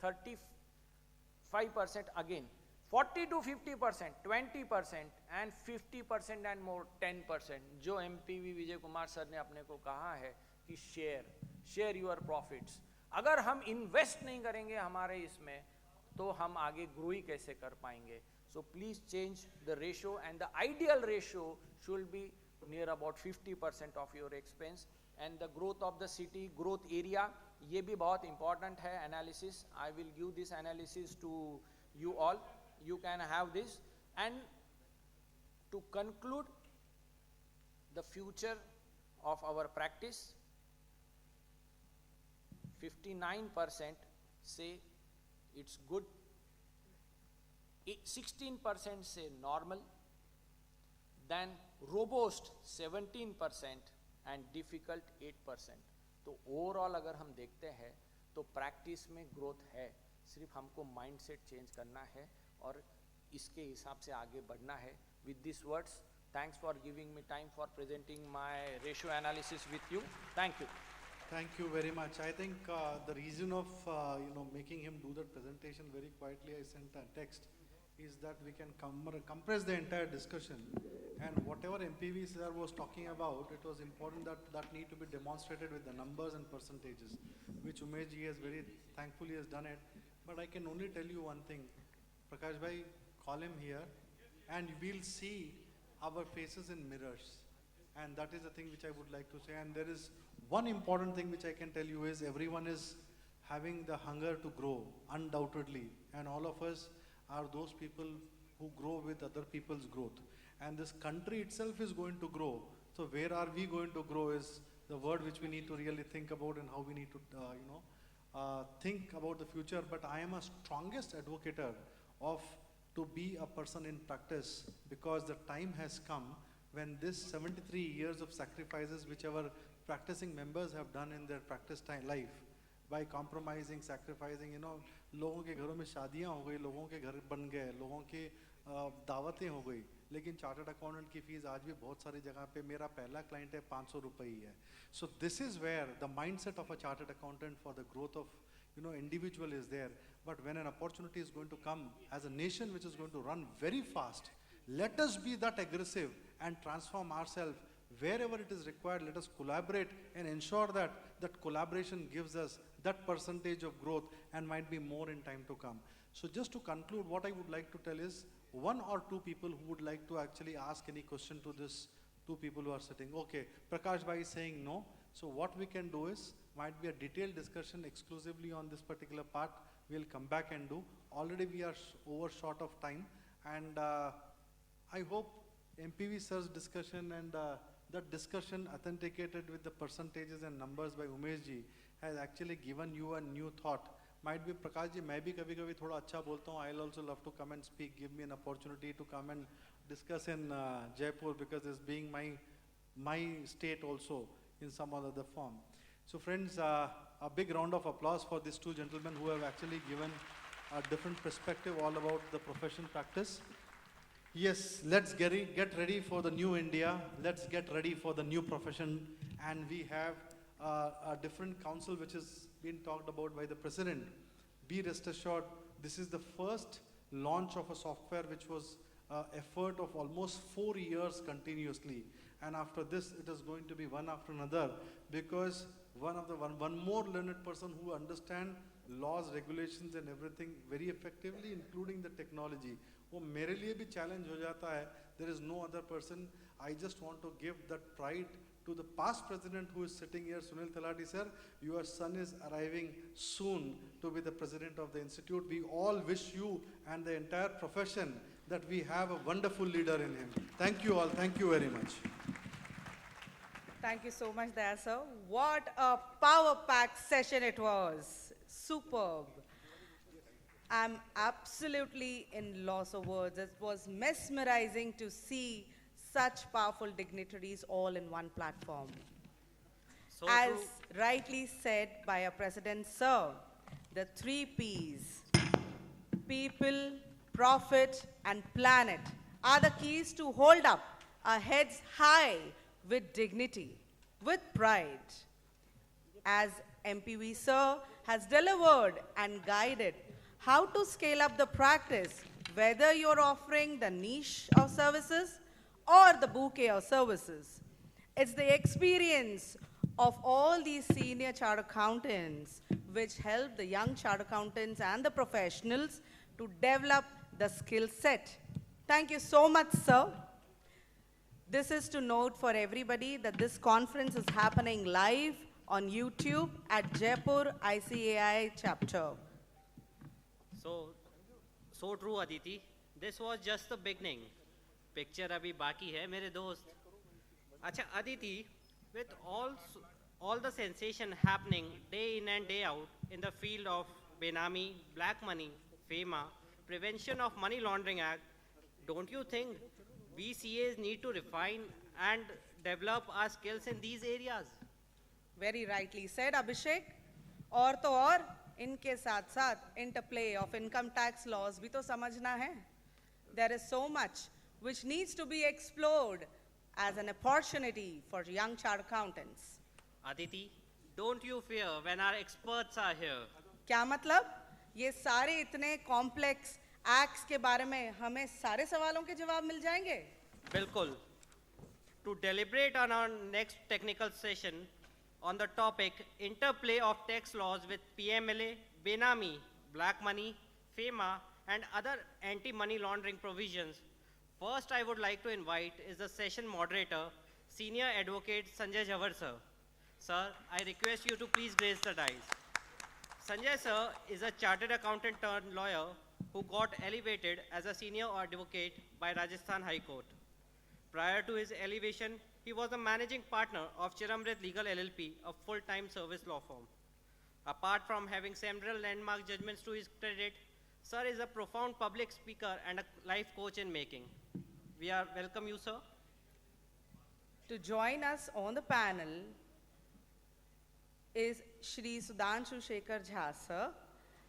35% again, 40 to 50%, 20% and 50% and more 10% जो MPV विजय कुमार सर ने अपने को कहा है कि शेयर योर प्रॉफिट्स, अगर हम इन्वेस्ट नहीं करेंगे हमारे इसमें तो हम आगे ग्रो ही कैसे कर पाएंगे. So please change the ratio, and the ideal ratio should be near about 50% of your expense. And the growth of the city, growth area, ये भी बहुत important है analysis. I will give this analysis to you all. You can have this. And to conclude the future of our practice, 59% say it's good, 16% say normal, then robust 17% and difficult 8%. तो overall अगर हम देखते हैं तो practice में growth है, सिर्फ हमको माइंडसेट चेंज करना है और इसके हिसाब से आगे बढ़ना है. With this words, thanks for giving me time for presenting my ratio analysis with you. Thank you. Thank you very much. I think the reason of making him do that presentation very quietly, I sent a text, is that we can compress the entire discussion, and whatever MPV sir was talking about, it was important that need to be demonstrated with the numbers and percentages, which Umesh ji has very thankfully has done it. But I can only tell you one thing, Prakash bhai, call him here, and we'll see our faces in mirrors. And that is the thing which I would like to say. And there is one important thing which I can tell you is everyone is having the hunger to grow, undoubtedly. And all of us are those people who grow with other people's growth. And this country itself is going to grow. So where are we going to grow is the word which we need to really think about, and how we need to, think about the future. But I am a strongest advocator of to be a person in practice, because the time has come when this 73 years of sacrifices which our practicing members have done in their practice time life, by compromising, sacrificing, लोगों के घरों में शादियां हो गई, लोगों के घर बन गए, लोगों के दावतें हो गई, लेकिन चार्टर्ड अकाउंटेंट की फीस आज भी बहुत सारी जगह पे, मेरा पहला क्लाइंट है 500 रुपये ही है. So this is where the mindset of a chartered accountant for the growth of individual is there. But when an opportunity is going to come as a nation which is going to run very fast, let us be that aggressive and transform ourselves. Wherever it is required, let us collaborate and ensure that that collaboration gives us that percentage of growth, and might be more in time to come. So just to conclude, what I would like to tell is, one or two people who would like to actually ask any question to this two people who are sitting. Okay, Prakash bhai is saying no. So what we can do is, might be a detailed discussion exclusively on this particular part. We'll come back and do. Already we are over short of time, and I hope MPV sir's discussion and that discussion authenticated with the percentages and numbers by Umesh ji has actually given you a new thought. Might be Prakash ji, मैं भी कभी-कभी थोड़ा अच्छा बोलता हूँ. I'll also love to come and speak. Give me an opportunity to come and discuss in Jaipur, because it's being my state also in some other form. So friends, a big round of applause for these two gentlemen who have actually given a different perspective all about the profession practice. Yes, let's get ready for the new India. Let's get ready for the new profession. And we have a different council which is being talked about by the president. Be rest assured, this is the first launch of a software which was effort of almost 4 years continuously. And after this, it is going to be one after another, because one more learned person who understand laws, regulations and everything very effectively, including the technology. वो मेरे लिए भी challenge हो जाता है. There is no other person. I just want to give that pride to the past president who is sitting here, Sunil Talati sir. Your son is arriving soon to be the president of the institute. We all wish you and the entire profession that we have a wonderful leader in him. Thank you all. Thank you very much. Thank you so much, Daya sir. What a power-packed session it was. Superb. I'm absolutely in loss of words. It was mesmerizing to see such powerful dignitaries all in one platform. So As rightly said by our president, sir, the 3 Ps, people, profit, and planet, are the keys to hold up our heads high with dignity, with pride. As MPV sir has delivered and guided how to scale up the practice whether you're offering the niche of services or the bouquet of services. It's the experience of all these senior chartered accountants which help the young chartered accountants and the professionals to develop the skill set. Thank you so much, sir. This is to note for everybody that this conference is happening live on YouTube at Jaipur ICAI chapter. So true, Aditi. This was just the beginning. Picture abhi baki hai, mere dost. Acha, Aditi, with all the sensation happening day in and day out in the field of Benami, black money, FEMA, Prevention of Money Laundering Act, don't you think we CAs need to refine and develop our skills in these areas? Very rightly said, Abhishek. और तो और इनके साथ साथ interplay of income tax laws भी तो समझना है. There is so much which needs to be explored as an opportunity for young chartered accountants. Aditi, don't you fear when our experts are here? क्या मतलब? ये सारे इतने complex acts के बारे में हमें सारे सवालों के जवाब मिल जाएंगे? Bilkul. To deliberate on our next technical session on the topic interplay of tax laws with PMLA, Benami, black money, FEMA, and other anti-money laundering provisions, first I would like to invite is the session moderator, Senior Advocate Sanjay Jawar sir. Sir, I request you to please grace the dais. Sanjay sir is a chartered accountant turned lawyer who got elevated as a senior advocate by Rajasthan High Court. Prior to his elevation, he was the managing partner of Chiramrit Legal LLP, a full-time service law firm. Apart from having several landmark judgments to his credit, sir is a profound public speaker and a life coach in making. We are welcome you, sir. To join us on the panel is Shri Sudhanshu Shekhar Jha, sir.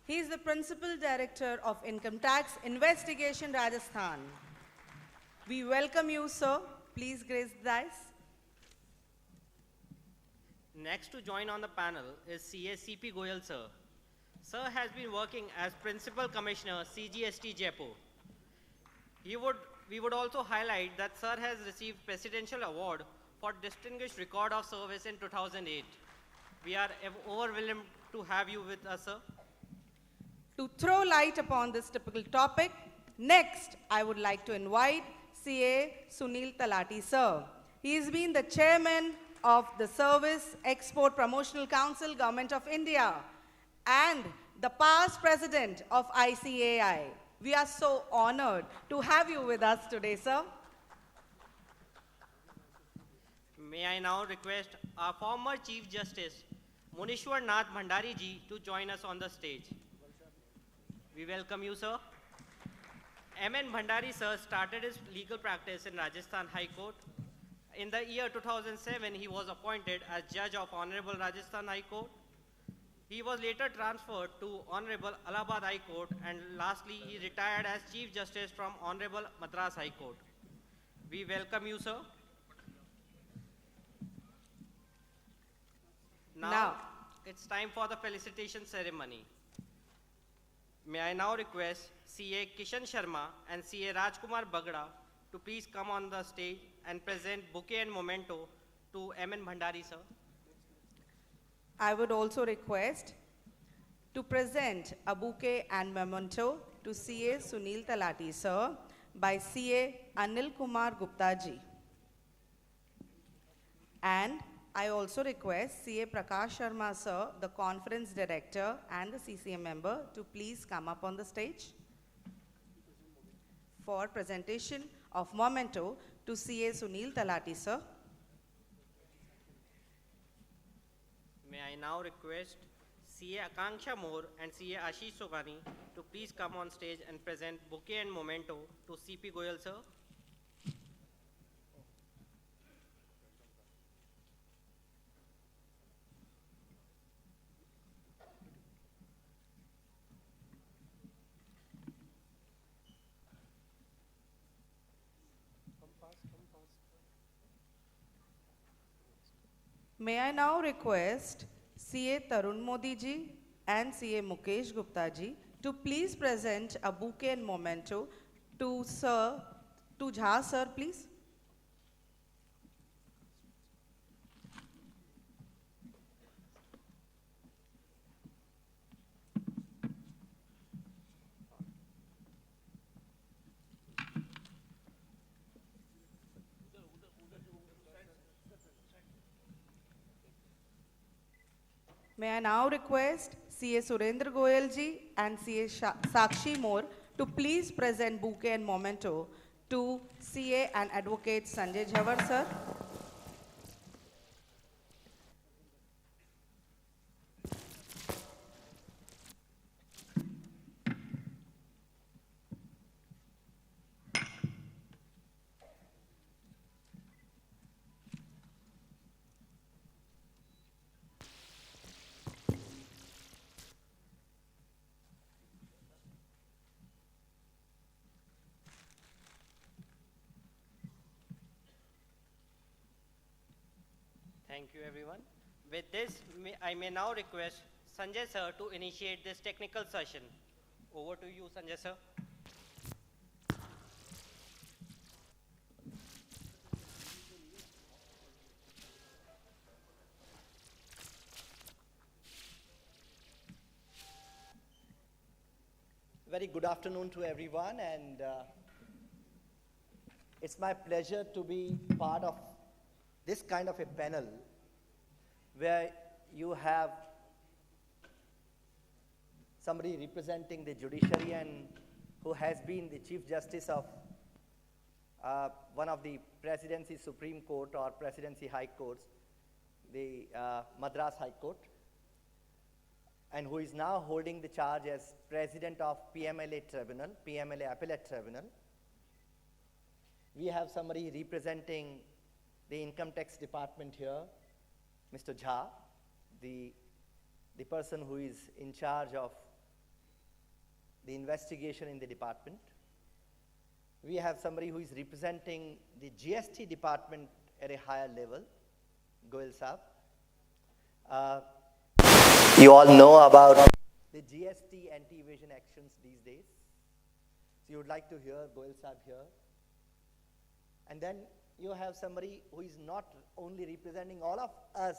He is the Principal Director of Income Tax Investigation, Rajasthan. We welcome you, sir. Please grace the dais. Next to join on the panel is CA CP Goyal, sir. Sir has been working as Principal Commissioner CGST Jaipur. We would also highlight that sir has received Presidential Award for Distinguished Record of Service in 2008. We are overwhelmed to have you with us, sir. To throw light upon this typical topic, next I would like to invite CA Sunil Talati, sir. He has been the chairman of the Service Export Promotional Council, Government of India, and the past president of ICAI. We are so honored to have you with us today, sir. May I now request our former Chief Justice, Munishwar Nath Bhandari ji, to join us on the stage. We welcome you, sir. M.N. Bhandari, sir, started his legal practice in Rajasthan High Court. In the year 2007, he was appointed as Judge of Honorable Rajasthan High Court. He was later transferred to Honorable Allahabad High Court, and lastly, he retired as Chief Justice from Honorable Madras High Court. We welcome you, sir. Now, it's time for the felicitation ceremony. May I now request CA Kishan Sharma and CA Rajkumar Bagda to please come on the stage and present bouquet and memento to M.N. Bhandari, sir. I would also request to present a bouquet and memento to CA Sunil Talati, sir, by CA Anil Kumar Gupta ji. And I also request CA Prakash Sharma, sir, the conference director and the CCM member, to please come up on the stage for presentation of memento to CA Sunil Talati, sir. May I now request CA Akanksha Moore and CA Ashish Sogani to please come on stage and present bouquet and memento to CP Goyal, sir. May I now request CA Tarun Modi ji and CA Mukesh Gupta ji to please present a bouquet and memento to Sir, to Jha sir, please. May I now request CA Surendra Goyal ji and CA Sakshi Moore to please present bouquet and memento to CA and Advocate Sanjay Jhawar sir. Thank you, everyone. With this, I may now request Sanjay sir to initiate this technical session. Over to you, Sanjay sir. Very good afternoon to everyone, and it's my pleasure to be part of this kind of a panel where you have somebody representing the judiciary and who has been the Chief Justice of one of the Presidency Supreme Court or Presidency High Courts, the Madras High Court, and who is now holding the charge as President of PMLA Tribunal, PMLA Appellate Tribunal. We have somebody representing the Income Tax Department here, Mr. Jha, the person who is in charge of the investigation in the department. We have somebody who is representing the GST department at a higher level, Goyal Saab. You all know about the GST anti-evasion actions these days. So you would like to hear Goyal Saab here. And then you have somebody who is not only representing all of us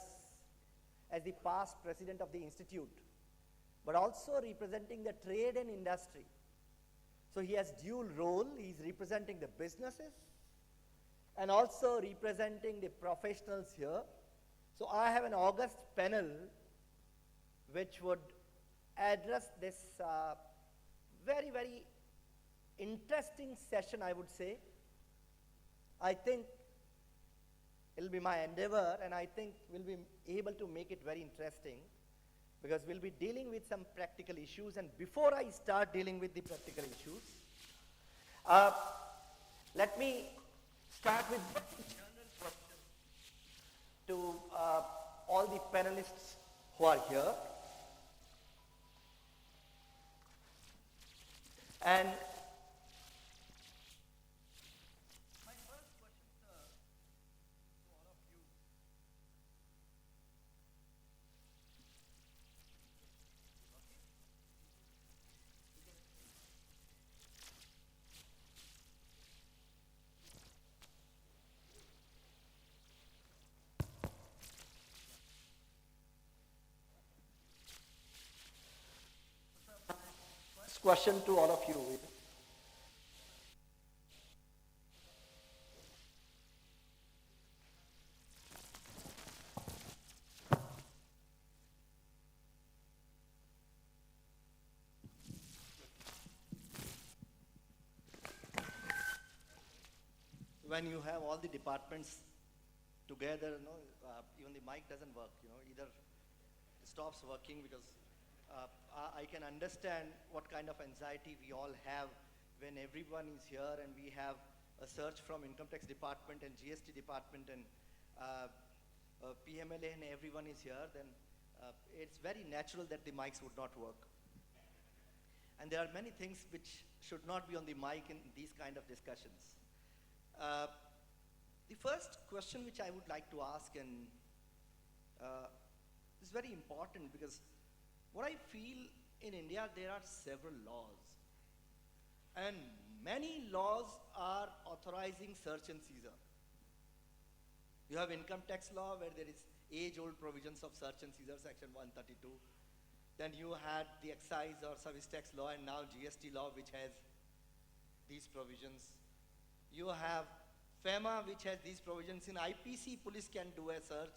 as the past president of the institute, but also representing the trade and industry. So he has dual role. He's representing the businesses and also representing the professionals here. So I have an august panel which would address this very, very interesting session, I would say. I think it'll be my endeavor, and I think we'll be able to make it very interesting because we'll be dealing with some practical issues. And before I start dealing with the practical issues, let me start with one general question to all the panelists who are here. And my first question, sir, to all of you. First question to all of you. When you have all the departments together, even the mic doesn't work, either it stops working because I can understand what kind of anxiety we all have when everyone is here and we have a search from Income Tax Department and GST Department and PMLA and everyone is here, then it's very natural that the mics would not work. And there are many things which should not be on the mic in these kind of discussions. The first question which I would like to ask, and is very important because what I feel in India, there are several laws. and many laws are authorizing search and seizure. You have income tax law where there is age-old provisions of search and seizure, section 132. Then you had the excise or service tax law, and now GST law, which has these provisions. You have FEMA, which has these provisions. In IPC, police can do a search.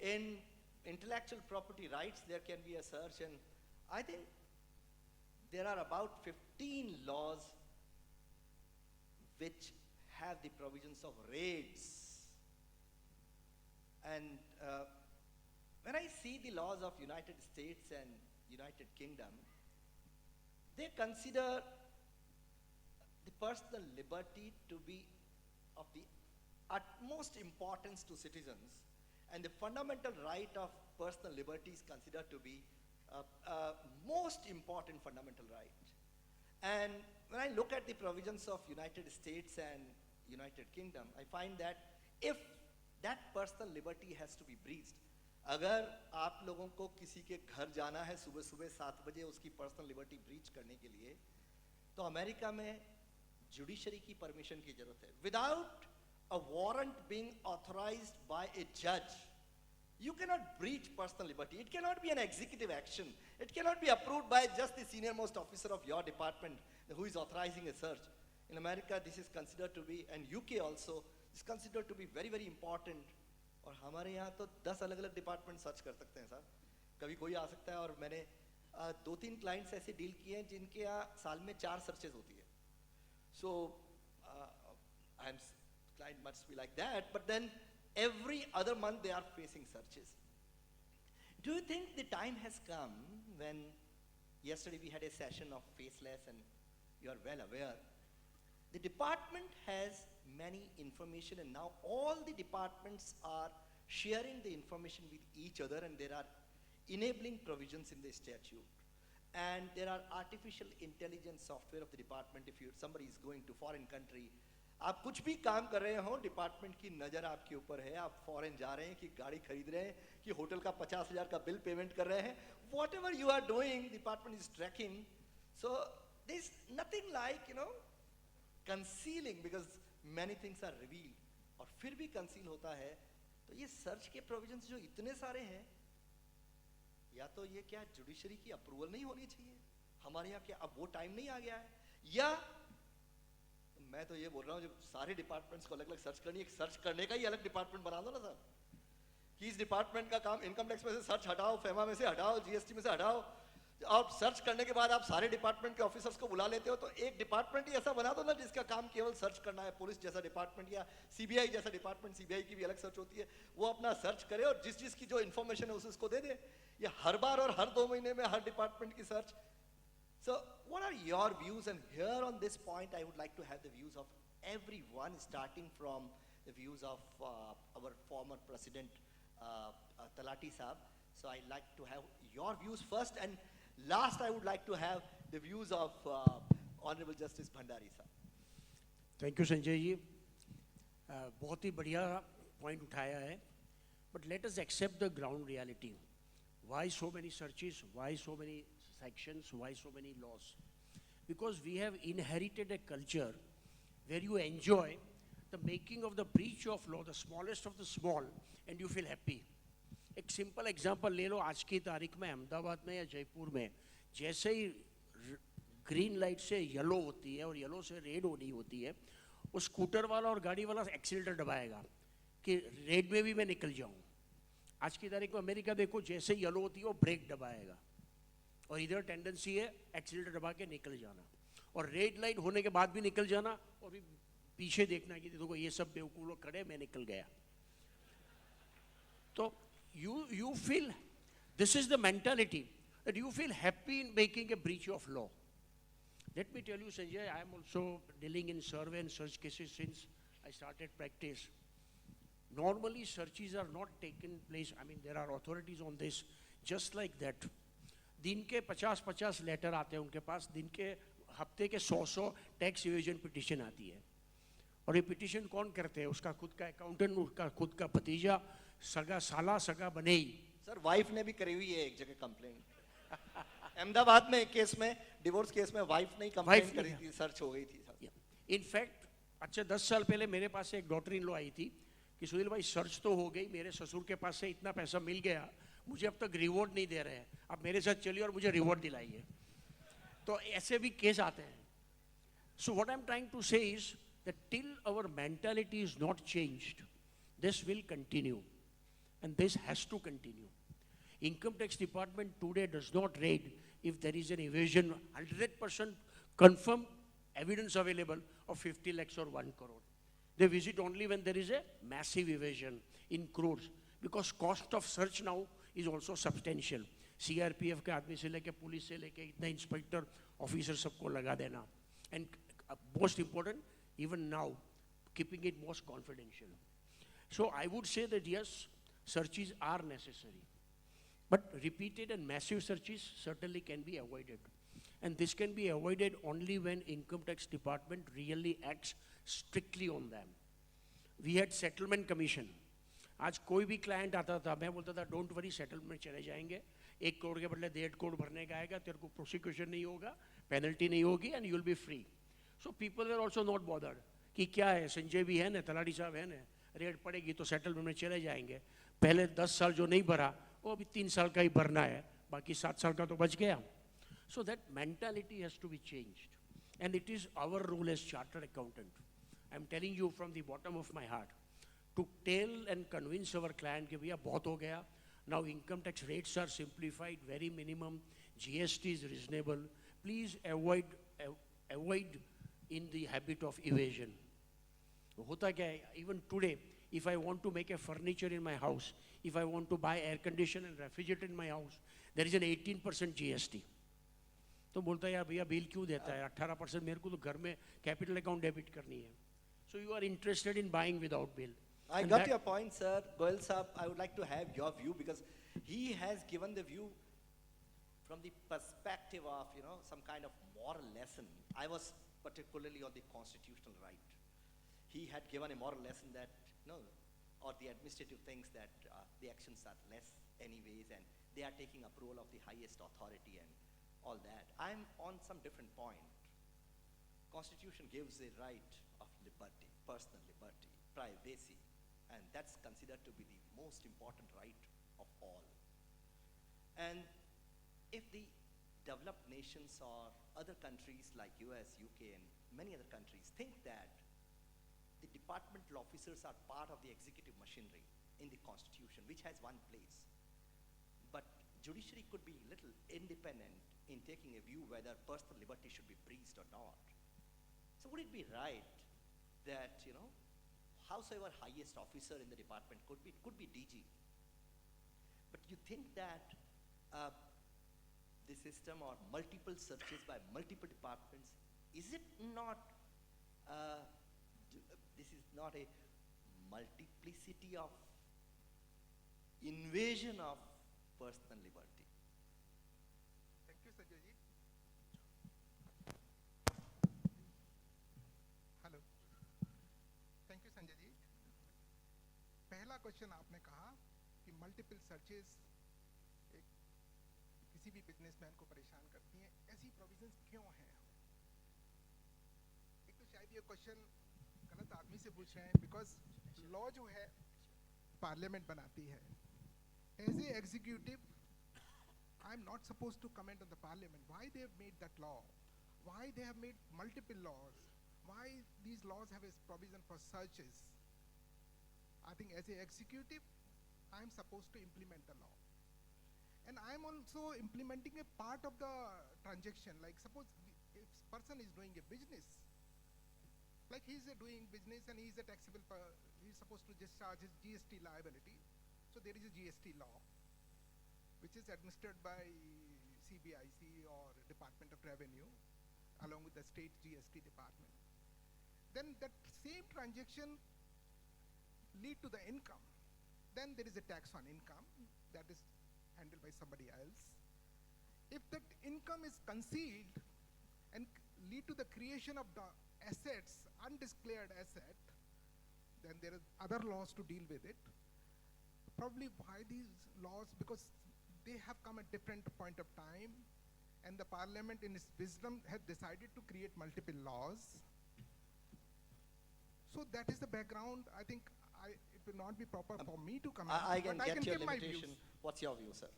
In intellectual property rights, there can be a search. And I think there are about 15 laws which have the provisions of raids. And when I see the laws of United States and United Kingdom, they consider the personal liberty to be of the utmost importance to citizens, and the fundamental right of personal liberty is considered to be most important fundamental right. And when I look at the provisions of United States and United Kingdom, I find that if that personal liberty has to be breached, अगर आप लोगों को किसी के घर जाना है सुबह सुबह 7 बजे उसकी पर्सनल लिबर्टी ब्रीच करने के लिए, तो अमेरिका में जुडिशरी की परमिशन की जरूरत है. Without a warrant being authorized by a judge, you cannot breach personal liberty. It cannot be an executive action. It cannot be approved by just the senior most officer of your department who is authorizing a search. In America, this is considered to be, and UK also, is considered to be very, very important. और हमारे यहाँ तो 10 अलग अलग department search कर सकते हैं साहब. कभी कोई आ सकता है, और मैंने 2-3 क्लाइंट्स ऐसे डील किए हैं जिनके यहाँ साल में 4 सर्चेज होती है. So client must be like that, but then every other month they are facing searches. Do you think the time has come when yesterday we had a session of faceless, and you are well aware, the department has many information, and now all the departments are sharing the information with each other, and there are enabling provisions in the statute. And there are artificial intelligence software of the department. If somebody is going to foreign country, आप कुछ भी काम कर रहे हो, department की नज़र आपके ऊपर है. आप फॉरेन जा रहे हैं कि गाड़ी खरीद रहे हैं कि होटल का 50,000 का बिल पेमेंट कर रहे हैं, whatever you are doing, department is tracking. So there is nothing like, concealing, because many things are revealed. और फिर भी कंसील होता है. तो ये सर्च के प्रोविजंस जो इतने सारे हैं, या तो ये क्या जुडिशरी की अप्रूवल नहीं होनी चाहिए, हमारे यहाँ क्या अब वो टाइम नहीं आ गया है, या मैं तो ये बोल रहा हूँ जब सारे डिपार्टमेंट्स को अलग अलग सर्च करनी है, सर्च करने का ही अलग डिपार्टमेंट बना दो ना सर, कि इस डिपार्टमेंट का काम इनकम टैक्स में से सर्च हटाओ, फेमा में से हटाओ, जीएसटी में से हटाओ. आप सर्च करने के बाद आप सारे डिपार्टमेंट के ऑफिसर्स को बुला लेते हो, तो एक डिपार्टमेंट ही ऐसा बना दो ना जिसका काम केवल सर्च करना है. पुलिस जैसा डिपार्टमेंट या सीबीआई जैसा डिपार्टमेंट, सीबीआई की भी अलग सर्च होती है, वो अपना सर्च करे और जिस जिसकी जो इन्फॉर्मेशन है उसको दे दे. ये हर बार और हर 2 महीने में हर डिपार्टमेंट की search. So what are your views? And here on this point I would like to have the views of everyone, starting from the views of our former president Talati Saab. So I'd like to have your views first, and last I would like to have the views of Honorable Justice Bhandari Saab. Thank you Sanjay ji, बहुत ही बढ़िया point उठाया है. But let us accept the ground reality. Why so many searches? Why so many sections? Why so many laws? Because we have inherited a culture where you enjoy the making of the breach of law, the smallest of the small, and you feel happy. एक simple example ले लो, आज की तारीख में अहमदाबाद में या जयपुर में जैसे ही ग्रीन लाइट से येलो होती है और येलो से रेड होनी होती है, वो स्कूटर वाला और गाड़ी वाला एक्सीलरेटर दबाएगा कि रेड में भी मैं निकल जाऊं. आज की तारीख में अमेरिका देखो, जैसे येलो होती है वो ब्रेक दबाएगा, और इधर टेंडेंसी है एक्सीलरेटर दबा के निकल जाना, और रेड लाइट होने के बाद भी निकल जाना, और भी पीछे देखना कि देखो ये सब बेवकूफ लोग खड़े, मैं निकल गया. तो you feel, this is the mentality, that you feel happy in making a breach of law. Let me tell you Sanjay, I am also dealing in survey and search cases since I started practice. Normally searches are not taken place, I mean there are authorities on this, just like that. दिन के 50-50 letter आते हैं उनके पास, दिन के हफ्ते के 100 tax evasion petition आती है. और ये पिटिशन कौन करते हैं? उसका खुद का अकाउंटेंट, उसका खुद का भतीजा, सगा साला सगा बने ही. सर वाइफ ने भी करी हुई है एक जगह कंप्लेंट. अहमदाबाद में एक केस में, डिवोर्स केस में वाइफ ने कंप्लेंट करी थी, सर्च हो गई थी। इनफैक्ट अच्छा 10 साल पहले मेरे पास से एक डॉटर इन लॉ आई थी कि सुनील भाई सर्च तो हो गई, मेरे ससुर के पास से इतना पैसा मिल गया, मुझे अब तक रिवॉर्ड नहीं दे रहे हैं, अब मेरे साथ चलिए और मुझे रिवॉर्ड दिलाइए। तो ऐसे भी केस आते हैं। So what I am trying to say is that till our mentality is not changed, this will continue and this has to continue. Income tax department today does not raid if there is an evasion, 100% confirmed evidence available of 50 lakhs or 1 crore. They visit only when there is a massive evasion in crores, because cost of search now is also substantial. CRPF के आदमी से लेके police से लेके इतना inspector officer सबको लगा देना, and most important even now keeping it most confidential. So I would say that yes, searches are necessary, but repeated and massive searches certainly can be avoided, and this can be avoided only when income tax department really acts strictly on them. We had settlement commission. आज कोई भी client आता था, मैं बोलता था don't worry, settlement चले जाएंगे, 1 करोड़ के बदले 1.5 करोड़ भरने का आएगा, तेरे को प्रोसिक्यूशन नहीं होगा, पेनल्टी नहीं होगी, and you will be free. So people were also not bothered कि क्या है, संजय भी है ना, तलाड़ी साहब है ना, रेट पड़ेगी तो सेटलमेंट में चले जाएंगे. पहले 10 साल जो नहीं भरा वो अभी 3 साल का ही भरना है, बाकी 7 साल का तो बच गया. So that mentality has to be changed, and it is our role as chartered accountant. I am telling you from the bottom of my heart to tell and convince our client कि भैया बहुत हो गया. Now income tax rates are simplified, very minimum, GST is reasonable, please avoid in the habit of evasion. होता क्या है, even today if I want to make a furniture in my house, if I want to buy air conditioner and refrigerator in my house, there is an 18% GST. तो बोलता है यार भैया bill क्यों देता है, 18% मेरे को तो घर में कैपिटल अकाउंट डेबिट करनी है. So you are interested in buying without bill. I got your point, sir. Goel Saab, I would like to have your view, because he has given the view from the perspective of, you know, some kind of moral lesson. I was particularly on the constitutional right. He had given a moral lesson that, no, or the administrative things that the actions are less anyways, and they are taking approval of the highest authority and all that. I'm on some different point. Constitution gives a right of liberty, personal liberty, privacy, and that's considered to be the most important right of all. And if the developed nations or other countries like US, UK, and many other countries think that the departmental officers are part of the executive machinery in the constitution, which has one place, but judiciary could be little independent in taking a view whether personal liberty should be breached or not. So would it be right that, you know, howsoever highest officer in the department could be DG, but you think that the system or multiple searches by multiple departments, is it not this is not a multiplicity of invasion of personal liberty? Thank you, Sanjay ji. Hello. Thank you, Sanjay ji. पहला question आपने कहा कि multiple searches एक किसी भी businessman को परेशान करती हैं, ऐसी प्रोविजंस क्यों हैं? एक तो शायद ये क्वेश्चन गलत आदमी से पूछ रहे हैं, बिकॉज लॉ जो है पार्लियामेंट बनाती है. As a executive I am not suppose to comment on the parliament, why they have made that law, why they have made multiple laws, why these laws have a provision for searches. I think as a executive I am supposed to implement the law, and I am also implementing a part of the transaction. Like suppose if person is doing a business, like he is doing business and he is a taxable, he is supposed to discharge his GST liability. So there is a GST law which is administered by CBIC or Department of Revenue along with the state GST department. Then that same transaction lead to the income. Then there is a tax on income that is handled by somebody else. If that income is concealed and lead to the creation of the assets, undeclared asset, then there is other laws to deal with it. Probably why these laws, because they have come at different point of time, and the parliament in its wisdom had decided to create multiple laws. So that is the background. I think it will not be proper for me to comment, I can but I get can your give my limitation. views. What's your view, sir?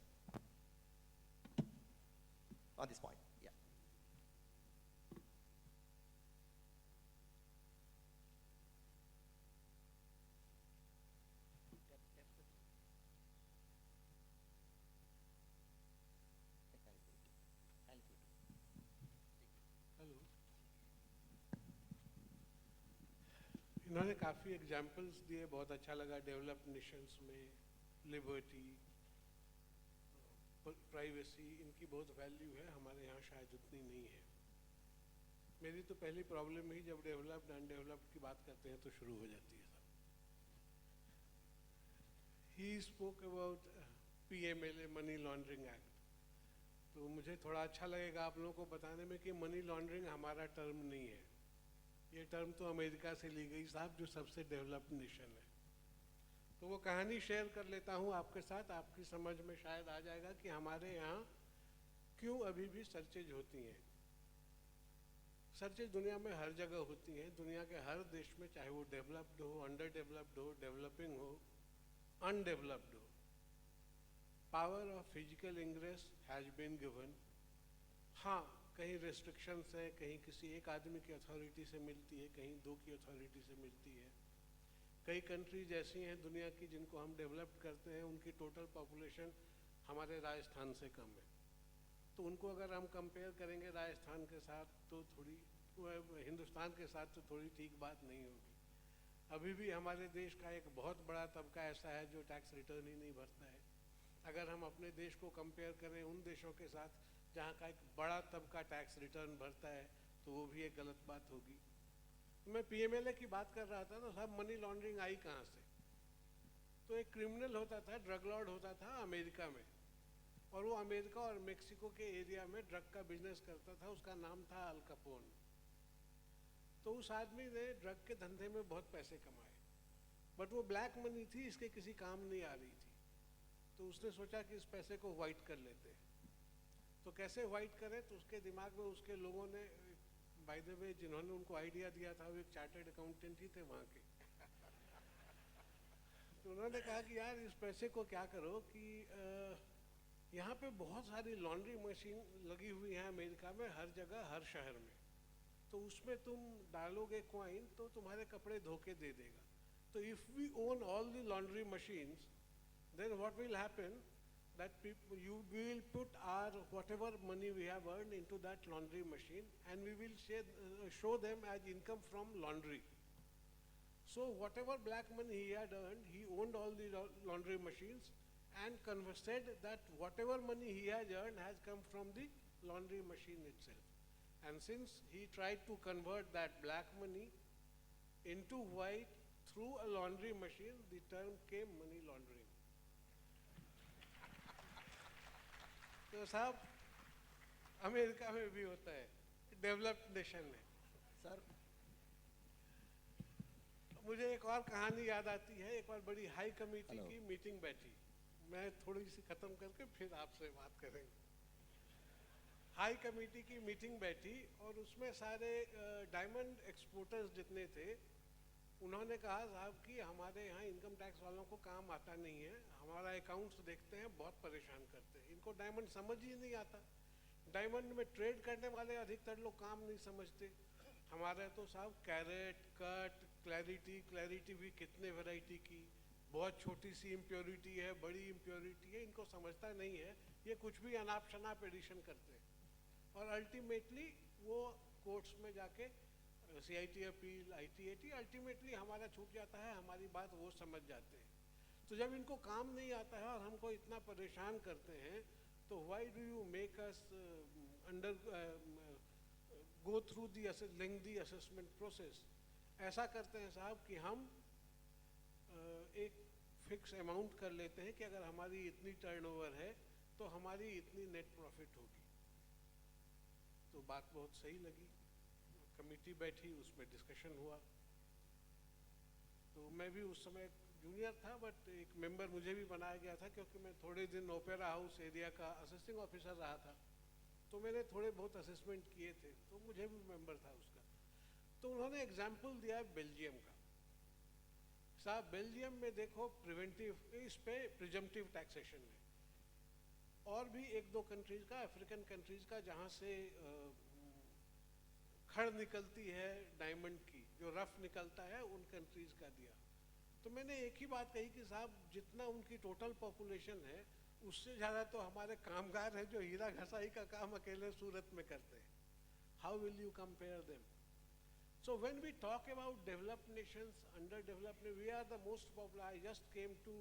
On this point, yeah. Hello, इन्होंने काफ़ी examples दिए, बहुत अच्छा लगा। Developed Nations में liberty, privacy, इनकी बहुत value है, हमारे यहाँ शायद उतनी नहीं है। मेरी तो पहली प्रॉब्लम ही जब डेवलप्ड अनडेवलप्ड की बात करते हैं तो शुरू हो जाती है। He spoke about PMLA, money laundering act. तो मुझे थोड़ा अच्छा लगेगा आप लोगों को बताने में कि मनी लॉन्ड्रिंग हमारा टर्म नहीं है, ये टर्म तो अमेरिका से ली गई साहब, जो सबसे डेवलप्ड नेशन है। तो वो कहानी शेयर कर लेता हूँ आपके साथ, आपकी समझ में शायद आ जाएगा कि हमारे यहाँ क्यों अभी भी सर्चेज होती हैं। सर्चेज दुनिया में हर जगह होती हैं, दुनिया के हर देश में, चाहे वो डेवलप्ड हो, अंडर डेवलप्ड हो, डेवलपिंग हो, अनडेवलप्ड हो। Power of physical ingress has been given. हाँ, कहीं रेस्ट्रिक्शंस है, कहीं किसी एक आदमी की अथॉरिटी से मिलती है, कहीं दो की अथॉरिटी से मिलती है। कई कंट्रीज ऐसी हैं दुनिया की जिनको हम डेवलप करते हैं, उनकी टोटल पॉपुलेशन हमारे राजस्थान से कम है। तो उनको अगर हम कंपेयर करेंगे राजस्थान के साथ तो थोड़ी, हिंदुस्तान के साथ तो थोड़ी ठीक बात नहीं होगी। अभी भी हमारे देश का एक बहुत बड़ा तबका ऐसा है जो टैक्स रिटर्न ही नहीं भरता है। अगर हम अपने देश को कंपेयर करें उन देशों के साथ जहाँ का एक बड़ा तबका टैक्स रिटर्न भरता है, तो वो भी एक गलत बात होगी। मैं PMLA की बात कर रहा था, तो सब मनी लॉन्ड्रिंग आई कहाँ से? तो एक क्रिमिनल होता था, ड्रग लॉर्ड होता था अमेरिका में, और वो अमेरिका और मेक्सिको के एरिया में ड्रग का बिजनेस करता था। उसका नाम था अल कैपोन। तो उस आदमी ने ड्रग के धंधे में बहुत पैसे कमाए, बट वो ब्लैक मनी थी, इसके किसी काम नहीं आ रही थी। तो उसने सोचा कि इस पैसे को वाइट कर लेते हैं। तो कैसे वाइट करें? तो उसके दिमाग में उसके लोगों ने, बाय द वे जिन्होंने उनको आइडिया दिया था वो एक चार्टर्ड अकाउंटेंट ही थे वहाँ के। तो उन्होंने कहा कि यार इस पैसे को क्या करो कि यहाँ पे बहुत सारी लॉन्ड्री मशीन लगी हुई हैं अमेरिका में, हर जगह, हर शहर में। तो उसमें तुम डालोगे कॉइन तो तुम्हारे कपड़े धो के दे देगा। तो if we own all the laundry machines, then what will happen that we will put our whatever money we have earned into that laundry machine, and we will show them as income from laundry. So whatever black money he had earned, he owned all the laundry machines and said that whatever money he has earned has come from the laundry machine itself. And since he tried to convert that black money into white through a laundry machine, the term came money laundering. तो साहब America में भी होता है, developed nation है। Sir, मुझे एक और कहानी याद आती है। एक बार बड़ी हाई कमेटी की मीटिंग बैठी, मैं थोड़ी सी खत्म करके फिर आपसे बात करेंगे। हाई कमेटी की मीटिंग बैठी और उसमें सारे डायमंड एक्सपोर्टर्स जितने थे, उन्होंने कहा साहब कि हमारे यहाँ इनकम टैक्स वालों को काम आता नहीं है, हमारा अकाउंट्स देखते हैं बहुत परेशान करते हैं, इनको डायमंड समझ ही नहीं आता। डायमंड में ट्रेड करने वाले अधिकतर लोग काम नहीं समझते। हमारे तो साहब कैरेट, कट, क्लैरिटी भी कितने वैरायटी की, बहुत छोटी सी इम्प्योरिटी है, बड़ी इम्प्योरिटी है, इनको समझता नहीं है, ये कुछ भी अनाप शनाप एडिशन करते हैं। और अल्टीमेटली वो कोर्ट्स में जाके CIT अपील, ITAT, अल्टीमेटली हमारा छूट जाता है, हमारी बात वो समझ जाते हैं। तो जब इनको काम नहीं आता है और हमको इतना परेशान करते हैं, तो why do you make us go through the lengthy assessment process? ऐसा करते हैं साहब कि हम एक फिक्स अमाउंट कर लेते हैं कि अगर हमारी इतनी टर्नओवर है तो हमारी इतनी नेट प्रॉफिट होगी। तो बात बहुत सही लगी, कमेटी बैठी, उसमें डिस्कशन हुआ। तो मैं भी उस समय जूनियर था, बट एक मेंबर मुझे भी बनाया गया था क्योंकि मैं थोड़े दिन ओपेरा हाउस एरिया का असिस्टिंग ऑफिसर रहा था, तो मैंने थोड़े बहुत असेसमेंट किए थे, तो मुझे भी मेंबर था उसका। तो उन्होंने एग्जाम्पल दिया है बेल्जियम का। साहब बेल्जियम में देखो प्रिवेंटिव, इस पे प्रिजम्पटिव टैक्सेशन है, और भी एक दो कंट्रीज का, अफ्रीकन कंट्रीज का, जहाँ से खड़ निकलती है डायमंड की, जो रफ निकलता है, उन कंट्रीज का दिया। तो मैंने एक ही बात कही कि साहब जितना उनकी टोटल पॉपुलेशन है उससे ज़्यादा तो हमारे कामगार हैं जो हीरा घसाई का काम अकेले सूरत में करते हैं। How will you compare them? So when we talk about developed nations, underdeveloped, we are the most popular. I just came to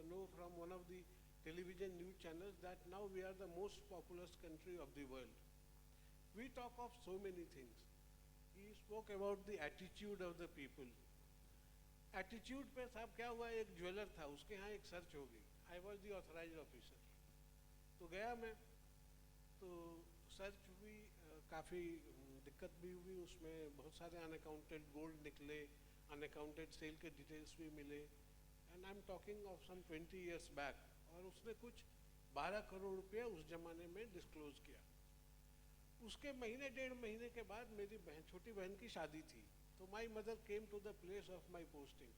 know from one of the television news channels that now we are the most populous country of the world. We talk of so many things. He spoke about the attitude of the people. Attitude पे साहब क्या हुआ, एक jeweller था, उसके यहाँ एक search हो गई। I was the authorized officer. तो गया मैं, तो सर्च हुई, काफ़ी दिक्कत भी हुई, उसमें बहुत सारे अनअकाउंटेड गोल्ड निकले, अनअकाउंटेड सेल के डिटेल्स भी मिले, and I am talking of some 20 years बैक। और उसने कुछ 12 करोड़ रुपये उस जमाने में डिस्क्लोज किया। उसके महीने डेढ़ महीने के बाद मेरी बहन, छोटी बहन की शादी थी, तो my mother came to the place of my posting.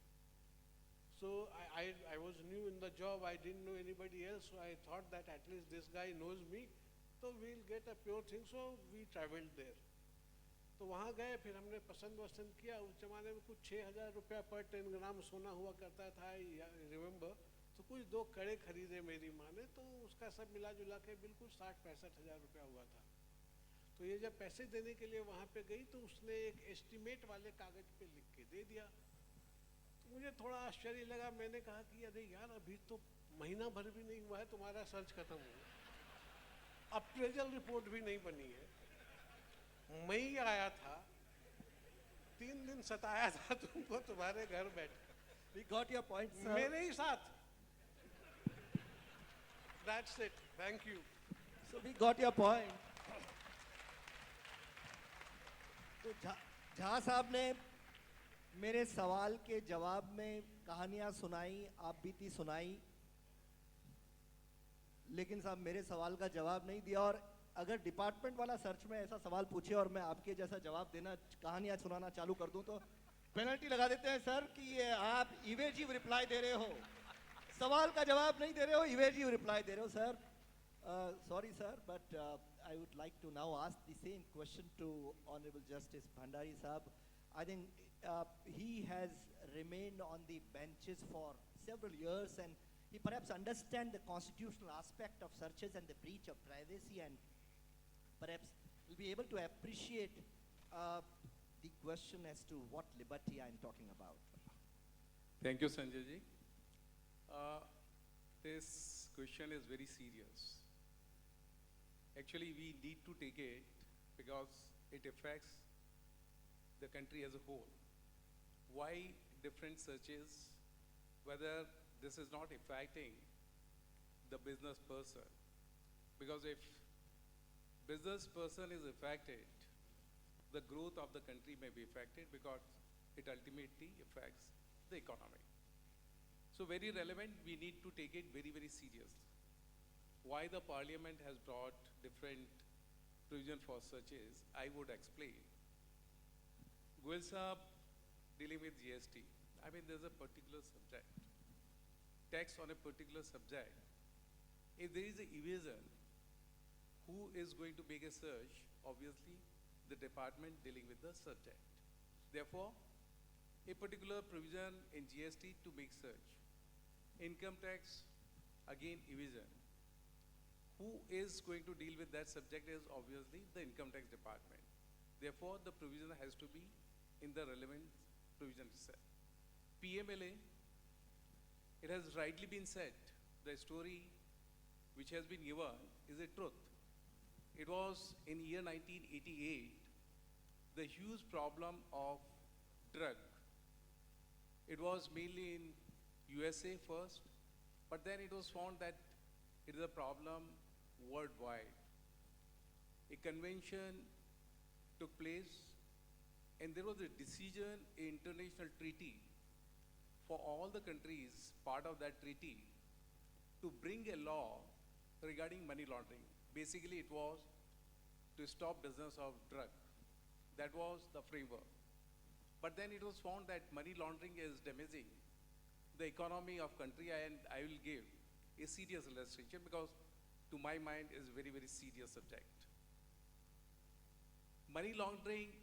So I was new in the job, I didn't know anybody else, so I thought that at least this guy knows me, so we'll get a pure thing, so we traveled there. तो वहाँ गए, फिर हमने पसंद वसंद किया। उस जमाने में कुछ 6,000 रुपया पर 10 ग्राम सोना हुआ करता था, रिमेंबर। तो कुछ 2 कड़े खरीदे मेरी माँ ने, तो उसका सब मिला जुला के बिल्कुल 60-65 हज़ार रुपया हुआ था। तो ये जब पैसे देने के लिए वहाँ पे गई, तो उसने एक एस्टिमेट वाले कागज पे लिख के दे दिया। तो मुझे थोड़ा आश्चर्य लगा। मैंने कहा कि अरे यार, अभी तो महीना भर भी नहीं हुआ है, तुम्हारा सर्च खत्म हो गया, अप्रेजल रिपोर्ट भी नहीं बनी है। मैं ही आया था, 3 दिन सताया था तुमको तुम्हारे घर बैठ। We got your point, sir. मेरे ही साथ। That's it. Thank you. So we got your point. तो झा साहब ने मेरे सवाल के जवाब में कहानियां सुनाई, आप बीती सुनाई, लेकिन साहब मेरे सवाल का जवाब नहीं दिया। और अगर डिपार्टमेंट वाला सर्च में ऐसा सवाल पूछे और मैं आपके जैसा जवाब देना, कहानियां सुनाना चालू कर दूं, तो पेनल्टी लगा देते हैं सर कि ये आप इवेजिव रिप्लाई दे रहे हो, सवाल का जवाब नहीं दे रहे हो, इवेजिव रिप्लाई दे रहे हो sir. Sorry sir, but I would like to now ask the same question to Honorable Justice Bhandari Sahab. I think he has remained on the benches for several years, and he perhaps understands the constitutional aspect of searches and the breach of privacy, and perhaps will be able to appreciate the question as to what liberty I am talking about. Thank you, Sanjay ji. This question is very serious. Actually, we need to take it because it affects the country as a whole. Why different searches, whether this is not affecting the business person? Because if business person is affected, the growth of the country may be affected because it ultimately affects the economy. So very relevant, we need to take it very, very seriously. Why the parliament has brought different provision for searches, I would explain. Goel Sahab dealing with GST, I mean there's a particular subject, tax on a particular subject. If there is a evasion, who is going to make a search? Obviously, the department dealing with the subject. Therefore, a particular provision in GST to make search. Income tax, again evasion. Who is going to deal with that subject is obviously the income tax department. Therefore, the provision has to be in the relevant provision itself. PMLA, it has rightly been said, the story which has been given is a truth. It was in year 1988, the huge problem of drug. It was mainly in USA first, but then it was found that it is a problem worldwide. A convention took place, and there was a decision, an international treaty for all the countries part of that treaty to bring a law regarding money laundering. Basically, it was to stop business of drug. That was the framework. But then it was found that money laundering is damaging the economy of country, and I will give a serious illustration because to my mind is very, very serious subject. Money laundering,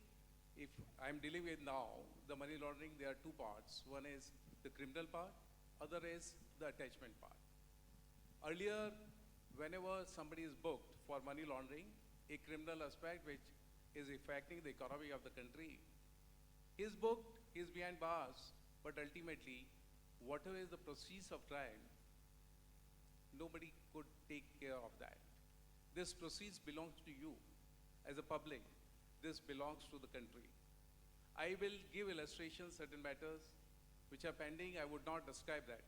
if I'm dealing with now, the money laundering, there are two parts. One is the criminal part, other is the attachment part. Earlier, whenever somebody is booked for money laundering, a criminal aspect which is affecting the economy of the country, he is booked, he is behind bars, but ultimately, whatever is the proceeds of crime, nobody could take care of that. This proceeds belongs to you as a public. This belongs to the country. I will give illustrations, certain matters which are pending. I would not describe that.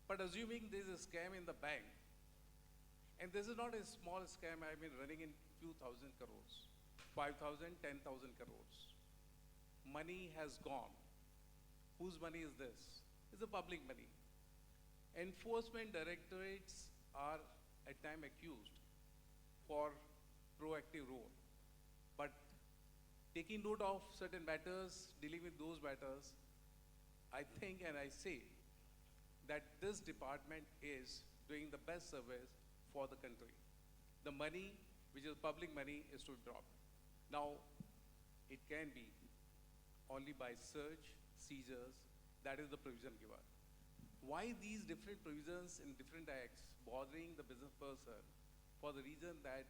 But assuming there is a scam in the bank, and this is not a small scam, I've been running in few thousand crores, 5,000, 10,000 crores. Money has gone. Whose money is this? It's the public money. Enforcement directorates are at times accused for proactive role. But taking note of certain matters, dealing with those matters, I think and I say that this department is doing the best service for the country. The money, which is public money, is to drop. Now, it can be only by search, seizures, that is the provision given. Why these different provisions in different acts bothering the business person? For the reason that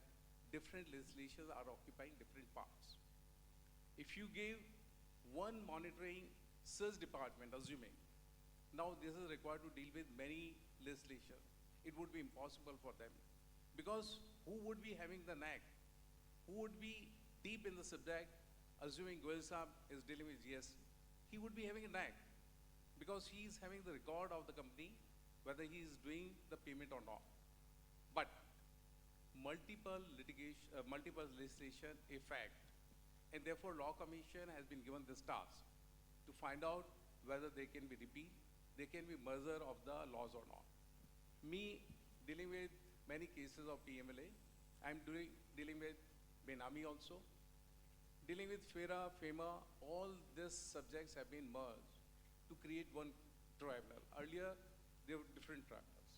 different legislations are occupying different parts. If you give one monitoring search department, assuming, now this is required to deal with many legislation, it would be impossible for them. Because who would be having the knack? Who would be deep in the subject, assuming Goel Saab is dealing with GST? He would be having a knack because he is having the record of the company, whether he is doing the payment or not. But multiple legislation effect, and therefore law commission has been given this task to find out whether they can be repeat, they can be merger of the laws or not. Me dealing with many cases of PMLA, I'm dealing with Benami also, dealing with FERA, FEMA, all these subjects have been merged to create one tribunal. Earlier, there were different tribunals.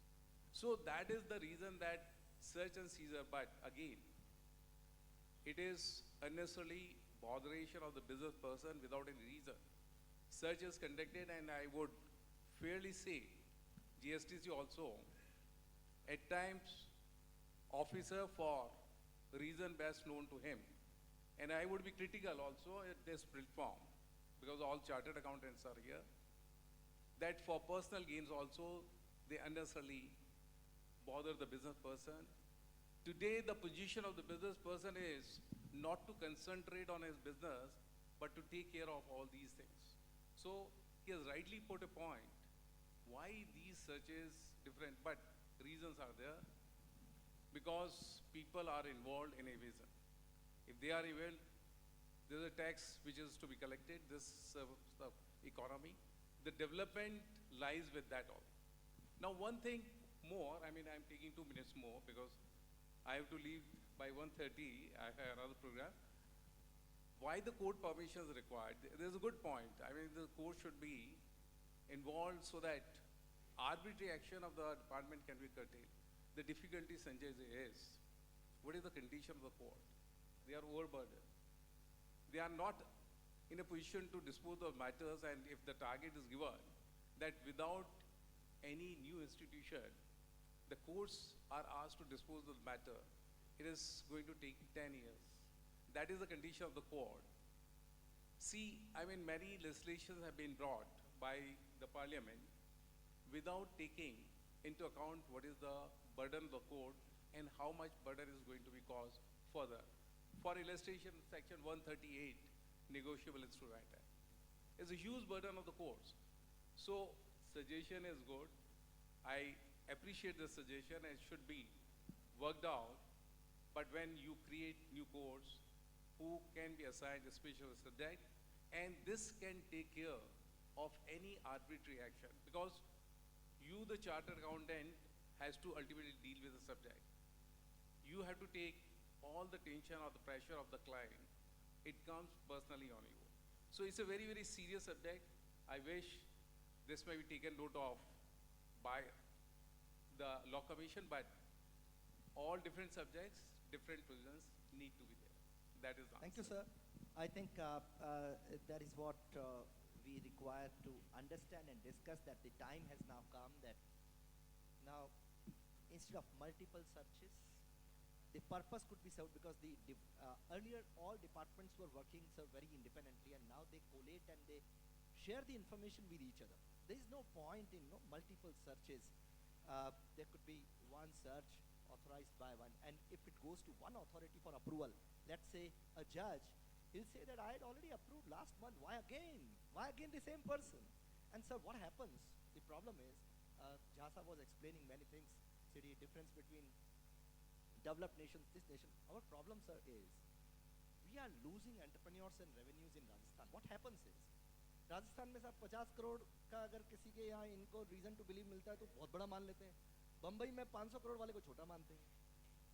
So that is the reason that search and seizure, but again, it is unnecessarily botheration of the business person without any reason. Search is conducted, and I would fairly say, GSTC also, at times, officer for reason best known to him. And I would be critical also at this platform, because all chartered accountants are here, that for personal gains also, they unnecessarily bother the business person. Today, the position of the business person is not to concentrate on his business, but to take care of all these things. So he has rightly put a point. Why these searches different? But reasons are there. Because people are involved in evasion. If they are evil, there is a tax which is to be collected. This serves the economy. The development lies with that all. Now, one thing more, I'm taking 2 minutes more because I have to leave by 1:30. I have another program. Why the court permission is required? There's a good point. The court should be involved so that arbitrary action of the department can be curtailed. The difficulty, Sanjay, is, what is the condition of the court? They are overburdened. They are not in a position to dispose of matters, and if the target is given, that without any new institution, the courts are asked to dispose of the matter, it is going to take 10 years. That is the condition of the court. See, many legislations have been brought by the parliament without taking into account what is the burden of the court and how much burden is going to be caused further. For illustration, section 138, negotiable instrument, is a huge burden of the courts. So, suggestion is good. I appreciate the suggestion, and it should be worked out. But when you create new courts, who can be assigned a special subject, and this can take care of any arbitrary action, because you, the chartered accountant, has to ultimately deal with the subject. You have to take all the tension or the pressure of the client. It comes personally on you. So it's a very, very serious subject. I wish this may be taken note of by the Law Commission, but all different subjects, different provisions need to be there. That is the Thank you, answer. sir. I think that is what we require to understand and discuss, that the time has now come that now instead of multiple searches, the purpose could be served, because earlier all departments were working very independently, and now they collate and they share the information with each other. There is no point in multiple searches. There could be one search authorized by one, and if it goes to one authority for approval, let's say a judge, he'll say that I had already approved last month, why again? Why again the same person? And sir, what happens? The problem is, Jasa was explaining many things, City, difference between developed nations, this nation. Our problem, sir, is we are losing entrepreneurs and revenues in Rajasthan. What happens is, Rajasthan में साहब 50 करोड़ का अगर किसी के यहाँ इनको reason to believe मिलता है तो बहुत बड़ा मान लेते हैं. बम्बई में 500 करोड़ वाले को छोटा मानते हैं,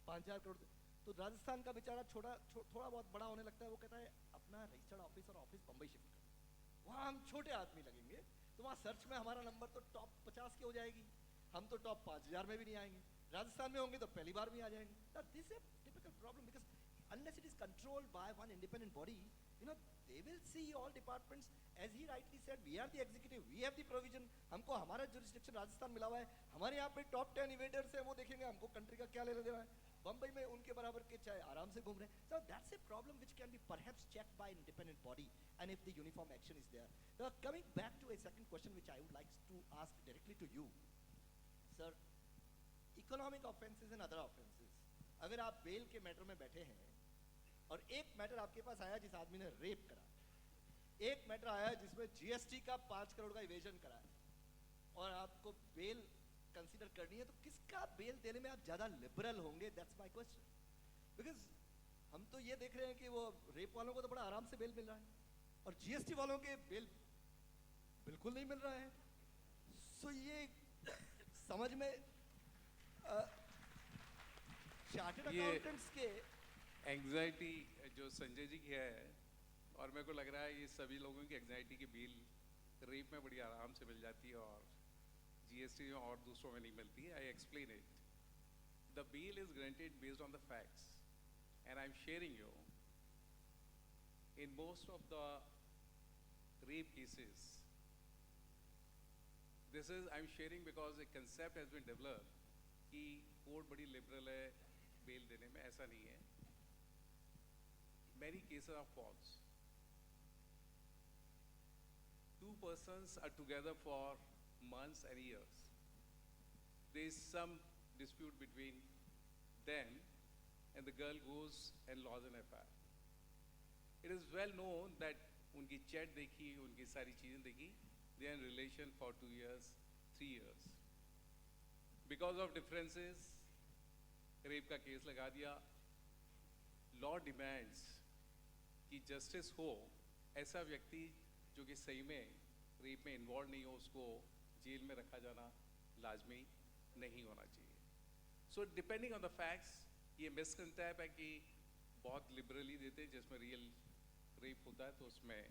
5,000 करोड़. तो राजस्थान का बेचारा थोड़ा बहुत बड़ा होने लगता है. वो कहता है अपना रजिस्टर्ड ऑफिस और ऑफिस बम्बई शिफ्ट करो, वहाँ हम छोटे आदमी लगेंगे, तो वहाँ सर्च में हमारा नंबर तो टॉप 50 की हो जाएगी, हम तो टॉप 5,000 में भी नहीं आएंगे. राजस्थान में होंगे तो पहली बार भी आ जाएंगे. This is a typical problem, because unless it is controlled by one independent body, they will see all departments. As he rightly said, we are the executive, we have the provision. हमको हमारा jurisdiction Rajasthan मिला हुआ है, हमारे यहाँ पे top 10 evaders हैं, वो देखेंगे हमको कंट्री का क्या लेना देना है. बम्बई में उनके बराबर के चाहे आराम से घूम रहे हैं. So that's a problem which can be perhaps checked by an independent body, and if the uniform action is there. Now coming back to a second question which I would like to ask directly to you, sir. Economic offences and other offences, अगर आप bell के matter में बैठे हैं और एक matter आपके पास आया जिस आदमी ने रेप करा, एक मैटर आया जिसमें जीएसटी का 5 करोड़ का इवेजन करा है, और आपको बेल कंसीडर करनी है, तो किसका बेल देने में आप ज्यादा लिबरल होंगे? That's my question. बिकॉज हम तो ये देख रहे हैं कि वो रेप वालों को तो बड़ा आराम से बेल मिल रहा है, और जीएसटी वालों के बेल बिल्कुल नहीं मिल रहा है. सो ये समझ में चार्टर्ड अकाउंटेंट्स के एंग्जाइटी जो संजय जी की है, और मेरे को लग रहा है ये सभी लोगों की एंग्जाइटी की बिल रेप में बड़ी आराम से मिल जाती है और जीएसटी में और दूसरों में नहीं मिलती है. I explain it. The bail is granted based on the facts, and I am sharing you in most of the rape cases. This is I am sharing because a concept has been developed कि court बड़ी liberal है bail देने में. ऐसा नहीं है. Many cases are false. Two persons are together for months and years. There is some dispute between them, and the girl goes and lodges an FIR. It is well known that उनकी chat देखी, उनकी सारी चीजें देखी. They are in relation for 2 years, 3 years. Because of differences, rape का case लगा दिया. Law demands कि जस्टिस हो, ऐसा व्यक्ति जो कि सही में रेप में इन्वॉल्व नहीं हो, उसको जेल में रखा जाना लाजमी नहीं होना चाहिए. So depending on the facts, ये मिसकंसेप्ट है कि बहुत लिबरली देते हैं, जिसमें रियल रेप होता है तो उसमें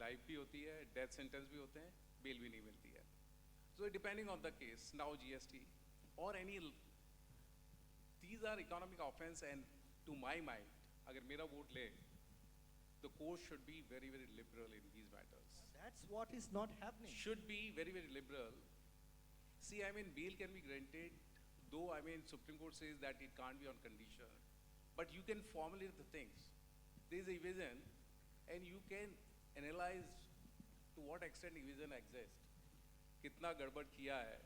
लाइफ भी होती है, डेथ सेंटेंस भी होते हैं, बेल भी नहीं मिलती है. So depending on the case, now GST or any, these are economic offense, and to my mind, अगर मेरा वोट ले, the court should be very, very liberal in these matters. That's what is not happening. Should be very, very liberal. See, I mean, bail can be granted, though, I mean, Supreme Court says that it can't be on condition, but you can formulate the things. There is a evasion, and you can analyze to what extent evasion exists. कितना गड़बड़ किया है.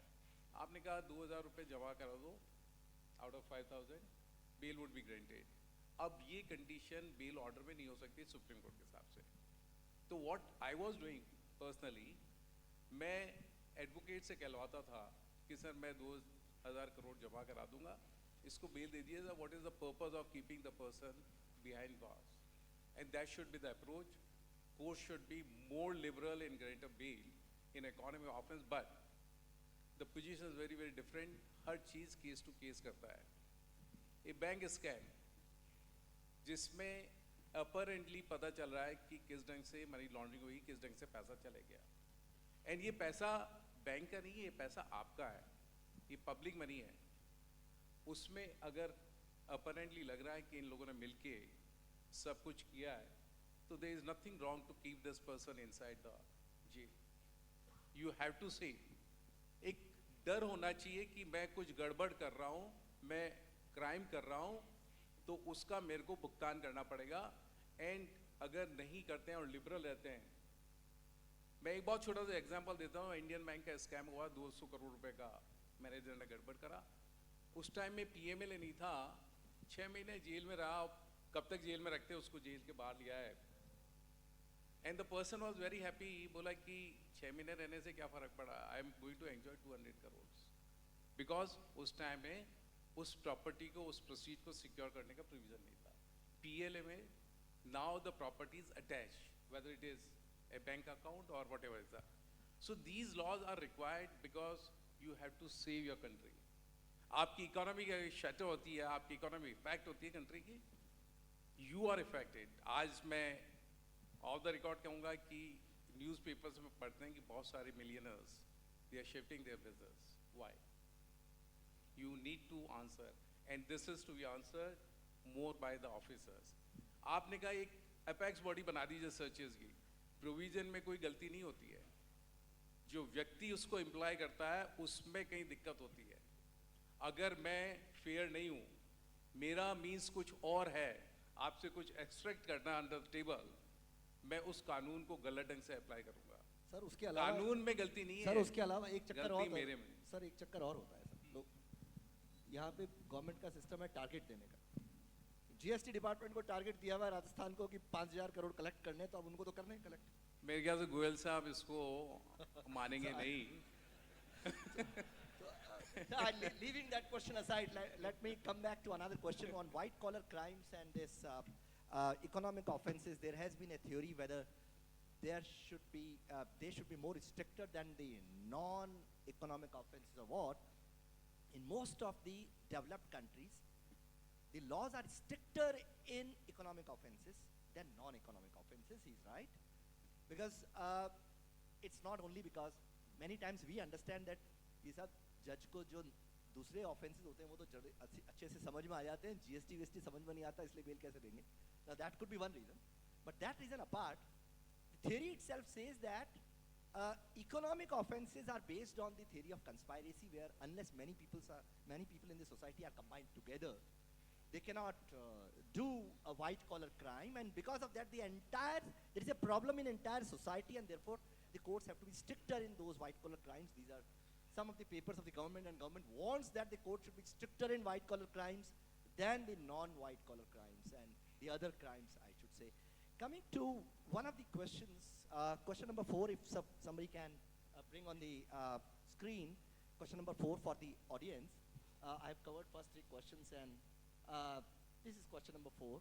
आपने कहा 2,000 रुपये जमा करा दो out of 5,000, bail would be granted. अब ये कंडीशन बेल ऑर्डर में नहीं हो सकती सुप्रीम कोर्ट के हिसाब से. तो what I was doing personally, मैं एडवोकेट से कहलवाता था कि सर मैं 2,000 करोड़ जमा करा दूंगा, इसको बेल दे दीजिएगा. What is the purpose of keeping the person behind bars, and that should be the approach. courts should be more liberal in grant of bail in economic offense, but the position is very, very different. हर चीज case to case करता है. A bank scam जिसमें apparently पता चल रहा है कि किस ढंग से मनी लॉन्ड्रिंग हुई, किस ढंग से पैसा चले गया, एंड ये पैसा बैंक का नहीं है, ये पैसा आपका है, ये पब्लिक मनी है. उसमें अगर अपरेंटली लग रहा है कि इन लोगों ने मिलके सब कुछ किया है, तो there is nothing wrong to keep this person inside the jail. You have to say, एक डर होना चाहिए कि मैं कुछ गड़बड़ कर रहा हूँ, मैं क्राइम कर रहा हूँ, तो उसका मेरे को भुगतान करना पड़ेगा. एंड अगर नहीं करते हैं और लिबरल रहते हैं, मैं एक बहुत छोटा सा एग्जांपल देता हूँ. इंडियन बैंक का स्कैम हुआ, 200 करोड़ रुपए का मैनेजर ने गड़बड़ करा. उस टाइम में पीएमएलए नहीं था, 6 महीने जेल में रहा. कब तक जेल में रखते, उसको जेल के बाहर लिया है. And the person was very happy. बोला कि 6 महीने रहने से क्या फर्क पड़ा, I am going to enjoy 200 crore. Because उस टाइम में उस प्रॉपर्टी को, उस प्रोसीड को सिक्योर करने का प्रोविजन नहीं था. पीएलए में now the property is attach, whether it is a bank account or whatever is that. So these laws are required because you have to save your country. आपकी economy का shutter होती है, आपकी economy effect होती है country की, you are affected. आज मैं ऑफ द रिकॉर्ड कहूँगा कि न्यूज़पेपर्स में पढ़ते हैं कि बहुत सारे millionaires they are shifting their business. Why? You need to answer, and this is to be answered more by the officers. आपने कहा एक अपेक्स बॉडी बना दीजिए सर्चेज की. प्रोविजन में कोई गलती नहीं होती है, जो व्यक्ति उसको एम्प्लॉय करता है उसमें कहीं दिक्कत होती है. अगर मैं फेयर नहीं हूँ, मेरा मीन्स कुछ और है, आपसे कुछ एक्सट्रैक्ट करना अंडर द टेबल, मैं उस कानून को गलत ढंग से अप्लाई करूंगा. सर उसके अलावा कानून में गलती नहीं है सर, उसके अलावा एक चक्कर और मेरे में. सर एक चक्कर और होता है सर. लोग यहाँ पे गवर्नमेंट का सिस्टम है टारगेट देने का. जीएसटी डिपार्टमेंट को टारगेट दिया हुआ है राजस्थान को कि 5,000 करोड़ कलेक्ट करने, तो अब उनको तो करने कलेक्ट. मेरे ख्याल से गोयल साहब इसको मानेंगे नहीं. Leaving that question aside, let me come back to another question on white collar crimes and this economic offenses. There has been a theory whether they should be more stricter than the non-economic offenses or what. In most of the developed countries, the laws are stricter in economic offenses than non-economic offenses. He's right. Because it's not only because many times we understand that ये सब जज को जो दूसरे offences होते हैं वो तो अच्छे से समझ में आ जाते हैं, जीएसटी वीएसटी समझ में नहीं आता, इसलिए बेल कैसे देंगे. Now that could be one reason, but that reason apart, the theory itself says that economic offenses are based on the theory of conspiracy, where unless many people in the society are combined together, they cannot do a white collar crime, and because of that there is a problem in entire society, and therefore the courts have to be stricter in those white collar crimes. These are some of the papers of the government, and government wants that the court should be stricter in white collar crimes than the non-white collar crimes and the other crimes, I should say. Coming to one of the questions, question number 4, if somebody can bring on the screen question number 4 for the audience. I have covered first 3 questions, and this is question number 4.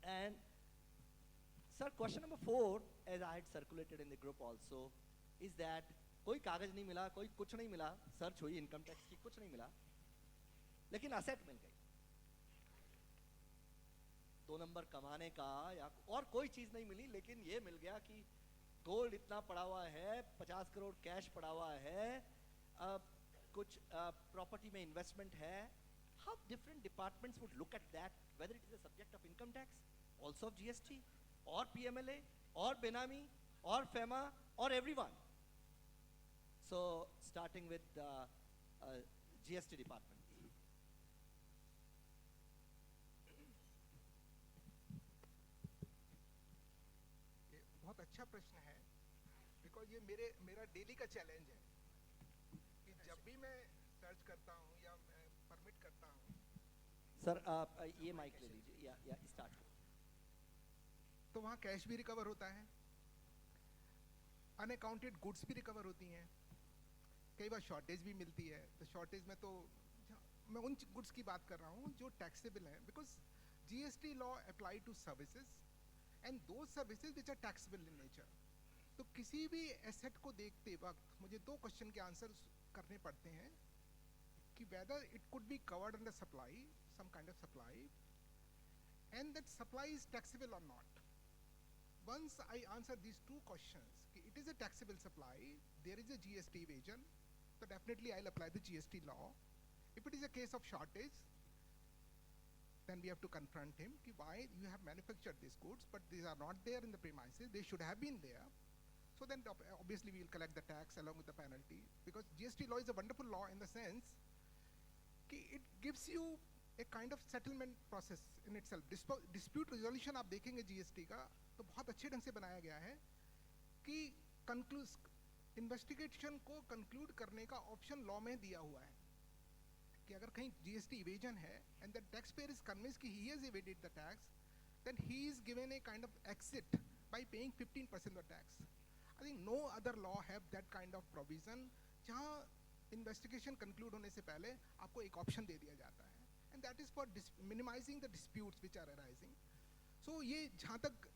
And sir, question number 4, as I had circulated in the group also, is that कोई कागज नहीं मिला, कोई कुछ नहीं मिला, search हुई income tax की, कुछ नहीं मिला, लेकिन असेट मिल गई 2 नंबर कमाने का, या और कोई चीज नहीं मिली, लेकिन ये मिल गया कि गोल्ड इतना पड़ा हुआ है, 50 करोड़ कैश पड़ा हुआ है, कुछ प्रॉपर्टी में इन्वेस्टमेंट है. How different departments would look at that, whether it is a subject of income tax, also of GST, or PMLA, or Benami, or FEMA, or everyone. So, starting with GST department. ये बहुत अच्छा प्रश्न है, because ये मेरा daily का challenge है कि जब भी मैं सर्च करता हूँ या मैं परमिट करता हूँ. सर ये माइक ले लीजिए या स्टार्ट. तो वहाँ कैश भी रिकवर होता है, अनअकाउंटेड गुड्स भी रिकवर होती हैं, कई बार शॉर्टेज भी मिलती है. तो शॉर्टेज में तो मैं उन गुड्स की बात कर रहा हूँ जो टैक्सेबल हैं, because GST law apply to services and those services which are taxable in nature. तो किसी भी एसेट को देखते वक्त मुझे दो क्वेश्चन के आंसर करने पड़ते हैं कि whether it could be covered under supply, some kind of supply, and that supply is taxable or not. Once I answer these two questions, कि it is a taxable supply, there is a GST evasion, so definitely I'll apply the GST law. If it is a case of shortage, then we have to confront him कि why you have manufactured these goods but these are not there in the premises, they should have been there. So then obviously we will collect the tax along with the penalty, because GST law is a wonderful law in the sense कि it gives you a kind of settlement process in itself. Dispute resolution आप देखेंगे GST का तो बहुत अच्छे ढंग से बनाया गया है कि इन्वेस्टिगेशन को कंक्लूड करने का ऑप्शन लॉ में दिया हुआ है कि अगर कहीं GST इवेजन है and the taxpayer is convinced कि he has evaded the tax, then he is given a kind of exit by paying 15% of tax. I think no other law have that kind of provision जहाँ investigation conclude होने से पहले आपको एक option दे दिया जाता है, and that is for minimizing the disputes which are arising. So ये जहाँ तक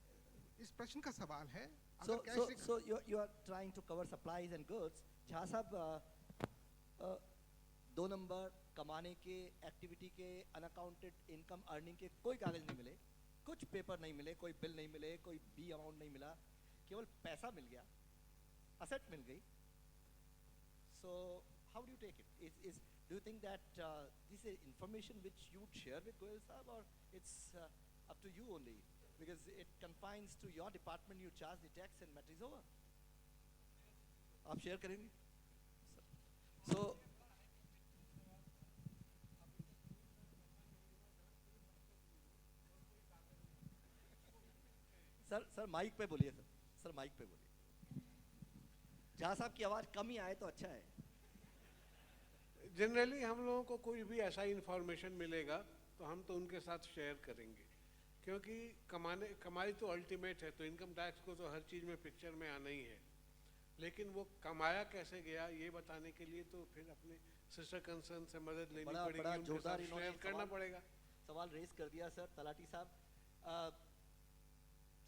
इस प्रश्न का सवाल है, so you are trying to cover supplies and goods. जहाँ साहब दो नंबर कमाने के, एक्टिविटी के, अनअकाउंटेड इनकम अर्निंग के कोई कागज नहीं मिले, कुछ पेपर नहीं मिले, कोई बिल नहीं मिले, कोई बी अमाउंट नहीं मिला, केवल पैसा मिल गया, असेट मिल गई. So how do you take it? Do you think that this is information which you would share with Goyal Sahab, or it's up to you only? Because it confines to your department, you charge the tax and matter is over. आप share करेंगे? So sir mic पे बोलिए, sir mic पे बोलिए. जहाँ साहब की आवाज कम ही आए तो अच्छा है. जनरली हम लोगों को कोई भी ऐसा इंफॉर्मेशन मिलेगा तो हम तो उनके साथ शेयर करेंगे, क्योंकि कमाई तो अल्टीमेट है, तो इनकम टैक्स को तो हर चीज़ में पिक्चर में आना ही है, लेकिन वो कमाया कैसे गया ये बताने के लिए तो फिर अपने सिस्टर कंसर्न से मदद लेनी पड़ेगी, उनके साथ शेयर करना पड़ेगा. सवाल रेज कर दिया सर तलाटी साहब.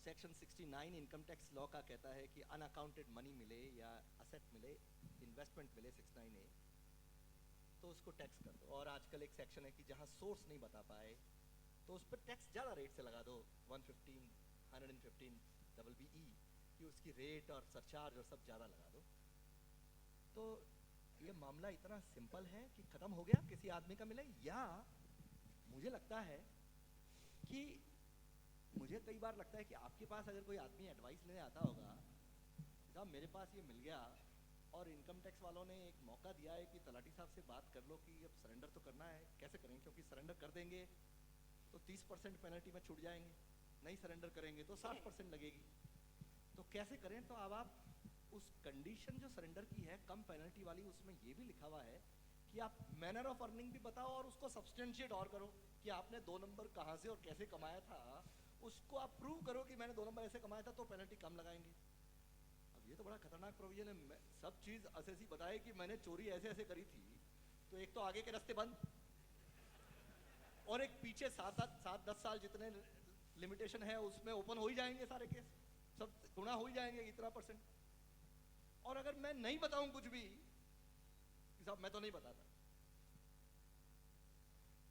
सेक्शन 69 इनकम टैक्स लॉ का कहता है कि अनअकाउंटेड मनी मिले या असेट मिले, इन्वेस्टमेंट मिले 69A, तो उसको टैक्स कर दो. और आजकल एक सेक्शन है कि जहाँ सोर्स नहीं बता पाए तो उस पर टैक्स ज़्यादा रेट से लगा दो, 115, 115 BBE, कि उसकी रेट और सरचार्ज और सब ज़्यादा लगा दो. तो ये मामला इतना सिंपल है कि ख़त्म हो गया, किसी आदमी का मिले. या मुझे लगता है कि मुझे कई बार लगता है कि आपके पास अगर कोई आदमी एडवाइस लेने आता होगा, साहब मेरे पास ये मिल गया और इनकम टैक्स वालों ने एक मौका दिया है कि तलाटी साहब से बात कर लो कि अब सरेंडर तो करना है, कैसे करेंगे, क्योंकि सरेंडर कर देंगे तो 30% पेनल्टी में छूट जाएंगे, नहीं सरेंडर करेंगे तो 60% लगेगी, तो कैसे करें. तो अब आप उस कंडीशन जो सरेंडर की है कम पेनल्टी वाली, उसमें ये भी लिखा हुआ है कि आप मैनर ऑफ अर्निंग भी बताओ और उसको सब्सटेंशिएट और करो कि आपने 2 नंबर कहाँ से और कैसे कमाया था, उसको आप प्रूव करो कि मैंने 2 नंबर ऐसे कमाया था, तो पेनल्टी कम लगाएंगे. अब ये तो बड़ा खतरनाक प्रोविजन है. सब चीज असेसी बताए कि मैंने चोरी ऐसे ऐसे करी थी, तो एक तो आगे के रास्ते बंद और एक पीछे 7-10 साल जितने लिमिटेशन है उसमें ओपन हो ही जाएंगे, सारे केस सब गुना हो ही जाएंगे इतना %. और अगर मैं नहीं बताऊं कुछ भी, साहब मैं तो नहीं बताता,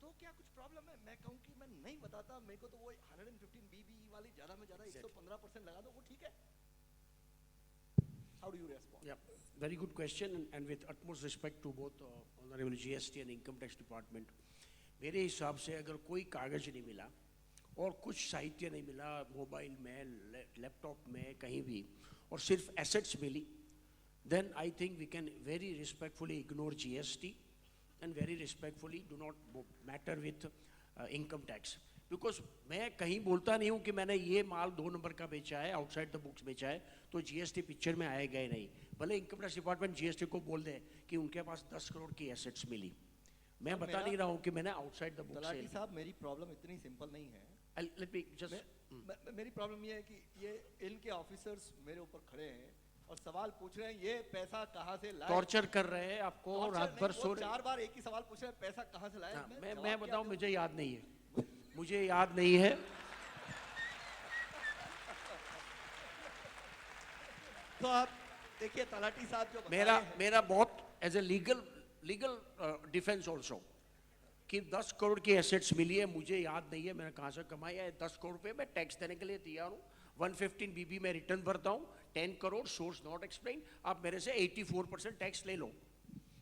तो क्या कुछ प्रॉब्लम है? मैं कहूं कि मैं नहीं बताता, मेरे को तो वो 115 BBE वाली ज्यादा में ज्यादा 115% लगा दो, वो ठीक है. How do you respond? Yeah, very good question, and with utmost respect to both Honorable GST and Income Tax Department, मेरे हिसाब से अगर कोई कागज नहीं मिला और कुछ साहित्य नहीं मिला, मोबाइल में, लैपटॉप में, कहीं भी, और सिर्फ एसेट्स मिली, then I think we can very respectfully ignore GST and very respectfully do not matter with income tax. Because मैं कहीं बोलता नहीं हूँ कि मैंने ये माल 2 नंबर का बेचा है, आउटसाइड द बुक्स बेचा है, तो जीएसटी पिक्चर में आएगा ही नहीं. भले इनकम टैक्स डिपार्टमेंट जीएसटी को बोल दे कि उनके पास 10 करोड़ की एसेट्स मिली, मैं बता नहीं रहा हूँ कि मैंने आउटसाइड द बुक्स. तलाटी साहब, मेरी प्रॉब्लम इतनी सिंपल नहीं है. लेट मी जस्ट, मेरी प्रॉब्लम ये है कि ये इनके ऑफिसर्स मेरे ऊपर खड़े हैं और सवाल पूछ रहे हैं, ये पैसा कहाँ से लाए, टॉर्चर कर रहे हैं आपको, रात भर सो रहे हैं. 4 बार एक ही सवाल पूछ रहे हैं, पैसा कहाँ से लाए. मैं बताऊँ, मुझे याद नहीं है, मुझे याद नहीं है. तो आप देखिए तलाटी साहब जो बता मेरा रहे हैं, मेरा बहुत as a legal defence also कि 10 करोड़ की एसेट्स मिली है, मुझे याद नहीं है मैंने कहाँ से कमाई है 10 करोड़ रुपए, मैं टैक्स देने के लिए तैयार हूँ। 115 बीबी में रिटर्न भरता हूँ, 10 करोड़ सोर्स नॉट एक्सप्लेन, आप मेरे से 84% टैक्स ले लो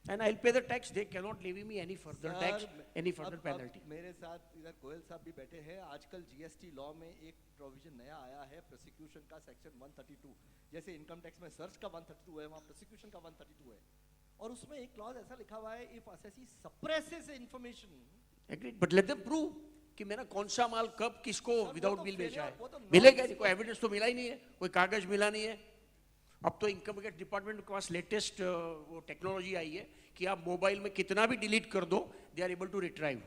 and I will pay the tax, they can not leave me any further tax, any further penalty. मेरे साथ इधर गोयल साहब भी बैठे हैं। आजकल जीएसटी लॉ में एक प्रोविजन नया आया है प्रोसिक्यूशन का, सेक्शन 132। जैसे इनकम टैक्स में सर्च का 132 है, वहाँ प्रोसिक्यूशन का 132 है, और उसमें एक क्लॉज ऐसा लिखा हुआ है, if assessee suppresses information. Agreed, but let them prove कि मैंने कौन सा माल कब किसको विदाउट बिल बेचा है। वो तो मिलेगा नहीं, कोई एविडेंस तो मिला ही नहीं है, कोई कागज मिला नहीं है। अब तो इनकम टैक्स डिपार्टमेंट के पास लेटेस्ट वो टेक्नोलॉजी आई है कि आप मोबाइल में कितना भी डिलीट कर दो, they are able to retrieve.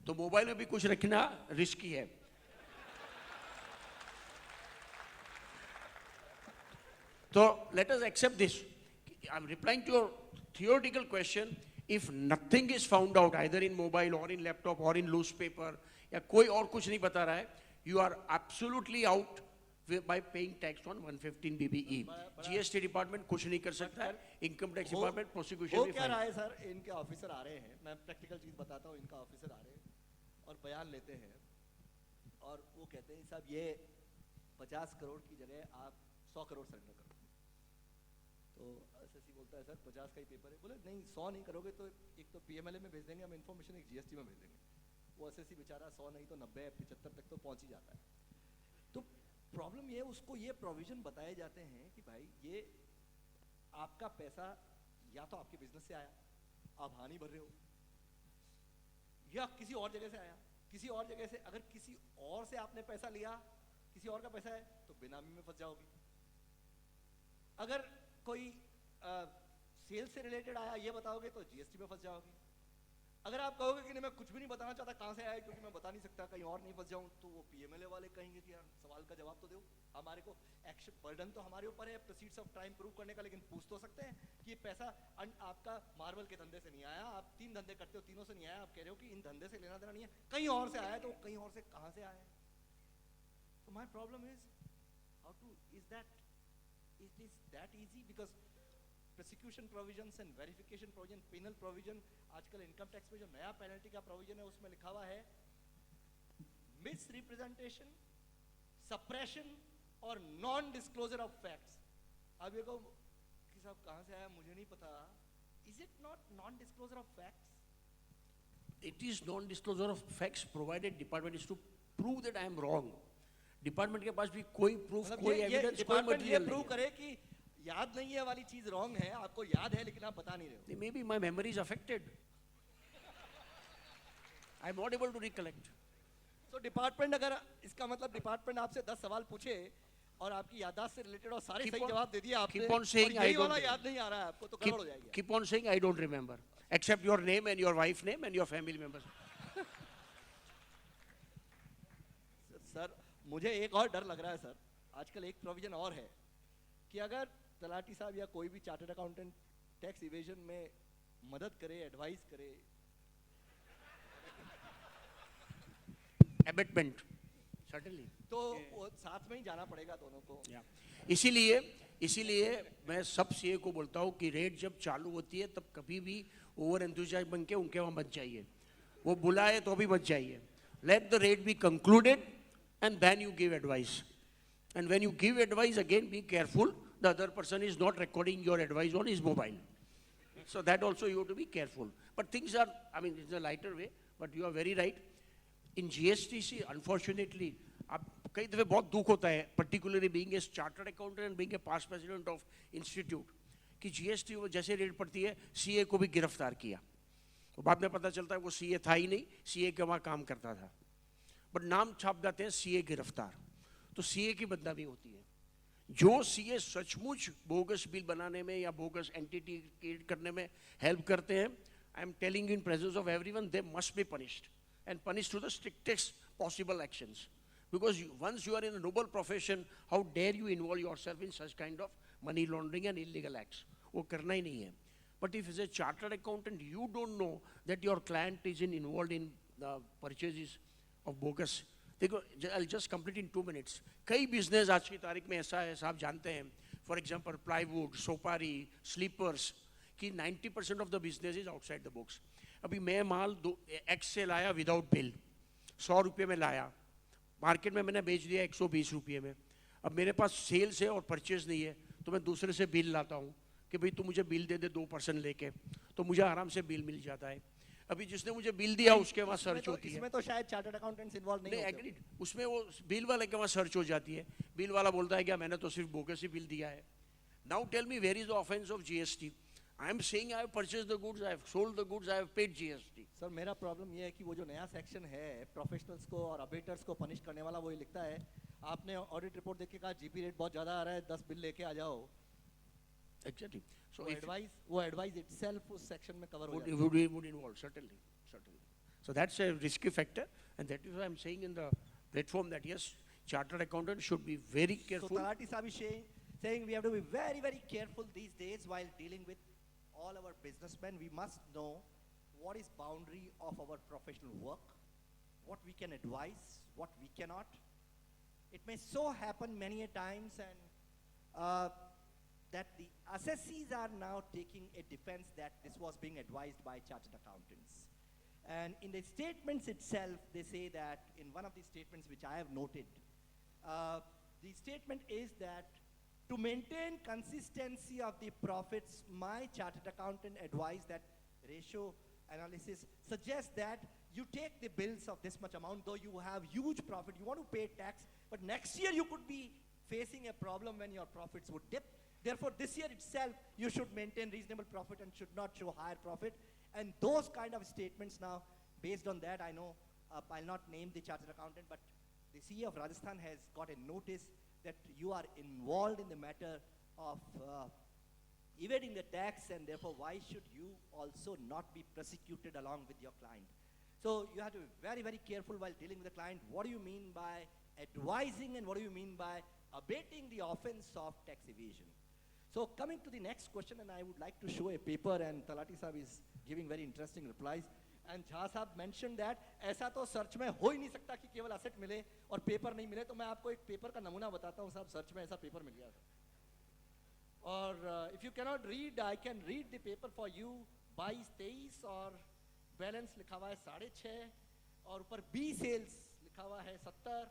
तो मोबाइल में भी कुछ रखना रिस्की है। तो let us accept this. I am replying to your theoretical question. If nothing is found out either in mobile or in laptop or in loose paper, या कोई और कुछ नहीं बता रहा है, you are absolutely out by paying tax on 115 BBE. GST department कुछ नहीं कर सकता है, इनकम टैक्स डिपार्टमेंट प्रोसिक्यूशन भी क्या रहा है सर, इनके ऑफिसर आ रहे हैं, मैं प्रैक्टिकल चीज बताता हूँ, इनका ऑफिसर आ रहे हैं और बयान लेते हैं और वो कहते हैं साहब ये 50 करोड़ की जगह आप 100 करोड़ सरेंडर करो। तो एसएससी बोलता है सर 50 का ही पेपर है। बोले नहीं 100 नहीं करोगे तो एक तो पीएमएलए में भेज देंगे हम इन्फॉर्मेशन, एक जीएसटी में भेज देंगे। वो एसएससी बेचारा 100 नहीं तो 90 75 तक तो पहुंच ही जाता है। तो प्रॉब्लम ये, उसको ये प्रोविजन बताए जाते हैं कि भाई ये आपका पैसा या तो आपके बिजनेस से आया, आप हानि भर रहे हो, या किसी और जगह से आया। किसी और जगह से अगर किसी और से आपने पैसा लिया, किसी और का पैसा है तो बेनामी में फंस जाओगे। अगर कोई सेल से रिलेटेड आया ये बताओगे तो जीएसटी में फंस जाओगे। अगर आप कहोगे कि नहीं मैं कुछ भी नहीं बताना चाहता कहां से आया क्योंकि मैं बता नहीं सकता कहीं और नहीं फंस जाऊं, तो वो पीएमएलए वाले कहेंगे कि यार सवाल का जवाब तो दो, हमारे को एक्शन बर्डन तो हमारे ऊपर है प्रोसीड्स ऑफ क्राइम प्रूव करने का, लेकिन पूछ तो सकते हैं कि ये पैसा आपका मार्बल के धंधे से नहीं आया, आप 3 धंधे करते हो, तीनों से नहीं आया, आप कह रहे हो कि इन धंधे से लेना देना नहीं है, कहीं और से आया, तो कहीं और से कहां से आया। तो my problem is how to is that easy, because prosecution provisions and verification provision, penal provision, आजकल इनकम टैक्स में जो नया पेनल्टी का प्रोविजन है उसमें लिखा हुआ है मिस रिप्रेजेंटेशन, सप्रेशन और नॉन डिस्क्लोजर ऑफ फैक्ट्स। अब ये कहो कि साहब कहां से आया मुझे नहीं पता, is it not non disclosure of facts? It is non-disclosure of facts provided department is to prove that I am wrong. Department के पास भी कोई प्रूफ, कोई एविडेंस, कोई मटेरियल प्रूव करे कि याद नहीं है वाली चीज रॉन्ग है, आपको याद है लेकिन आप बता नहीं रहे हो। May be my memory is affected, I am not able to recollect. तो डिपार्टमेंट, अगर इसका मतलब डिपार्टमेंट आपसे 10 सवाल पूछे और आपकी याददाश्त से रिलेटेड और सारे सही जवाब दे दिए आपने, keep on saying I don't, याद नहीं आ रहा है आपको, तो गड़बड़ हो जाएगी। Keep on saying I don't remember, except your name and your wife name and your family members. Sir मुझे एक और डर लग रहा है सर, आजकल एक प्रोविजन और है कि अगर तलाटी साहब या कोई भी चार्टर्ड अकाउंटेंट टैक्स इवेजन में मदद करे, एडवाइस करे, अबेटमेंट सर्टेनली, तो वो साथ में ही जाना पड़ेगा दोनों को। इसीलिए मैं सब सीए को बोलता हूँ कि रेट जब चालू होती है तब कभी भी ओवर एंथुसियाज्म बन के उनके वहाँ मत जाइए, वो बुलाए तो भी मत जाइए। Let the rate be concluded and then you give advice, and when you give advice again be careful the other person is not recording your advice on his mobile, so that also you have to be careful. But things are, I mean, it's a lighter way, but you are very right. In GSTC unfortunately ab kai dafe bahut dukh hota hai, particularly being a chartered accountant and being a past president of institute, कि GST वो जैसे rate पड़ती है CA को भी गिरफ्तार किया, तो बाद में पता चलता है वो CA था ही नहीं, CA के वहाँ काम करता था, बट नाम छाप जाते हैं सीए गिरफ्तार, तो सीए की बदनामी होती है। जो सीए सचमुच बोगस बिल बनाने में या बोगस एंटिटी क्रिएट करने में हेल्प करते हैं, I am telling in presence of everyone, they must be punished and punished to the strictest possible actions, because once you are in a noble profession, how dare you involve yourself in such kind of money laundering and illegal acts, वो करना ही नहीं है। But if is a chartered accountant you don't know that your client is involve in the purchases of bogus, देखो I'll just complete in 2 minutes. कई business आज की तारीख में ऐसा है, साहब जानते हैं, फॉर एग्जाम्पल प्लाईवुड, सोपारी, स्लीपर्स की 90% of the business is outside the box. अभी मैं माल एक्स से लाया विदाउट बिल, 100 रुपये में लाया, मार्केट में मैंने बेच दिया 120 रुपये में. अब मेरे पास सेल्स है और परचेज नहीं है, तो मैं दूसरे से बिल लाता हूँ कि भाई तू मुझे बिल दे दे 2% लेके, तो मुझे आराम से बिल मिल जाता है. अभी जिसने मुझे बिल दिया उसके वहाँ सर्च होती है. इसमें तो शायद चार्टर्ड अकाउंटेंट्स इन्वॉल्व नहीं होते. एग्रीड, उसमें वो बिल वाले के वहाँ सर्च हो जाती है. बिल वाला बोलता है क्या मैंने तो सिर्फ बोगस ही बिल दिया है. Now tell me where is the offence of GST. I am saying I have purchased the goods, I have sold the goods, I have paid GST. Sir मेरा प्रॉब्लम ये है कि वो जो नया सेक्शन है प्रोफेशनल्स को और अबेटर्स को पनिश करने वाला, वो ये लिखता है आपने ऑडिट रिपोर्ट देख के कहा जीपी रेट बहुत ज़्यादा आ रहा है, 10 बिल लेके आ जाओ. Exactly. So वो एडवाइस itself उस सेक्शन में कवर हो जाता है. would involve certainly. So that's a risky factor, and that is why I'm saying in the platform that yes, chartered accountant should be very careful. So Talati Saab is saying we have to be very, very careful these days while dealing with all our businessmen. We must know what is boundary of our professional work, what we can advise, what we cannot. It may so happen many a times and that the assessees are now taking a defense that this was being advised by chartered accountants. And in the statements itself, they say that in one of the statements which I have noted, the statement is that to maintain consistency of the profits, my chartered accountant advised that ratio analysis suggests that you take the bills of this much amount, though you have huge profit, you want to pay tax, but next year you could be facing a problem when your profits would dip. Therefore, this year itself, you should maintain reasonable profit and should not show higher profit. And those kind of statements now, based on that, I know, I'll not name the chartered accountant, but the CEO of Rajasthan has got a notice that you are involved in the matter of evading the tax, and therefore, why should you also not be prosecuted along with your client? So you have to be very, very careful while dealing with the client. What do you mean by advising, and what do you mean by abating the offense of tax evasion? So coming to the next question, and I would like to show a paper, and Talati Saab is giving very interesting replies. And Jha Saab mentioned that ऐसा तो search में हो ही नहीं सकता कि केवल asset मिले और पेपर नहीं मिले. तो मैं आपको एक पेपर का नमूना बताता हूँ साहब. सर्च में ऐसा पेपर मिल गया था. और if you cannot read, I can read the paper for you. 22-23 और बैलेंस लिखा हुआ है 6.5 और ऊपर बी सेल्स लिखा हुआ है 70.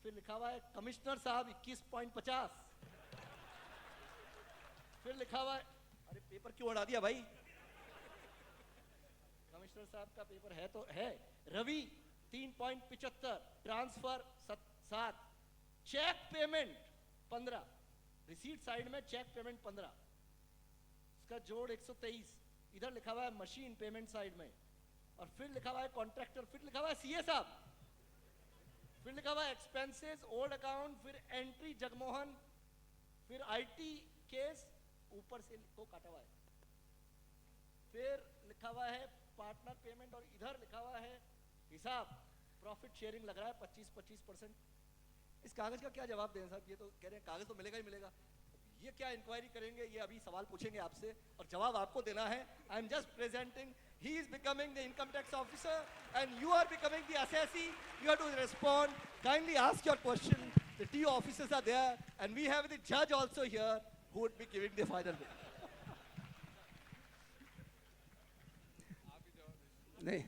फिर लिखा हुआ है कमिश्नर साहब 21.50. फिर लिखा हुआ है, अरे पेपर क्यों उड़ा दिया भाई. कमिश्नर साहब का पेपर है तो है. Ravi 3.75, transfer 7, cheque payment 15, receipt side में चेक पेमेंट 15, इसका जोड़ 123. इधर लिखा हुआ है मशीन पेमेंट साइड में. और फिर लिखा हुआ है कॉन्ट्रैक्टर. फिर लिखा हुआ है सीए साहब. फिर लिखा हुआ है एक्सपेंसेस ओल्ड अकाउंट. फिर एंट्री जगमोहन. फिर आईटी केस ऊपर से को काटा हुआ है. फिर लिखा हुआ है पार्टनर पेमेंट और इधर लिखा हुआ है हिसाब. प्रॉफिट शेयरिंग लग रहा है 25%. इस कागज का क्या जवाब दें साहब. ये तो कह रहे हैं कागज तो मिलेगा ही मिलेगा. ये क्या इंक्वायरी करेंगे, ये अभी सवाल पूछेंगे आपसे और जवाब आपको देना है. I am just presenting. He is becoming the income tax officer and you are becoming the assessee. You have to respond. Kindly ask your question. The TO officers are there and we have the judge also here who would be giving the final bit. नहीं,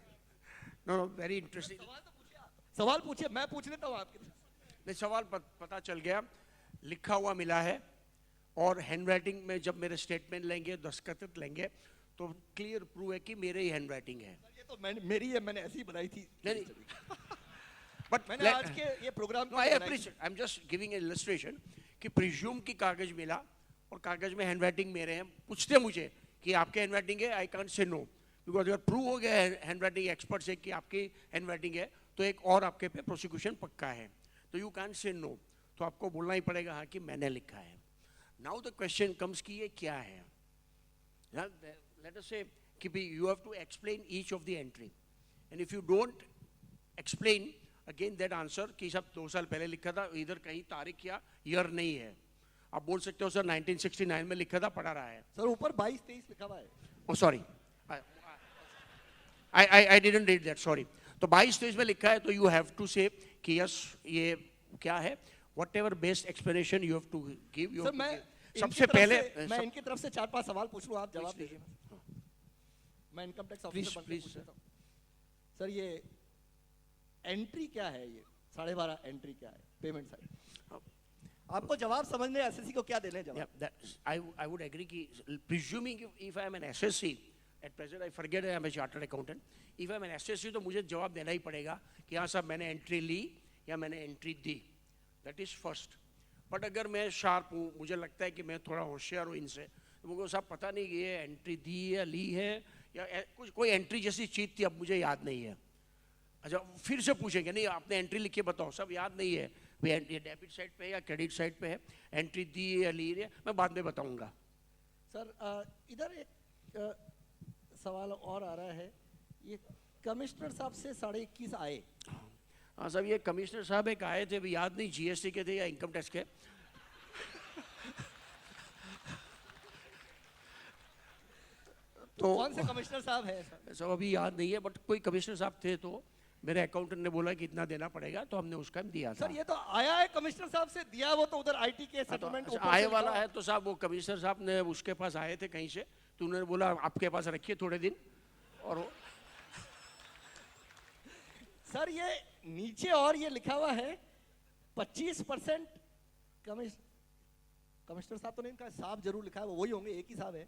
no, very interesting. सवाल पूछिए, मैं पूछ लेता हूँ आपके. नहीं, सवाल पता चल गया. लिखा हुआ मिला है और हैंडराइटिंग में जब मेरे स्टेटमेंट लेंगे, दस्तखत लेंगे, तो क्लियर प्रूव है कि मेरे ही हैंडराइटिंग है. ये तो मेरी है, मैंने ऐसी बनाई थी. नहीं, बट मैंने आज के ये programme I appreciate. I am just giving a illustration कि प्रिज्यूम की कागज मिला और कागज में हैंडराइटिंग मेरे हैं. पूछते मुझे कि आपके हैंडराइटिंग है, I can't say no, because अगर प्रूव हो गया है हैंडराइटिंग एक्सपर्ट से कि आपकी हैंडराइटिंग है, तो एक और आपके पे प्रोसिक्यूशन पक्का है. तो यू कांट से नो, तो आपको बोलना ही पड़ेगा हाँ कि मैंने लिखा है. नाउ द क्वेश्चन कम्स कि ये क्या है. लेट अस से कि you have to explain each of the entry, and if you don't explain again that answer कि सब 2 साल पहले लिखा था, इधर कहीं तारीख या ईयर नहीं है. आप बोल सकते हो सर 1969 में लिखा था, पढ़ा रहा है. सर ऊपर 22-23 लिखा हुआ है. ओ sorry, I didn't read that, sorry. तो 22-23 में लिखा है, तो you have to say कि यस ये क्या है. Whatever best explanation you have to give. Sir मैं सबसे पहले मैं इनकी तरफ से 4-5 सवाल पूछ लूं, आप जवाब दीजिए। मैं इनकम टैक्स ऑफिसर प्लीज पूछ लेता हूं। सर ये एंट्री क्या है, ये 12.5 एंट्री क्या है पेमेंट साइड? आपको जवाब समझने एसएससी को क्या देने जवाब? I would agree कि presuming if I am an SSC at present I forget I am a chartered accountant, if I am an SSC तो मुझे जवाब देना ही पड़ेगा कि हाँ साहब मैंने एंट्री ली या मैंने entry the, that is first. But अगर मैं शार्प हूँ, मुझे लगता है कि मैं थोड़ा होशियार हूँ इनसे, तो मुझे साहब पता नहीं कि ये एंट्री दी या ली है या कुछ कोई एंट्री जैसी चीज़ थी, अब मुझे याद नहीं है। अच्छा फिर से पूछेंगे, नहीं आपने एंट्री लिख के बताओ, सब याद नहीं है, भाई ये डेबिट साइड पे है या क्रेडिट साइड पे है, एंट्री दी है या ली है, मैं बाद में बताऊंगा। सर इधर एक सवाल और आ रहा है, ये कमिश्नर साहब से 21.5 आए। हाँ साहब, ये कमिश्नर साहब एक आए थे, अभी याद नहीं जीएसटी के थे या इनकम टैक्स के। तो कौन से कमिश्नर साहब हैं? सब अभी याद नहीं है, बट कोई कमिश्नर साहब थे, तो मेरे अकाउंटेंट ने बोला कि इतना देना पड़ेगा, तो हमने उसका दिया था। सर ये तो आया है कमिश्नर साहब से, दिया वो तो उधर आईटी के सेटलमेंट अच्छा, आए वाला है तो साहब वो कमिश्नर साहब ने उसके पास आए थे कहीं से, तो उन्होंने बोला आपके पास रखिए थोड़े दिन, और सर ये नीचे और ये लिखा हुआ है 25% कमिश्नर साहब तो नहीं लिखा, साहब जरूर लिखा है, वो वही होंगे, एक ही साहब है।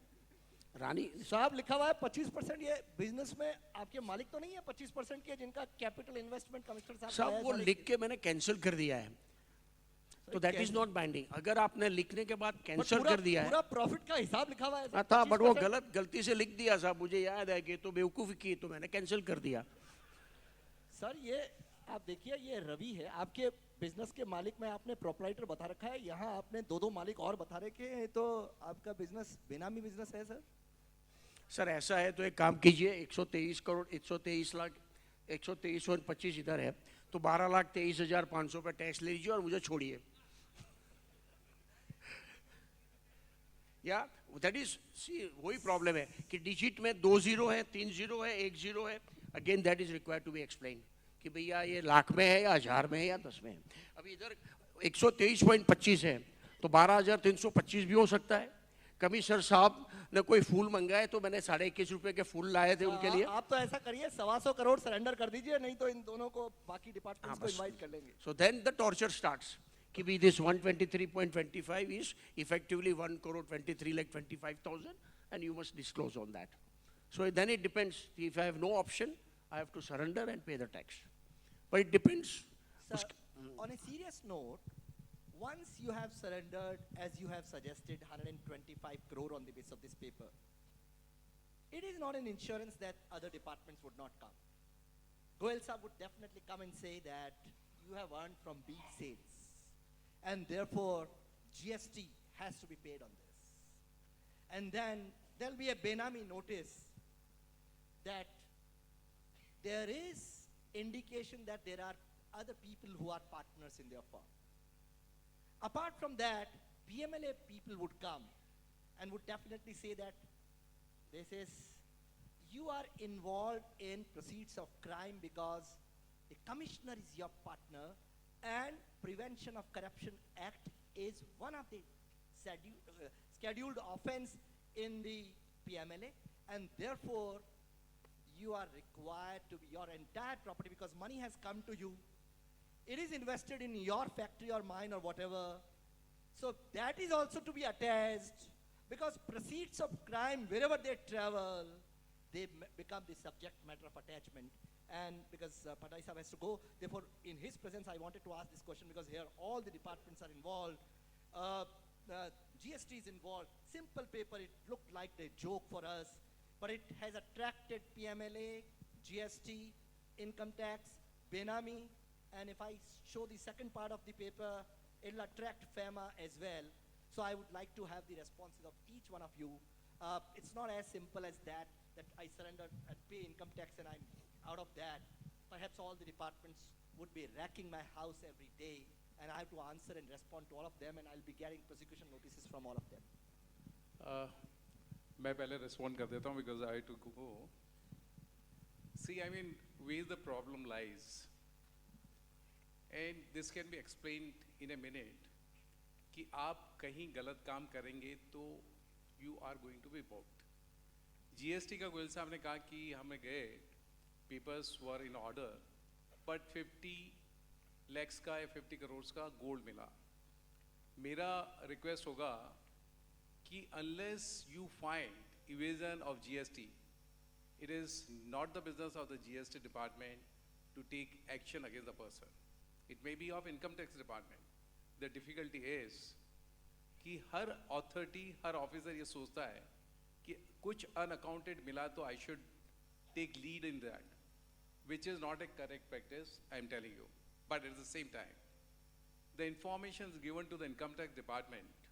रानी साहब लिखा हुआ है 25%, ये बिजनेस में आपके मालिक तो नहीं है 25% के जिनका कैपिटल इन्वेस्टमेंट कमिश्नर साहब वो लिख के मैंने कैंसिल कर दिया है, तो दैट इज नॉट बाइंडिंग। अगर आपने लिखने के बाद कैंसिल कर दिया है, पूरा प्रॉफिट का हिसाब लिखा हुआ है था, बट वो गलती से लिख दिया साहब, मुझे याद है कि तो बेवकूफ़ी की, तो मैंने कैंसिल कर दिया। सर ये आप देखिए, ये रवि है आपके बिजनेस के मालिक में, आपने प्रोपराइटर बता रखा है, यहाँ आपने 2 मालिक और बता रखे हैं, तो आपका बिजनेस बेनामी बिजनेस है सर? सर ऐसा है तो एक काम कीजिए, 123 करोड़ 123 लाख 123 और 25 इधर है, तो 12,23,500 पे टैक्स ले लीजिए और मुझे छोड़िए। या दैट इज सी, वही प्रॉब्लम है कि डिजिट में 2 0 है, 3 0 है, 1 0 है, again that is required to be explain कि भैया ये लाख में है या 1000 में है या 10 में है। अभी इधर 123.25 है, तो 12,325 भी हो सकता है। कमिश्नर साहब ने कोई फूल मंगाए, तो मैंने 21.5 रुपए के फूल लाए थे उनके लिए। आप तो ऐसा करिए 125 करोड़ सरेंडर कर दीजिए, नहीं तो इन दोनों को बाकी डिपार्टमेंट्स को इनवाइट कर लेंगे। So then the torture starts कि भी this 123.25 is effectively 1,23,25,000 and you must disclose on that. So then it depends, if I have no option I have to surrender and pay the tax, but it depends. Sir, on a serious note, once you have surrendered, as you have suggested, 125 crore on the basis of this paper, it is not an insurance that other departments would not come. Goel Saab would definitely come and say that you have earned from beef sales, and therefore GST has to be paid on this. And then there'll be a Benami notice that there is indication that there are other people who are partners in their firm. Apart from that, PMLA people would come and would definitely say that this is, you are involved in proceeds of crime because the commissioner is your partner, and Prevention of Corruption Act is one of the scheduled offense in the PMLA, and therefore you are required to be, your entire property, because money has come to you, it is invested in your factory or mine or whatever, so that is also to be attached, because proceeds of crime, wherever they travel, they become the subject matter of attachment. And because Padai Sahab has to go, therefore in his presence I wanted to ask this question, because here all the departments are involved. GST is involved. Simple paper, it looked like a joke for us, but it has attracted PMLA, GST, income tax, Benami, and if I show the second part of the paper, it'll attract FEMA as well. So I would like to have the responses of each one of you. It's not as simple as that I surrender and pay income tax and I'm out of that. Perhaps all the departments would be racking my house every day, and I have to answer and respond to all of them, and I'll be getting prosecution notices from all of them. मैं पहले respond कर देता हूँ because I have to go. See, I mean, where the problem lies, and this can be explained in a minute. कि आप कहीं गलत काम करेंगे तो you are going to be booked. GST का गोयल साहब ने कहा कि हमें गए, papers were in order, but 50 lakhs का या 50 करोड़ का गोल्ड मिला। मेरा रिक्वेस्ट होगा कि unless you find evasion of GST, it is not the business of the GST department to take action against the person. It may be of income tax department. The difficulty is कि हर authority, हर officer ये सोचता है कि कुछ unaccounted मिला तो I should take lead in that, which is not a correct practice, I am telling you. But at the same time, the information is given to the income tax department.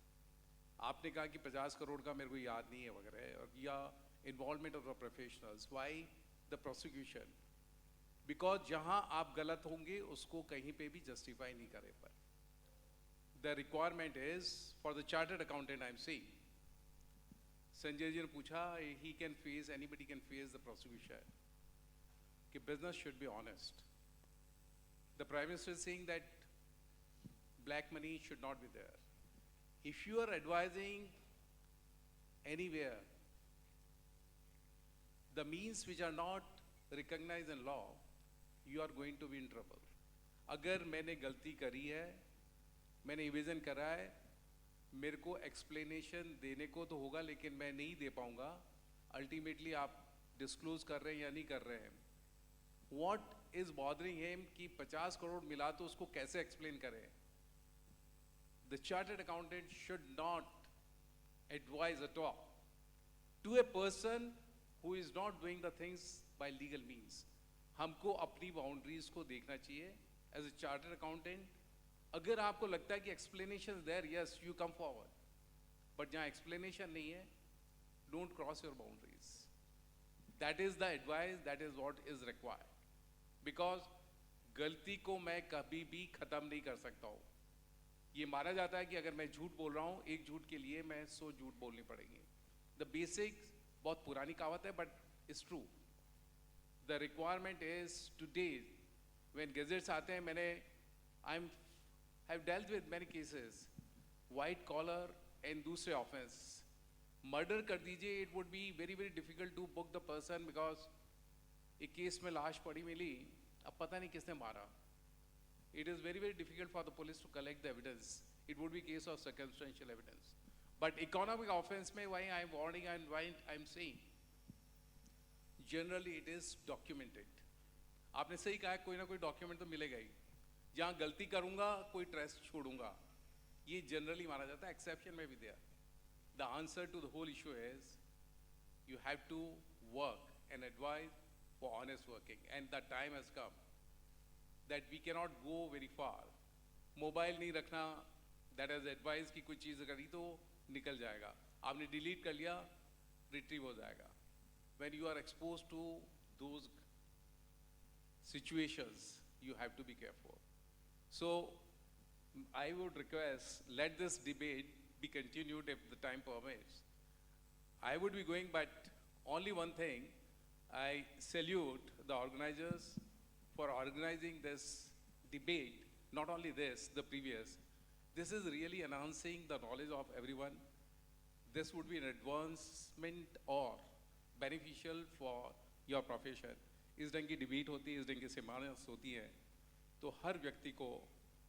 आपने कहा कि 50 करोड़ का मेरे को याद नहीं है वगैरह, और या involvement of the professionals. Why the prosecution? Because जहाँ आप गलत होंगे उसको कहीं पे भी justify नहीं करे पर. The requirement is for the chartered accountant, I am saying. Sanjay ji ने पूछा, he can face, anybody can face the prosecution. कि business should be honest. The Prime Minister is saying that black money should not be there. If you are advising anywhere the means which are not recognized in law, you are going to be in trouble. अगर मैंने गलती करी है, मैंने evasion करा है, मेरे को एक्सप्लेनेशन देने को तो होगा लेकिन मैं नहीं दे पाऊंगा। अल्टीमेटली आप डिस्क्लोज कर रहे हैं या नहीं कर रहे हैं। What is bothering him कि 50 करोड़ मिला तो उसको कैसे एक्सप्लेन करें? The chartered accountant should not advise at all to a person who is not doing the things by legal means. हमको अपनी बाउंड्रीज को देखना चाहिए as a chartered accountant. अगर आपको लगता है कि explanation is there, yes, you come forward. But जहाँ explanation नहीं है, don't cross your boundaries. That is the advice, that is what is required. Because गलती को मैं कभी भी खत्म नहीं कर सकता हूँ। ये माना जाता है कि अगर मैं झूठ बोल रहा हूँ, एक झूठ के लिए मैं 100 झूठ बोलनी पड़ेगी। The basics, बहुत पुरानी कहावत है, but it's true. The requirement is today, when gazettes आते हैं, मैंने have dealt with many cases, white collar and दूसरे offense. Murder कर दीजिए, it would be very very difficult to book the person because एक केस में लाश पड़ी मिली, अब पता नहीं किसने मारा. It is very very difficult for the police to collect the evidence. It would be case of circumstantial evidence. But economic offense में why I am warning and why I am saying, generally it is documented. आपने सही कहा, कोई ना कोई document तो मिलेगा ही. जहाँ गलती करूँगा कोई ट्रेस छोड़ूंगा, ये जनरली माना जाता है. एक्सेप्शन में भी दिया. The answer to the whole issue is you have to work and advise for honest working, and the time has come that we cannot go very far. Mobile नहीं रखना, that is advice कि कुछ चीज़ करी तो निकल जाएगा. आपने delete कर लिया, रिट्रीव हो जाएगा. When you are exposed to those situations, you have to be careful. So I would request, let this debate be continued if the time permits. I would be going, but only one thing, I salute the organizers for organizing this debate, not only this, the previous. This is really enhancing the knowledge of everyone. This would be an advancement or beneficial for your profession. इस ढंग की debate होती है, इस ढंग की seminars होती हैं, तो हर व्यक्ति को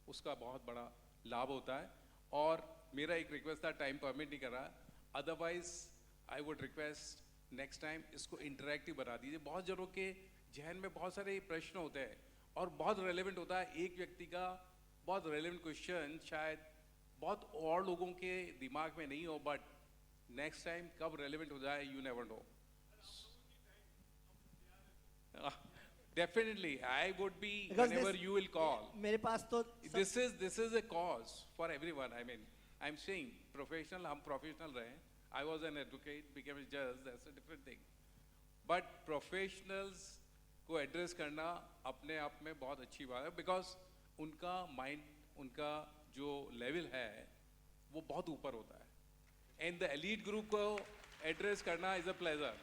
उसका बहुत बड़ा लाभ होता है. और मेरा एक रिक्वेस्ट था, टाइम परमिट नहीं कर रहा, otherwise I would request next time इसको इंटरैक्टिव बना दीजिए. बहुत जनों के जहन में बहुत सारे प्रश्न होते हैं और बहुत रेलेवेंट होता है. एक व्यक्ति का बहुत रेलेवेंट क्वेश्चन शायद बहुत और लोगों के दिमाग में नहीं हो, बट नेक्स्ट टाइम कब रेलेवेंट हो जाए, you never know. Definitely, I would be Because whenever this- you will call. मेरे पास तो This is a cause for everyone. I mean, I'm saying professional, हम professional रहे. I was an advocate, became a judge. That's a different thing. But professionals को address करना अपने आप में बहुत अच्छी बात है, because उनका mind, उनका जो level है, वो बहुत ऊपर होता है. And the elite group को address करना is a pleasure.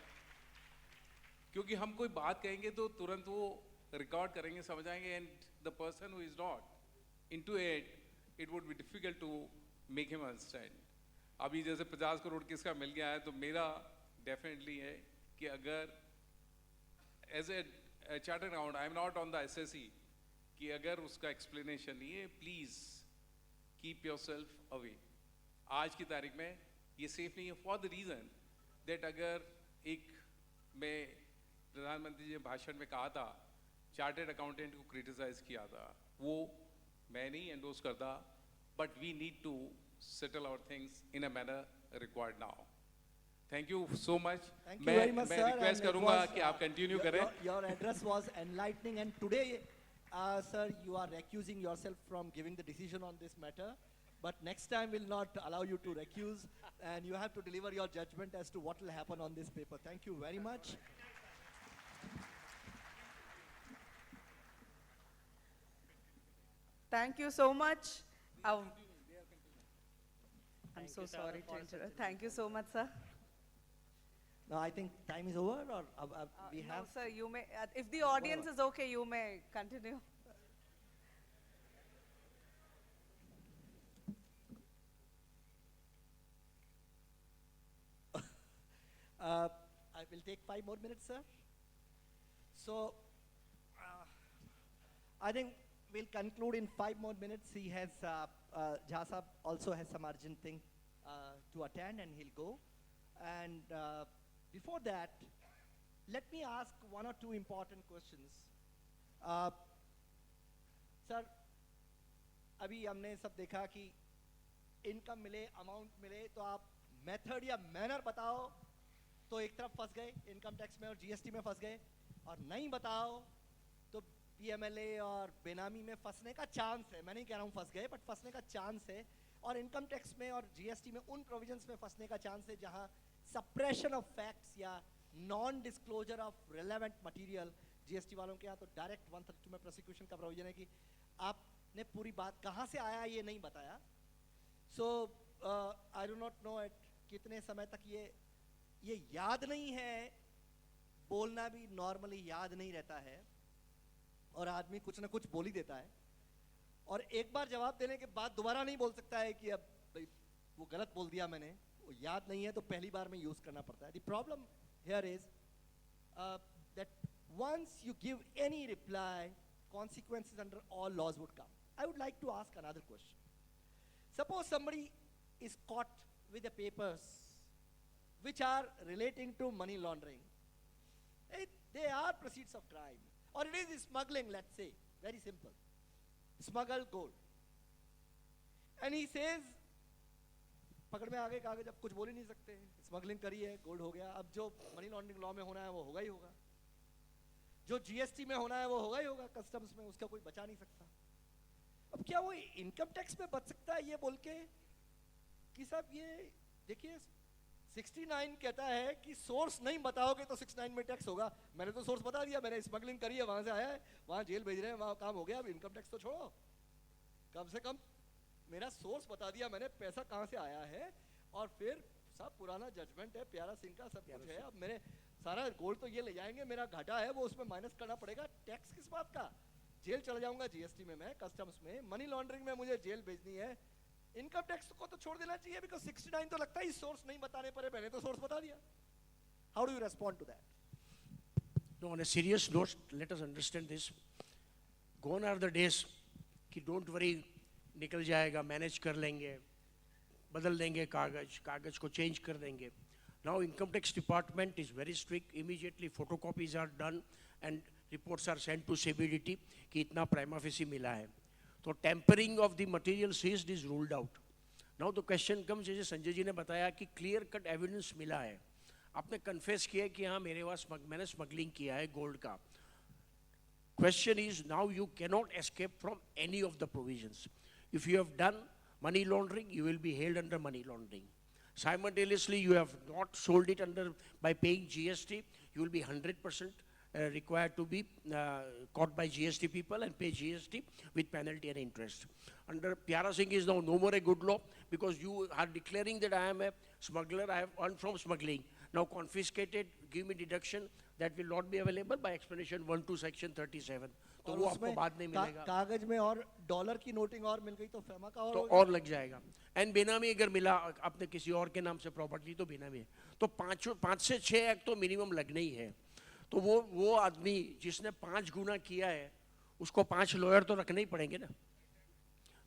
क्योंकि हम कोई बात कहेंगे तो तुरंत वो रिकॉर्ड करेंगे, समझ आएंगे, and the person who is not into it, it would be difficult to make him understand. अभी जैसे 50 करोड़ किसका मिल गया है, तो मेरा डेफिनेटली है कि अगर as a chartered account I am not on the SSE, कि अगर उसका एक्सप्लेनेशन नहीं है, please keep yourself away. आज की तारीख में ये सेफ नहीं है, फॉर द रीजन दैट अगर एक मैं प्रधानमंत्री जी ने भाषण में कहा था, चार्टर्ड अकाउंटेंट को क्रिटिसाइज किया था, वो मैं नहीं एंडोर्स करता, but we need to settle our things in a manner required now. Thank you so much. Thank you very much, मैं sir. request and it करूंगा was, कि आप continue करें. Your address was enlightening, and today, sir, you are recusing yourself from giving the decision on this matter. But next time will not allow you to recuse, and you have to deliver your judgment as to what will happen on this paper. Thank you very much. Thank you so much. I'm so sorry to interrupt. Thank you so much, sir. Now, I think time is over, or we No, have. sir, you may, if the audience is okay, you may continue. I will take 5 more minutes, sir. So, I think we'll conclude in 5 more minutes. He has, Jha Sahab also has some urgent thing to attend, and he'll go. And before that, let me ask 1 or 2 important questions. Sir, अभी हमने सब देखा कि income मिले, amount मिले, तो आप method या मैनर बताओ, तो एक तरफ फंस गए, इनकम टैक्स में और GST में फंस गए, और नहीं बताओ तो PMLA और बेनामी में फंसने का चांस है. मैं नहीं कह रहा हूँ फंस गए, बट फंसने का चांस है. और इनकम टैक्स में और GST में उन प्रोविजंस में फंसने का चांस है जहाँ सप्रेशन ऑफ फैक्ट्स या non disclosure of relevant material. GST वालों के यहाँ तो डायरेक्ट 132 में प्रोसिक्यूशन का प्रोविजन है कि आपने पूरी बात कहाँ से आया ये नहीं बताया. So I do not know at कितने समय तक ये याद नहीं है. बोलना भी नॉर्मली याद नहीं रहता है, और आदमी कुछ ना कुछ बोल ही देता है, और एक बार जवाब देने के बाद दोबारा नहीं बोल सकता है कि अब भाई वो गलत बोल दिया मैंने, वो याद नहीं है, तो पहली बार में यूज करना पड़ता है. The problem here is that once you give any reply, consequences under all laws would come. I would like to ask another question. Suppose somebody is caught with the papers which are relating to money laundering. They are proceeds of crime, or it is smuggling, let's say, very simple. Smuggled gold. And he says, पकड़ में आ गए कागज, अब कुछ बोल ही नहीं सकते, smuggling करी है, गोल्ड हो गया. अब जो मनी लॉन्ड्रिंग लॉ में होना है वो होगा ही होगा, जो GST में होना है वो होगा ही होगा, कस्टम्स में, उसका कोई बचा नहीं सकता. अब क्या वो इनकम टैक्स में बच सकता है ये बोल के कि साहब ये देखिए 69 कहता है कि सोर्स नहीं बताओगे तो 69 में टैक्स होगा. मैंने तो सोर्स बता दिया, मैंने स्मगलिंग करी है, वहां से आया है, वहां जेल भेज रहे हैं, वहां काम हो गया, अब इनकम टैक्स तो छोड़ो, कम से कम मेरा सोर्स बता दिया मैंने, पैसा कहाँ से आया है. और फिर सब पुराना जजमेंट है, प्यारा सिंह का सब कुछ है, अब मेरे सारा गोल्ड तो ये ले जाएंगे, मेरा घाटा है वो उसमें माइनस करना पड़ेगा. टैक्स किस बात का, जेल चला जाऊंगा GST में, मैं कस्टम्स में, मनी लॉन्ड्रिंग में मुझे जेल भेजनी है. इनकम टैक्स को तो छोड़ देना चाहिए, बिकॉज 69 तो लगता है सोर्स नहीं बताने पर, मैंने तो सोर्स बता दिया. How do you respond to that? No, on a serious note, let us understand this. Gone are the days कि don't worry, निकल जाएगा, मैनेज कर लेंगे, बदल देंगे कागज को चेंज कर देंगे. Now income tax department is very strict. Immediately photocopies are done and reports are sent to CBDT कि इतना prima facie मिला है. तो tampering of the material seized is ruled out. Now the question comes, जैसे संजय जी ने बताया कि clear cut evidence मिला है, आपने confess किया कि हाँ मेरे पास मैंने smuggling किया है gold का. Question is, now you cannot escape from any of the provisions. If you have done money laundering, you will be held under money laundering. Simultaneously, you have not sold it by paying GST, you will be 100% required to be caught by GST people and pay GST with penalty and interest. Under Pyara Singh is now no more a good law, because you are declaring that I am a smuggler, I have earned from smuggling. Now confiscated, give me deduction, that will not be available by explanation 1 to section 37. तो और वो आपको उसमें बाद में मिलेगा। कागज में और डॉलर की नोटिंग और मिल गई तो फेमा का तो और लग जाएगा। एंड बेनामी अगर मिला आपने किसी और के नाम से प्रॉपर्टी तो बेनामी है, तो 5 से 6 एक्ट तो मिनिमम लगने ही है। तो वो आदमी जिसने 5 गुना किया है उसको 5 लॉयर तो रखने ही पड़ेंगे ना।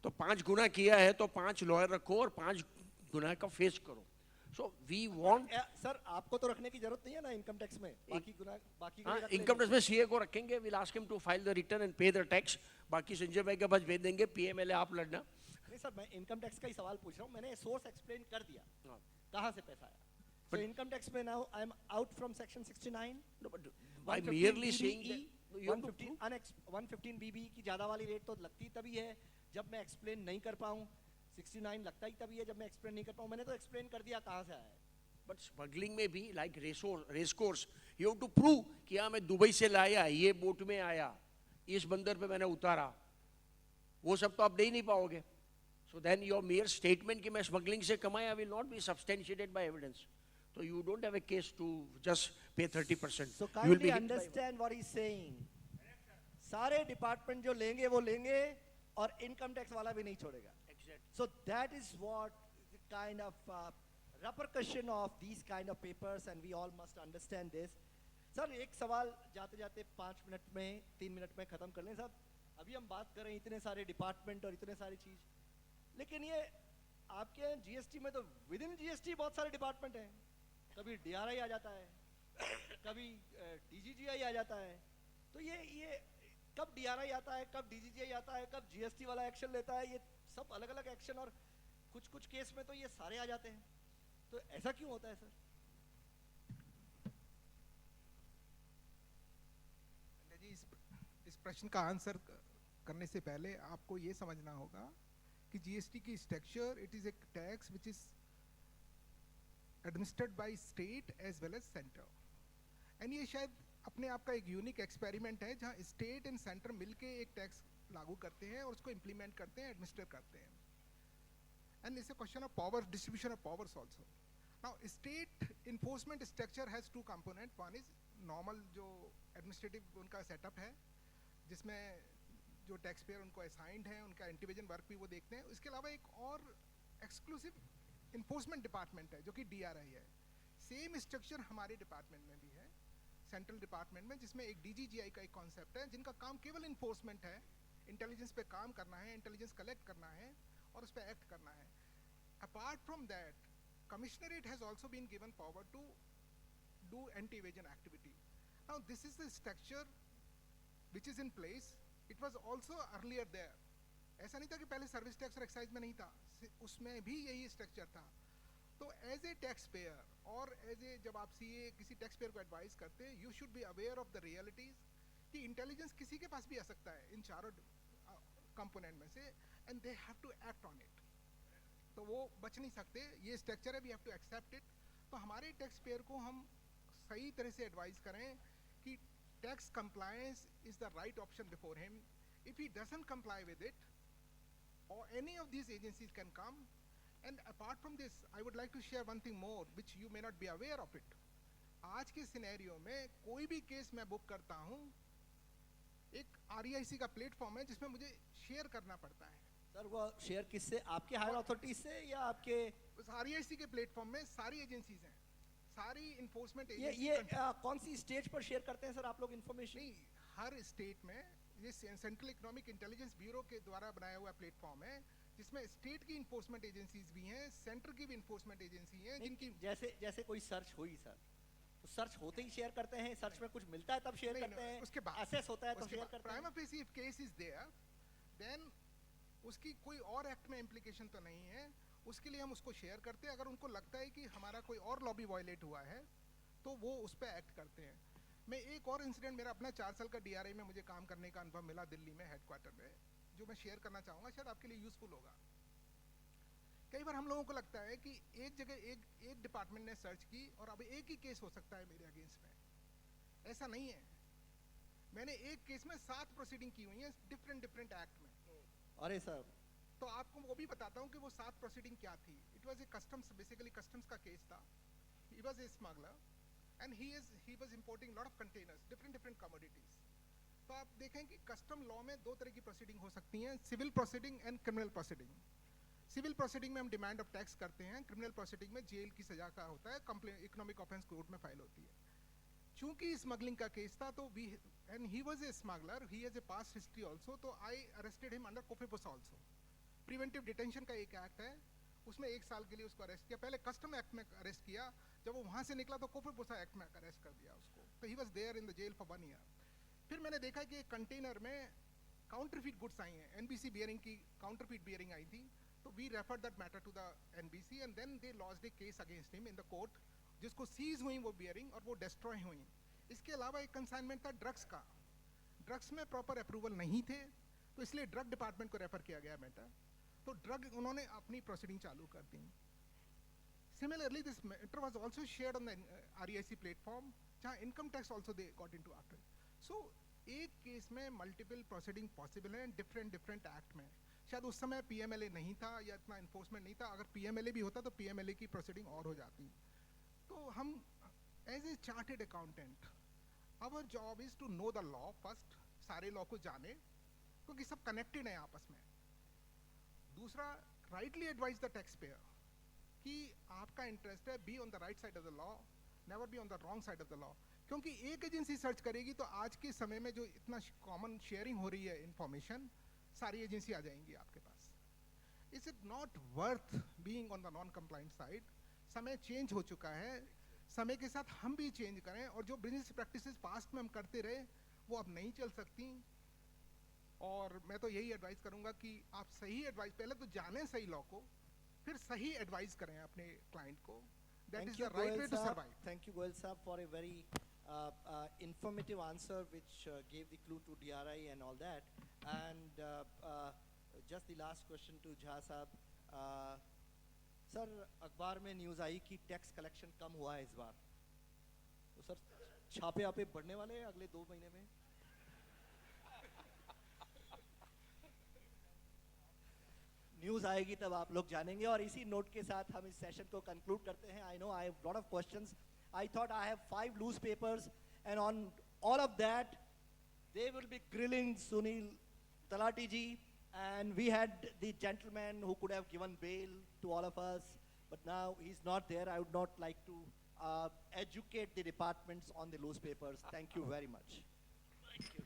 तो 5 गुना किया है तो 5 लॉयर रखो और 5 गुना का फेस करो। सो वी वांट सर आपको तो रखने की जरूरत नहीं है ना इनकम टैक्स में, बाकी बाकी के लिए रख इनकम लेंगे। टैक्स में सीए को रखेंगे, will ask him to file the return and pay the tax. बाकी संजय भाई के पास भेज देंगे, पीएमएलए आप लड़ना। नहीं सर, मैं इनकम टैक्स का ही सवाल पूछ रहा हूँ, मैंने सोर्स एक्सप्लेन कर दिया कहाँ से पैसा आया। So income tax में now I am out from section 69. No, but by merely saying that you have to 115 BB की ज्यादा वाली रेट तो लगती तभी है जब मैं एक्सप्लेन नहीं कर पाऊँ। 69 लगता ही तभी है जब मैं एक्सप्लेन नहीं कर पाऊँ। मैंने तो एक्सप्लेन कर दिया कहाँ से आया है। बट स्मगलिंग में भी like race course you have to prove कि हाँ मैं दुबई से लाया, ये बोट में आया, इस बंदर पे मैंने उतारा, वो सब तो आप दे ही नहीं पाओगे। So then your mere statement कि मैं स्मगलिंग से कमाया will not be substantiated by evidence. So you don't have a case to just pay 30%. So you will kindly be understand what he's saying. सारे डिपार्टमेंट जो लेंगे वो लेंगे और इनकम टैक्स वाला भी नहीं छोड़ेगा। So that is what the kind of repercussion of these kind of papers and we all must understand this. Sir एक सवाल जाते जाते 5 मिनट में 3 मिनट में खत्म कर लें साहब। अभी हम बात कर रहे हैं इतने सारे डिपार्टमेंट और इतने सारी चीज, लेकिन ये आपके जीएसटी में तो विद इन जीएसटी बहुत सारे डिपार्टमेंट हैं। कभी डीआरआई आ जाता है, कभी डीजीजीआई आ जाता है। तो ये कब डीआरआई आता है, कब डीजीजीआई आता है, कब जीएसटी वाला एक्शन लेता है, ये सब अलग अलग एक्शन और कुछ केस में तो ये सारे आ जाते हैं। तो ऐसा क्यों होता है सर? जी इस प्रश्न का आंसर करने से पहले आपको ये समझना होगा कि जीएसटी की structure it is a tax which is administered by state as well as centre. And ये शायद अपने आप का एक यूनिक एक्सपेरिमेंट है जहां स्टेट एंड सेंटर मिलके एक टैक्स लागू करते हैं और उसको इम्प्लीमेंट करते हैं, एडमिनिस्टर करते हैं। And it's a question of power, distribution of powers also. Now state enforcement structure has 2 component. One is normal जो एडमिनिस्ट्रेटिव उनका सेटअप है जिसमें जो टैक्स पेयर उनको असाइंड है, उनका इंडिविजुअल वर्क भी वो देखते हैं। इसके अलावा एक और एक्सक्लूसिव इन्फोर्समेंट डिपार्टमेंट है जो कि डीआरआई है। सेम स्ट्रक्चर हमारे डिपार्टमेंट में भी है, सेंट्रल डिपार्टमेंट में, जिसमें एक डीजीजीआई का एक कॉन्सेप्ट है जिनका काम केवल इन्फोर्समेंट है, इंटेलिजेंस पे काम करना है, इंटेलिजेंस कलेक्ट करना है और उस पर एक्ट करना है। Apart from that commissionerate has also been given power to do anti evasion activity. Now this is the structure which is in place. It was also earlier there. ऐसा नहीं था कि पहले सर्विस टैक्स और excise में नहीं था, उसमें भी यही स्ट्रक्चर था। तो एज ए टैक्स पेयर और एज ए जब आप सीए किसी टैक्स पेयर को एडवाइस करते हैं, you should be aware of the realities कि इंटेलिजेंस किसी के पास भी आ सकता है इन चारों कंपोनेंट में से, and they have to act on it. तो वो बच नहीं सकते, ये स्ट्रक्चर है, we have to accept it. तो हमारे टैक्स पेयर को हम सही तरह से एडवाइस करें कि tax compliance is the right option before him. If he doesn't comply with it or any of these agencies can come. And apart from this, I would like to share one thing more which you may not be aware of it. आज के scenario में कोई भी case मैं book करता हूँ, एक REIC का प्लेटफॉर्म है जिसमें मुझे शेयर करना पड़ता है। सर वो शेयर किससे? आपके हायर अथॉरिटी से या आपके? उस REIC के प्लेटफॉर्म में सारी एजेंसीज हैं, सारी इन्फोर्समेंट ये कौन सी स्टेज पर शेयर करते हैं सर आप लोग इन्फॉर्मेशन? नहीं, हर स्टेट में ये सेंट्रल इकोनॉमिक इंटेलिजेंस ब्यूरो के द्वारा बनाया हुआ प्लेटफॉर्म है जिसमें स्टेट की इन्फोर्समेंट एजेंसीज भी हैं, सेंटर की भी इन्फोर्समेंट एजेंसी हैं जिनकी जैसे कोई सर्च हुई सर, तो सर्च होते ही शेयर करते हैं, सर्च में कुछ मिलता है तब शेयर करते हैं, उसके बाद असेस होता है तो शेयर करते हैं। Prima facie if case is there then उसकी कोई और एक्ट में इम्प्लीकेशन तो नहीं है, उसके लिए हम उसको शेयर करते हैं। अगर उनको लगता है कि हमारा कोई और लॉबी वायलेट हुआ है तो वो उस पर एक्ट करते हैं। मैं एक और इंसिडेंट, मेरा अपना 4 साल का डीआरआई में मुझे काम करने का अनुभव मिला दिल्ली में हेडक्वार्टर में, जो मैं शेयर करना चाहूँगा, शायद आपके लिए यूजफुल होगा। कई बार हम लोगों को लगता है कि एक जगह एक डिपार्टमेंट ने सर्च की और अब एक ही केस हो सकता है मेरे अगेंस्ट में। ऐसा नहीं है। मैंने एक केस में 7 प्रोसीडिंग की हुई है डिफरेंट एक्ट में। अरे सर, तो आपको वो भी बताता हूँ कि वो 7 प्रोसीडिंग क्या थी। It was a customs, basically customs का केस था। He was a smuggler and he was importing lot of containers, different commodities. तो आप देखें कि कस्टम लॉ में दो तरह की प्रोसीडिंग हो सकती हैं, civil proceeding and criminal proceeding. Civil proceeding में हम डिमांड ऑफ टैक्स करते हैं, क्रिमिनल प्रोसीडिंग में जेल की सजा का होता है, कंप्लेन इकोनॉमिक ऑफेंस कोर्ट में फाइल होती है। चूंकि स्मगलिंग का केस था तो we and he was a smuggler, he has a past history also, तो I arrested him under COFEPOSA also. Preventive detention का एक एक्ट है, उसमें 1 साल के लिए उसको अरेस्ट किया। पहले कस्टम एक्ट में अरेस्ट किया, जब वो वहां से निकला तो कोफेपुस एक्ट में अरेस्ट कर दिया उसको, तो he was there in the jail for 1 year. फिर मैंने देखा कि एक कंटेनर में काउंटरफीट गुड्स आई हैं, एनबीसी बियरिंग की काउंटरफीट बियरिंग आई थी, तो we referred that matter to the NBC and then they lodged a case against him in the court, जिसको सीज हुई वो बियरिंग और वो डिस्ट्रॉय हुई। इसके अलावा एक कंसाइनमेंट था ड्रग्स का, ड्रग्स में प्रॉपर अप्रूवल नहीं थे, तो इसलिए ड्रग डिपार्टमेंट को रेफर किया गया मैटर, तो ड्रग उन्होंने अपनी प्रोसीडिंग चालू कर दी। Similarly this matter was also shared on the REIC platform, जहां income tax also they got into after. So एक केस में मल्टीपल प्रोसीडिंग पॉसिबल है डिफरेंट एक्ट में। शायद उस समय पीएमएलए नहीं था या इतना इन्फोर्समेंट नहीं था, अगर पीएमएलए भी होता तो पीएमएलए की प्रोसीडिंग और हो जाती। तो हम as a chartered accountant, our job is to know the law first, सारे लॉ को जाने क्योंकि सब कनेक्टेड है आपस में। दूसरा, rightly advise the taxpayer कि आपका इंटरेस्ट है be on the right side of the law, never be on the wrong side of the law. क्योंकि एक एजेंसी सर्च करेगी तो आज के समय में जो इतना कॉमन शेयरिंग हो रही है इंफॉर्मेशन, सारी एजेंसी आ जाएंगी आपके पास। Is it not worth being on the non compliant side? समय चेंज हो चुका है, समय के साथ हम भी चेंज करें, और जो बिजनेस प्रैक्टिसेस पास्ट में हम करते रहे वो अब नहीं चल सकती। और मैं तो यही एडवाइस करूंगा कि आप सही एडवाइस, पहले तो जानें सही लॉ को, फिर सही एडवाइस करें अपने क्लाइंट को। That is the right way to survive. Thank you, Goel Saab, for a very informative answer which gave the clue to DRI and all that. And just the last question to Jha Saab. Sir, अखबार में news आई कि tax collection कम हुआ है इस बार, तो sir छापे आपे बढ़ने वाले हैं अगले 2 महीने में? न्यूज़ आएगी तब आप लोग जानेंगे। और इसी नोट के साथ हम इस सेशन को कंक्लूड करते हैं। I know I have lot of questions, I thought I have 5 loose papers and on all of that they will be grilling Sunil Talati ji, and we had the gentleman who could have given bail to all of us, but now he's not there. I would not like to educate the departments on the loose papers. Thank you very much. Thank you.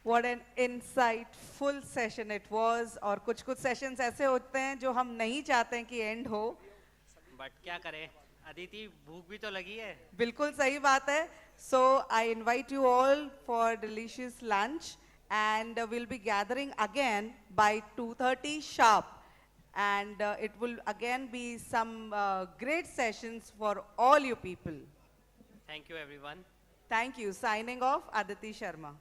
What an insightful session it was। और कुछ sessions ऐसे होते हैं जो हम नहीं चाहते हैं कि एंड हो, बट क्या करें, अदिति भूख भी तो लगी है। बिल्कुल सही बात है। So I invite you all for delicious lunch, and we'll be gathering again by 2:30 sharp, and it will again be some great sessions for all you people. Thank you everyone. Thank you. Signing off, Aditi Sharma.